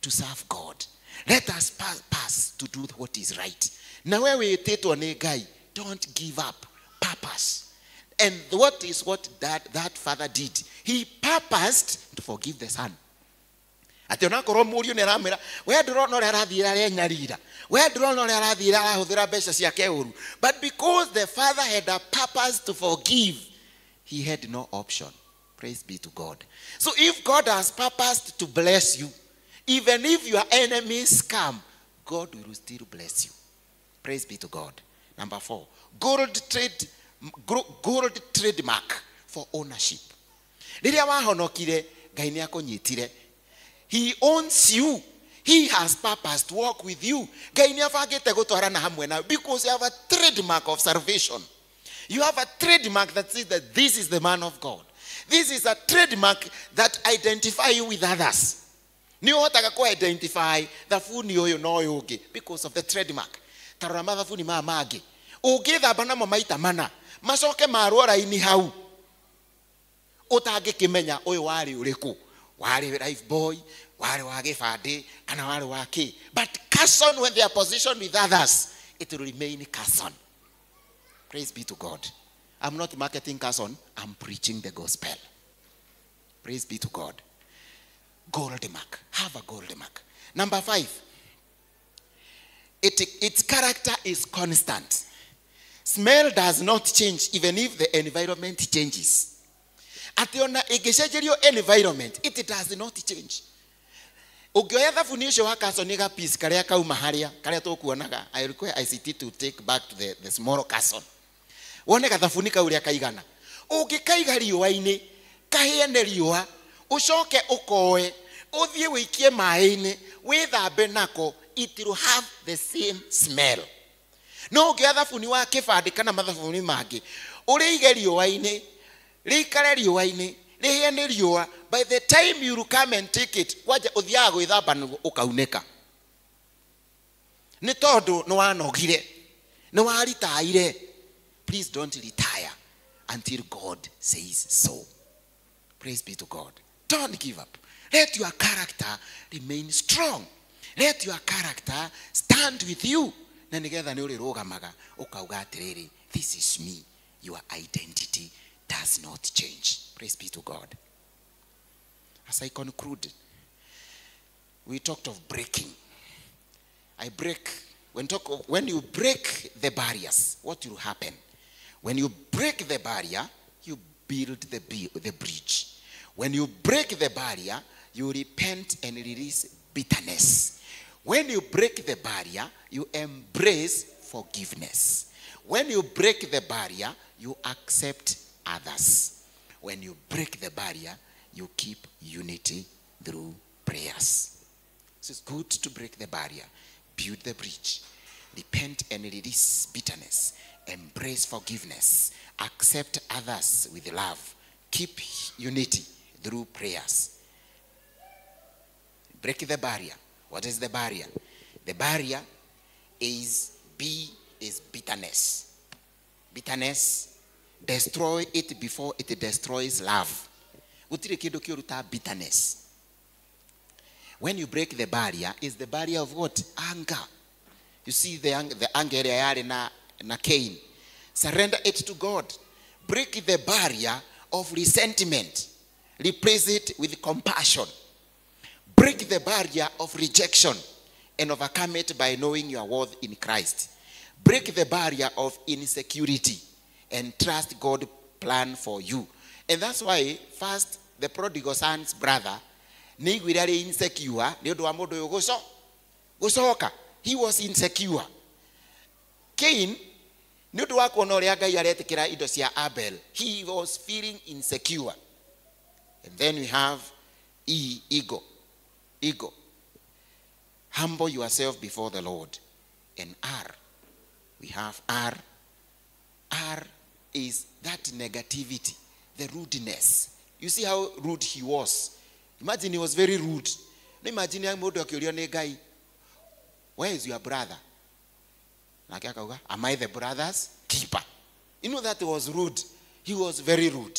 [SPEAKER 21] to serve God. Let us purpose to do what is right. Na wewe itetwo ni Ngai, don't give up. Purpose. And what is what that father did? He purposed to forgive the son. Ati ona korwo mũriũ nĩ aramwĩra we ndũrona ũrĩa arathiĩra arenyarira, we ndũrona ũrĩa arathiĩra arahũthĩra mbeca ciake ũru. But because the father had a purpose to forgive, he had no option. Praise be to God. So if God has purposed to bless you, even if your enemies come, God will still bless you. Praise be to God. Number 4, gold trademark for ownership. Rĩrĩa wahonokire Ngai nĩ akũnyitire. He owns you. He has purpose to walk with you. Ngai nĩ abangĩte gũtwarana hamwe nawe because you have a trademark of salvation. You have a trademark that says that this is the man of God. This is a trademark that identify you with others. Ni ũhotaga kũ-identify thabuni ũyũ na ũyũ ũngĩ because of the trademark. Tarora mathabuni maya mangĩ. Ũngĩthamba namo maita mana, macoke marwo raini hau. Ũtangĩkĩmenya ũyũ warĩ ũrĩkũ. Warĩ life boy, warĩ wa gĩbandĩ, kana warĩ wa kĩ. But Carson, when they are positioned with others, it will remain Carson. Praise be to God. I'm not marketing Carson, I'm preaching the gospel. Praise be to God. Gold mark. Have a gold mark. Number 5. Its character is constant. Smell does not change even if the environment changes. Ati ona ĩngĩcenjerio environment, it does not change. Ũngĩoya thabuni ũcio wa Carson ga piece karĩa kauma harĩa, karĩa tũkuonaga, I require ICT to take back to the small Carson. Wone gathabuni kau ũrĩa kaigana. Ũngĩkaiga riũa-inĩ, kahĩe nĩ riũa, ũcoke ũkoe, ũthiĩ wĩikie maĩ-inĩ, wĩthambe nako, it will have the same smell. No ũngĩoya thabuni wa kĩbandĩ kana mathabuni mangĩ, ũrĩige riũa-inĩ, rĩikare riũa-inĩ, rĩhĩe nĩ riũa, by the time you come and take it, kwanja ũthiaga gwĩthamba ũkaunĩka. Nĩ tondũ nĩ wanogire, nĩ waritaire. Please don't retire until God says so. Praise be to God. Don't give up. Let your character remain strong. Let your character stand with you. Na nĩgetha nĩ ũrĩrũgamaga ũkauga atĩrĩrĩ, this is me. Your identity does not change. Praise be to God. As I conclude, we talked of breaking. When you break the barriers, what will happen? When you break the barrier, you build the bridge. When you break the barrier, you repent and release bitterness. When you break the barrier, you embrace forgiveness. When you break the barrier, you accept others. When you break the barrier, you keep unity through prayers. So it's good to break the barrier, build the bridge, repent and release bitterness, embrace forgiveness, accept others with love, keep unity through prayers. Break the barrier. What is the barrier? The barrier is bitterness. Bitterness, destroy it before it destroys love. Bitterness. When you break the barrier, is the barrier of what? Anger. You see the anger na Cain. Surrender it to God. Break the barrier of resentment. Replace it with compassion. Break the barrier of rejection and overcome it by knowing your worth in Christ. Break the barrier of insecurity and trust God's plan for you. And that's why first the prodigal son's brother, he was insecure. Cain, he was feeling insecure. And then we have ego. Humble yourself before the Lord. And R. We have R. R is that negativity, the rudeness. You see how rude he was. Imagine he was very rude. Now imagine young modo akiulione guy, where is your brother? Am I the brother's keeper? You know that was rude. He was very rude.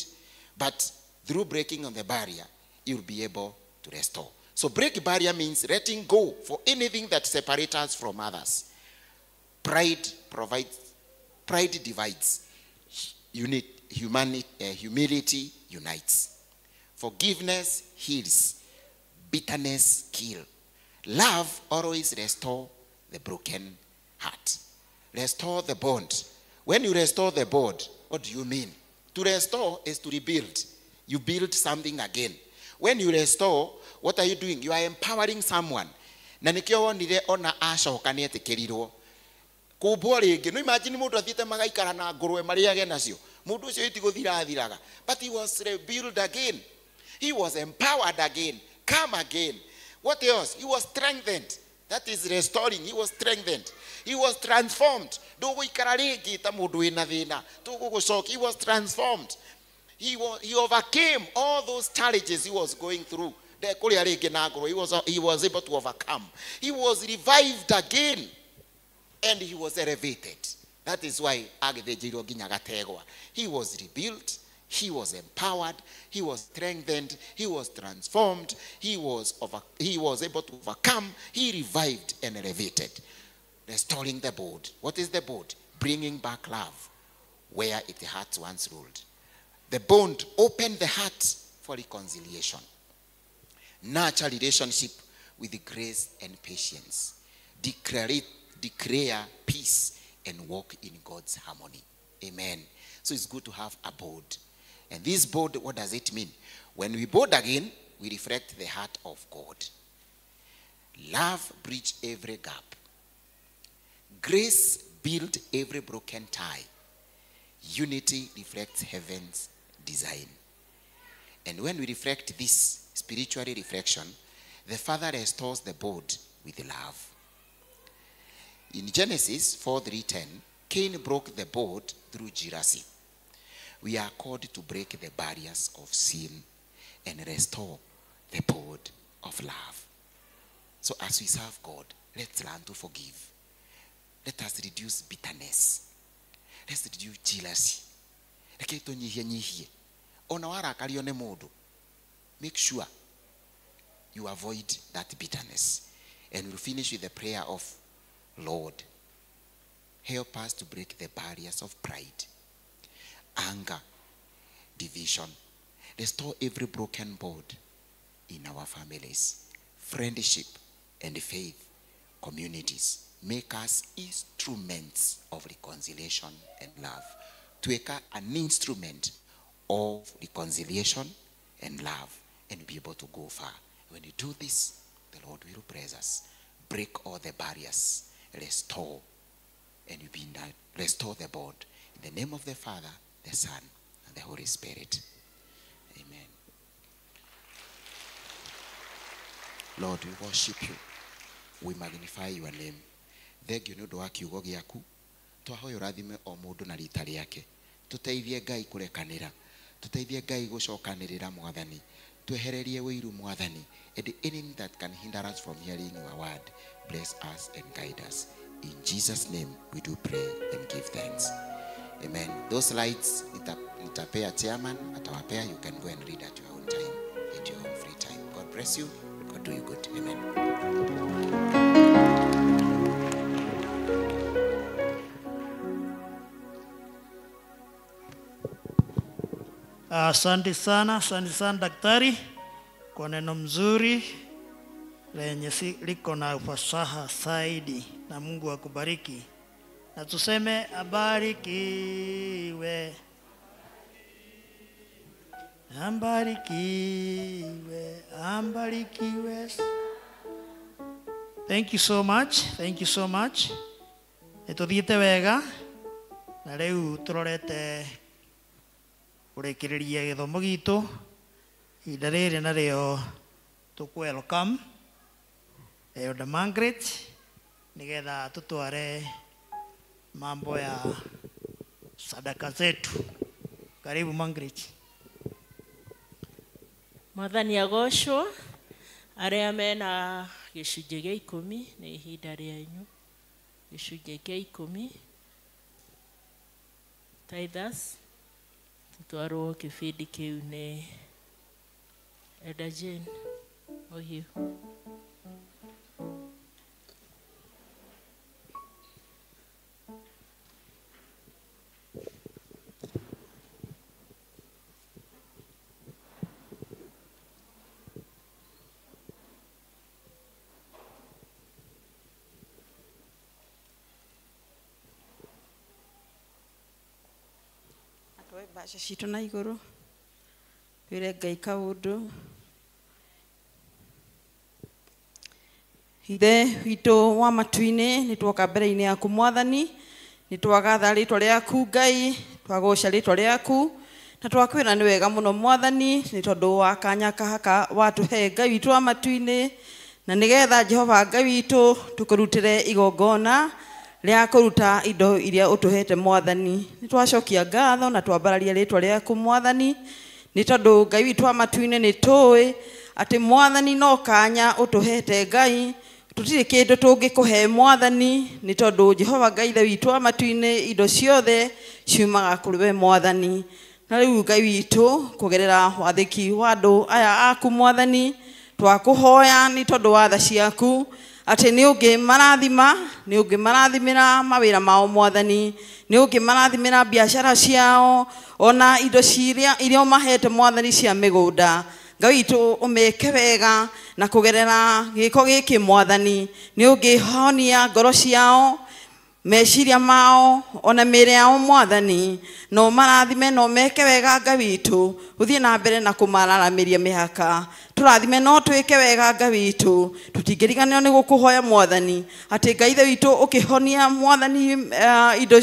[SPEAKER 21] But through breaking of the barrier, you'll be able to restore. So break barrier means letting go for anything that separates us from others. Pride divides. Humility unites. Forgiveness heals. Bitterness kills. Love always restores the broken heart. Restore the bond. When you restore the bond, what do you mean? To restore is to rebuild. You build something again. When you restore, what are you doing? You are empowering someone. Na nikio wonire ona acoka ni etekerirwo. Kumbwo ringi, no imagine mundu athiete magaikara na ngurwe mariage nacio. Mundu ucio itiguthirathiraga. But he was rebuilt again. He was empowered again. Come again. What else? He was strengthened. That is restoring. He was strengthened. He was transformed. He was transformed. He overcame all those challenges he was going through. He was able to overcome. He was revived again. And he was elevated. That is why he was rebuilt. He was empowered. He was strengthened. He was transformed. He was able to overcome. He revived and elevated. Restoring the bond. What is the bond? Bringing back love where it had once ruled. The bond opened the heart for reconciliation. Nurture relationship with grace and patience. Declare peace and walk in God's harmony. Amen. So it's good to have a bond. And this bond, what does it mean? When we bond again, we reflect the heart of God. Love bridge every gap. Grace build every broken tie. Unity reflects heaven's design. And when we reflect this spiritual reflection, the Father restores the bond with love. In Genesis 4:3-10, Cain broke the bond through jealousy. We are called to break the barriers of sin and restore the bond of love. So as we serve God, let's learn to forgive. Let us reduce bitterness. Let's reduce jealousy. Make sure you avoid that bitterness. And we'll finish with the prayer of, Lord, help us to break the barriers of pride, anger, division. Restore every broken bond in our families, friendship and faith, communities. Make us instruments of reconciliation and love. To make an instrument of reconciliation and love and be able to go far. When you do this, the Lord will praise us. Break all the barriers. Restore. And you be that. Restore the bond. In the name of the Father, the Son, and the Holy Spirit. Amen. Lord, we worship you. We magnify your name. Thank you, no kiugo giaku. Twahoyo rathime o mundu na rita riake. Tuteithie Ngai kurekanira. Tuteithie Ngai gucokanirira Mwathani. Twehererie wiru Mwathani. And anything that can hinder us from hearing your word, bless us and guide us. In Jesus' name we do pray and give thanks. Amen. Those slides, nitapea chairman, atawapea. You can go and read at your own time, at your own free time. God bless you. God do you good. Amen.
[SPEAKER 2] Asante sana daktari kwa neno mzuri lenye liko na ufasaha zaidi, na Mungu akubariki. Na tuseme abarikiwe. Ambarikiwe, ambarikiwe. Thank you so much. Thank you so much. Etuthiete wega na riu turorete kurekereria githomo gitu ihinda riri na rio tuku welcome Elder Margaret nigetha tutware mambo ya sadaka zetu. Karibu Margaret.
[SPEAKER 4] Mwathani agocwo aria mena gicunjĩ gĩa 10 nĩ ihinda rĩanyu. Gicunjĩ kĩa 10 Tithers tutwarwo kĩbindi kĩu nĩ Elder Jane Ohiu.
[SPEAKER 22] Basha citũ na igũrũ wĩre Ngai kaũndũ. Ithe witũ wa matu-inĩ nĩ tuoka mbere-inĩ yaku Mwathani, nĩ twagatha rĩtwa rĩaku Ngai, twagoca rĩtwa rĩaku na twakwĩra nĩ wega mũno Mwathani nĩ tondũ wa kanya kahaka watũhe Ngai witũ wa matu-inĩ, na nĩgetha Jehova Ngai witũ tũkũrutĩre igongona rĩa kũruta indo iria ũtũhete Mwathani. Nĩ twacokia ngatho na twambararia rĩtwa rĩaku Mwathani nĩ tondũ Ngai witũ wa matu-inĩ nĩ tũĩ atĩ Mwathani no kanya ũtũhete Ngai, tũtirĩ kĩndũ tũngĩkũhe Mwathani nĩ tondũ Jehova Ngai ithe witũ wa matu-inĩ indo ciothe ciumaga kũrĩ we Mwathani. Na rĩu Ngai witũ kũgerera wathĩki wa andũ aya aku Mwathani twakũhoya nĩ tondũ wa tha ciaku atĩ nĩ ũngĩmarathimĩra mawĩra mao Mwathani, nĩ ũngĩmarathimĩra biacara ciao ona indo iria ũmahete Mwathani cia mĩgũnda. Ngai witũ ũmeke wega na kũgerera gĩko gĩkĩ Mwathani nĩ ũngĩhonia ngoro ciao, meciria mao ona mĩĩrĩ yao Mwathani, no marathime no meke wega Ngai witũ ũthiĩ na mbere na kũmararamĩria mĩhaka. Tũrathime no twĩke wega Ngai witũ, tũtingĩriganĩrwo nĩ gũkũhoya Mwathani atĩ Ngai ithe witũ ũkĩhonia Mwathani indo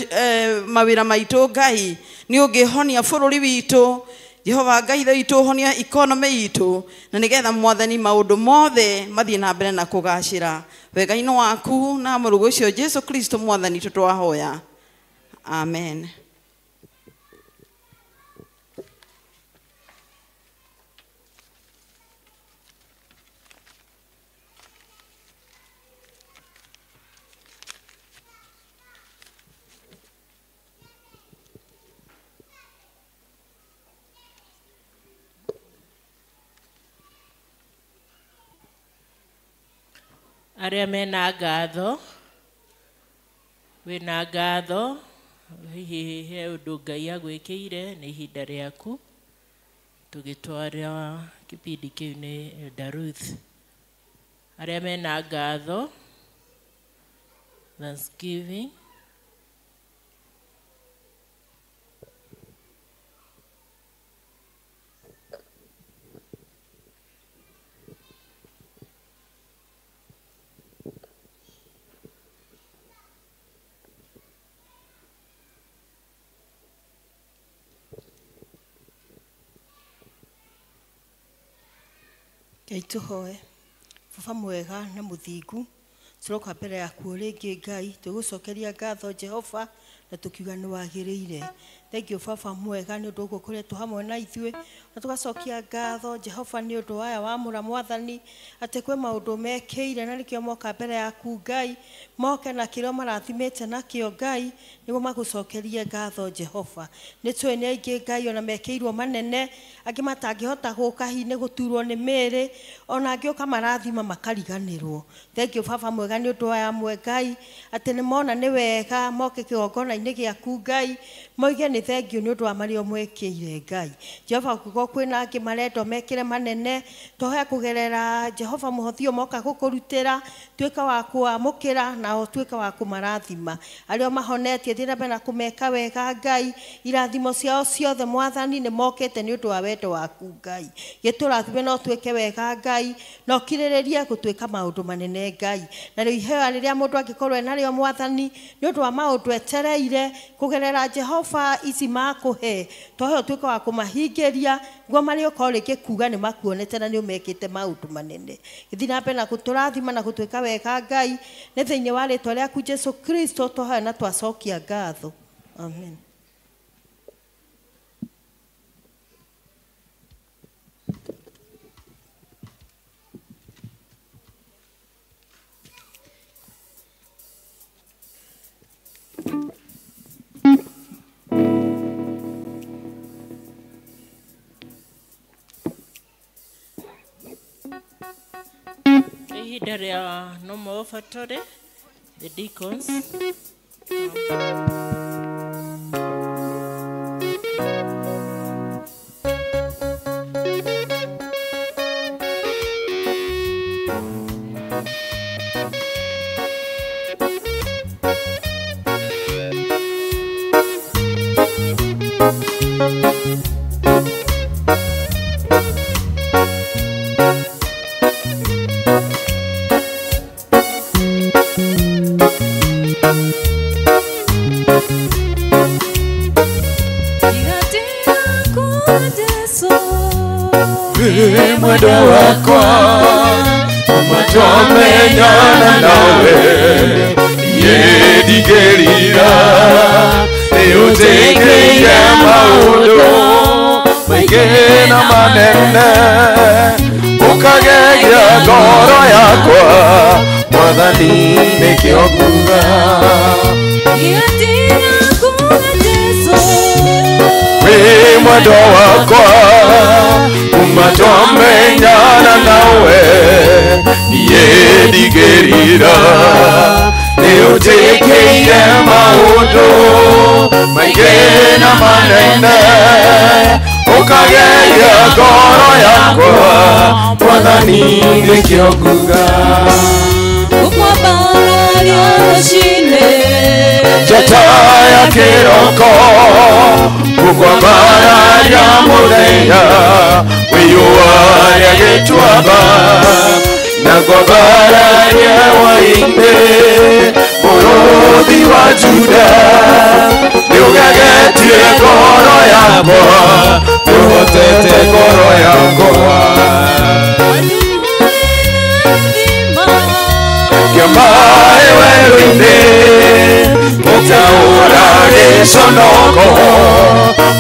[SPEAKER 22] mawĩra maitũ Ngai nĩ ũngĩhonia bũrũri witũ Jehova Ngai ithe witũ ũhonia economy itũ, na nĩgetha Mwathani maũndũ mothe mathiĩ na mbere na kũgacĩra wega-inĩ waku na mũrũgũ ũcio Jesu Kristo Mwathani tũtwahoya, amen.
[SPEAKER 4] Arĩa mena ngatho, wĩna ngatho, hihi he ũndũ Ngai agwĩkĩire nĩ ihinda rĩaku, tũgĩtwara kĩbindi kĩu nĩ Elder Ruth. Arĩa mena ngatho, Thanksgiving,
[SPEAKER 22] Ngai tũhoe. Baba mwega na mũthingu, tũroka mbere yaku rĩngĩ Ngai, tũgũcokeria ngatho Jehova na tũkiuga nĩ wagĩrĩire. Thank you Baba mwega nĩ ũndũ ũkoretwo hamwe na ithuĩ, na tũgacokia ngatho Jehova nĩ ũndũ waya wamũra Mwathani atĩ kwĩ maũndũ mekĩire na nĩkĩo moka mbere yaku Ngai, moke na kĩrĩa marathimĩte nakĩo Ngai nĩguo magũcokerie ngatho Jehova. Nĩ tũĩ nĩ aingĩ Ngai ona mekĩirwo manene, angĩ matangĩhota gũka hihi nĩ gũturwo nĩ mĩĩrĩ, ona angĩ ũkamarathima makariganĩrwo. Thank you Baba mwega nĩ ũndũ waya amwe Ngai atĩ nĩ mona nĩ wega moke kĩgongona-inĩ gĩaku Ngai, moige nĩ thengiũ nĩ ũndũ wa marĩa ũmwĩkĩire Ngai. Jehova kũgwo kwĩna angĩ marendwo mekĩre manene, tũhoya kũgerera Jehova mũhothi moka gũkũrutĩra, tuĩka wa kũamũkĩra na tuĩka wa kũmarathima. Arĩa mahonetie thiĩ na mbere na kũmeka wega Ngai, irathimo ciao ciothe Mwathani nĩ mokĩte nĩ ũndũ wa wendo waku Ngai. Gĩtũrathime no twĩke wega Ngai, no kirĩrĩrie gũtwĩka maũndũ manene Ngai. Na rĩu iheo rĩrĩa mũndũ angĩkorwo narĩo Mwathani nĩ ũndũ wa maũndũ etereire kũgerera Jehova ici makũhe, tũhoya ũtuĩke wa kũmahingĩria guo marĩ ũkorwo rĩngĩ kuga nĩ makuonete na nĩ ũmekĩte maũndũ manene. Gĩthiĩ na mbere na gũtũrathima na gũtwĩka wega Ngai, nĩ thĩinĩ wa rĩtwa rĩaku Jesu Kristo tũhoya na twacokia ngatho, amen.
[SPEAKER 4] ihinda rĩa no more factory, the deacons.
[SPEAKER 3] Mwendo wakwa umatomenyana nawe yedigerira niutekeire maundu maingĩ na manene ukagegia ngoro yakwa Mwathani nĩkĩo nguga wĩ mwendo wakwa umatomenyana nawe yedigerira niutekeire maundu maingĩ na manene ukagegia ngoro yakwa Mwathani nĩkĩo nguga
[SPEAKER 10] ukwambararia rũcinĩ
[SPEAKER 3] njata ya kĩroko ukwambararia mũthenya wĩyũa rĩa gĩtuamba na kwambararia hwaĩ-inĩ mũrũthi wa Juda nĩũgegetie ngoro yakwa nĩũhotete ngoro yakwa Kĩamaĩ werũ-inĩ ũkaũra gĩconoko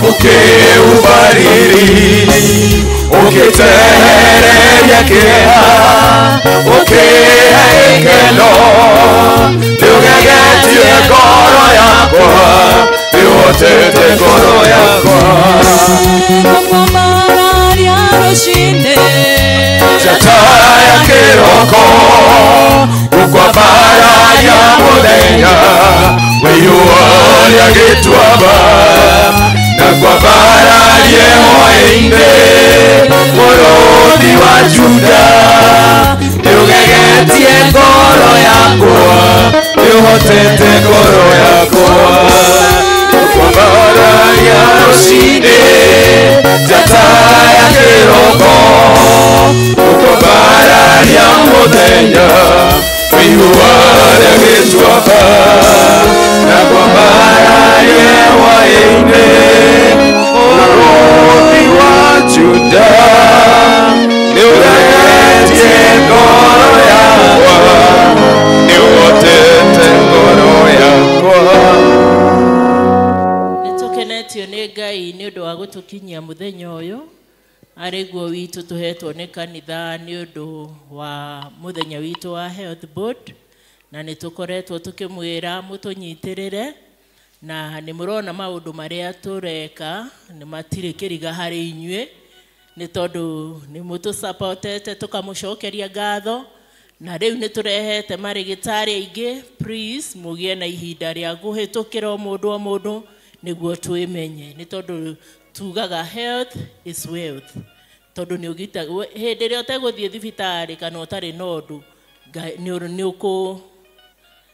[SPEAKER 3] ũkĩũbariri ũkĩtehereria kĩeha ũkĩhe gĩkeno nĩũgegetie ngoro yakwa nĩũhotete ngoro yakwa
[SPEAKER 10] ukwambararia rũcinĩ
[SPEAKER 3] njata ya kĩroko ukwambararia mũthenya wĩyũa rĩa gĩtuamba na kwambararie hwaĩ-inĩ mũrũthi wa Juda nĩũgegetie ngoro yakwa nĩũhotete ngoro yakwa ukwambararia rũcinĩ njata ya kĩroko ukwambararia mũthenya wĩyũa rĩa gĩtuamba na kwambararie hwaĩ-inĩ mũrũthi wa Juda nĩũgegetie ngoro yakwa nĩũhotete ngoro yakwa
[SPEAKER 4] nĩtũkenetio nĩ Ngai nĩ ũndũ wa gũtũkinyia mũthenya ũyũ arĩ guo witũ tũhetwo nĩ kanitha nĩ ũndũ wa mũthenya witũ wa health board na nĩtũkoretwo tũkĩmwĩra mũtũnyitĩrĩre na nĩmũrona maũndũ marĩa tũreka matirĩ kĩriga harĩ inyuĩ nĩ tondũ nĩmũtũsapotete tũkamũcokeria ngatho na rĩu nĩtũrehete marĩgĩtarĩ aingĩ please mũgĩe na ihinda rĩa kũhĩtũkĩra o mũndũ nĩguo twĩmenye nĩ tondũ tugaga health is wealth tondũ nĩũgitagwo hĩndĩ ĩrĩa ũtegũthiĩ thibitarĩ kana ũtarĩ na ũndũ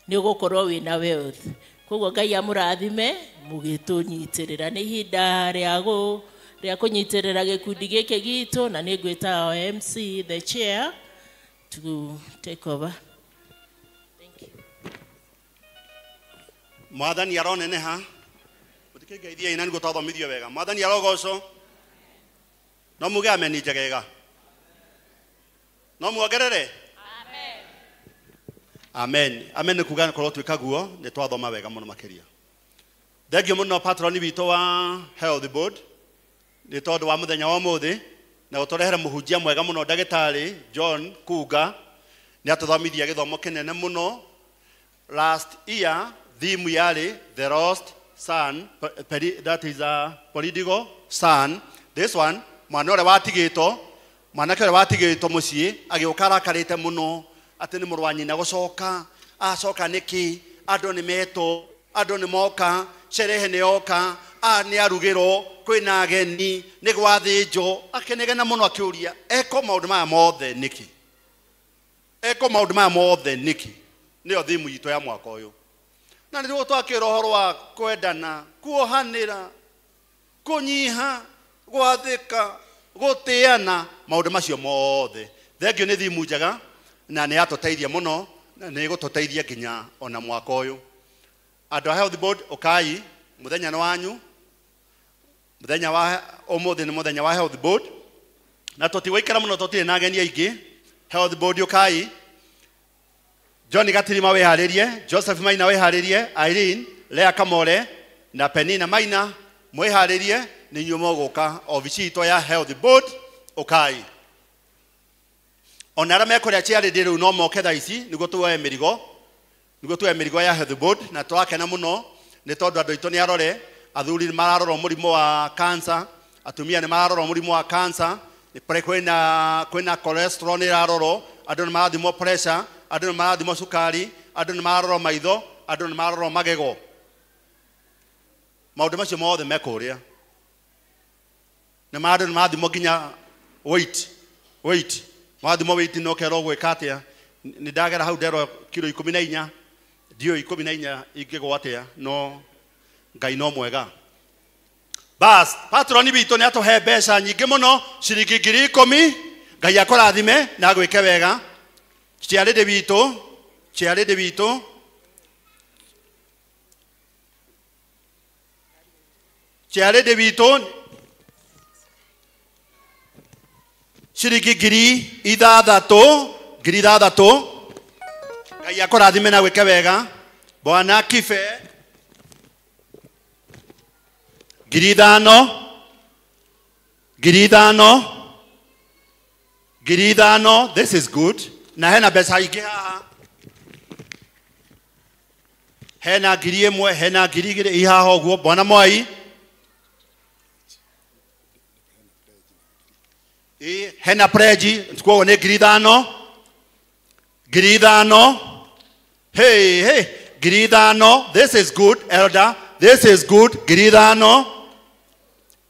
[SPEAKER 4] nĩũgũkorwo wĩna wealth koguo Ngai amũrathime mũgĩtũnyitĩrĩra nĩ ihinda rĩa kũnyitĩrĩra gĩkundi gĩkĩ gitũ na nĩngwĩta MC the chair to take over.
[SPEAKER 9] Mwathani aroneneha mũtikigeithia ina nĩguo twathomithio wega Mwathani arogocwo no muge amen njegega no muongerere amen nĩ kuga korwo twĩka guo nĩ twathoma wega mũno makĩria thengio mũno patron witũ wa health board nĩ tondũ wa mũthenya wa ũmũthĩ na gũtũrehera mũhunjia mwega mũno ndagĩtarĩ John Kunga nĩ atũthomithia gĩthomo kĩnene mũno last year theme yarĩ the lost son that is a prodigal son this one mwana ũrĩa watigĩtwo mwanake ũrĩa watigĩtwo mũciĩ agĩũka arakarĩte mũno ati ni mũrũ wa nyina gũcoka acoka niki andũ nĩ meto andũ nĩ moka sherehe nĩ yoka nĩ arugĩrwo kwĩna ageni nĩ gwathĩnjwo akenegena mũno akĩũria eko maũndũ maya mothe niki eko maũndũ maya mothe niki nĩyo thimu itũ ya mwaka ũyũ na nĩguo twakĩra ũhoro wa kwendana kuohanĩra kũnyiha gwathĩka gũtĩana maũndũ macio mothe thengio nĩ thimu njega na nĩ yatũteithia mũno na nĩ gũtũteithia nginya ona mwaka ũyũ andũ a health board ũkai mũthenya nĩ wanyu mũthenya wa ũmũthĩ nĩ mũthenya wa health board na tũtigũikara mũno tũtirĩ na ageni aingĩ health board ũkai John Gatirima weharĩrie Joseph Maina weharĩrie Irene Lea Kamore na Penina Maina mweharĩrie nĩ inyuĩ mũgũka obici itũ ya health board ũkai ona arĩa mekũrĩa charity rĩu no moke thaa ici nĩguo tuoe mĩrigo ya health board na twakena mũno nĩ tondũ andũ aitũ nĩ arore athuri nĩ mararorwo mũrimũ wa cancer atumia nĩ mararorwo mũrimũ wa cancer kwĩna cholesterol nĩ irarorwo andũ nĩ marathimwo pressure andũ nĩ marathimwo cukari andũ nĩ mararorwo maitho andũ nĩ mararorwo magego maũndũ macio mothe mekũrĩa na andũ nĩ marathimwo nginya weight marathimwo weight no kerwo gwĩka atĩa nĩ ndagera hau nderwo kilo 14 ndiũ 14 ingĩgwa atĩa no Ngai no mwega bas patron witũ nĩ atũhe mbeca nyingĩ mũno ciringi 10,000 Ngai akũrathime na gwĩke wega ciarĩndĩ witũ ciringi 6,000 Ngai akũrathime na gwĩke wega Bwana Kife 5,000 this is good na hena mbeca ingĩ haha hena 1,000 hena 2,000 ihaha ũguo Bwana Mwai hena pledge kwa ni 5,000 hey 5,000 this is good elder this is good 5,000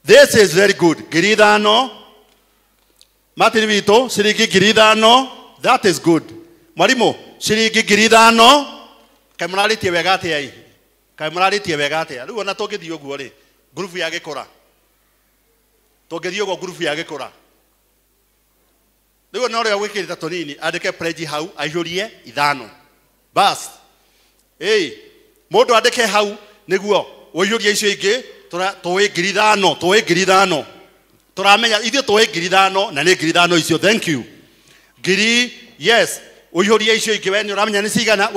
[SPEAKER 9] this is very good 5,000 Martin Vito shiringi 5,000 that is good mwalimu shiringi 5,000 kamralitie wega atia rĩu ona tũngĩthiĩ ũguo rĩ group ya gĩkũra tũngĩthiĩ ũguo group ya gĩkũra rĩu ona ũrĩa gwĩkĩrĩte tũnini andĩke pledge hau aihũrie 5 bas mũndũ andĩke hau nĩguo ũihũrie icio ingĩ tũĩ 5,000 tũramenya ithuĩ tũĩ 5,000 na nĩ 5,000 icio thank you yes ũihũrie icio ingĩ we nĩ ũramenya nĩ cigana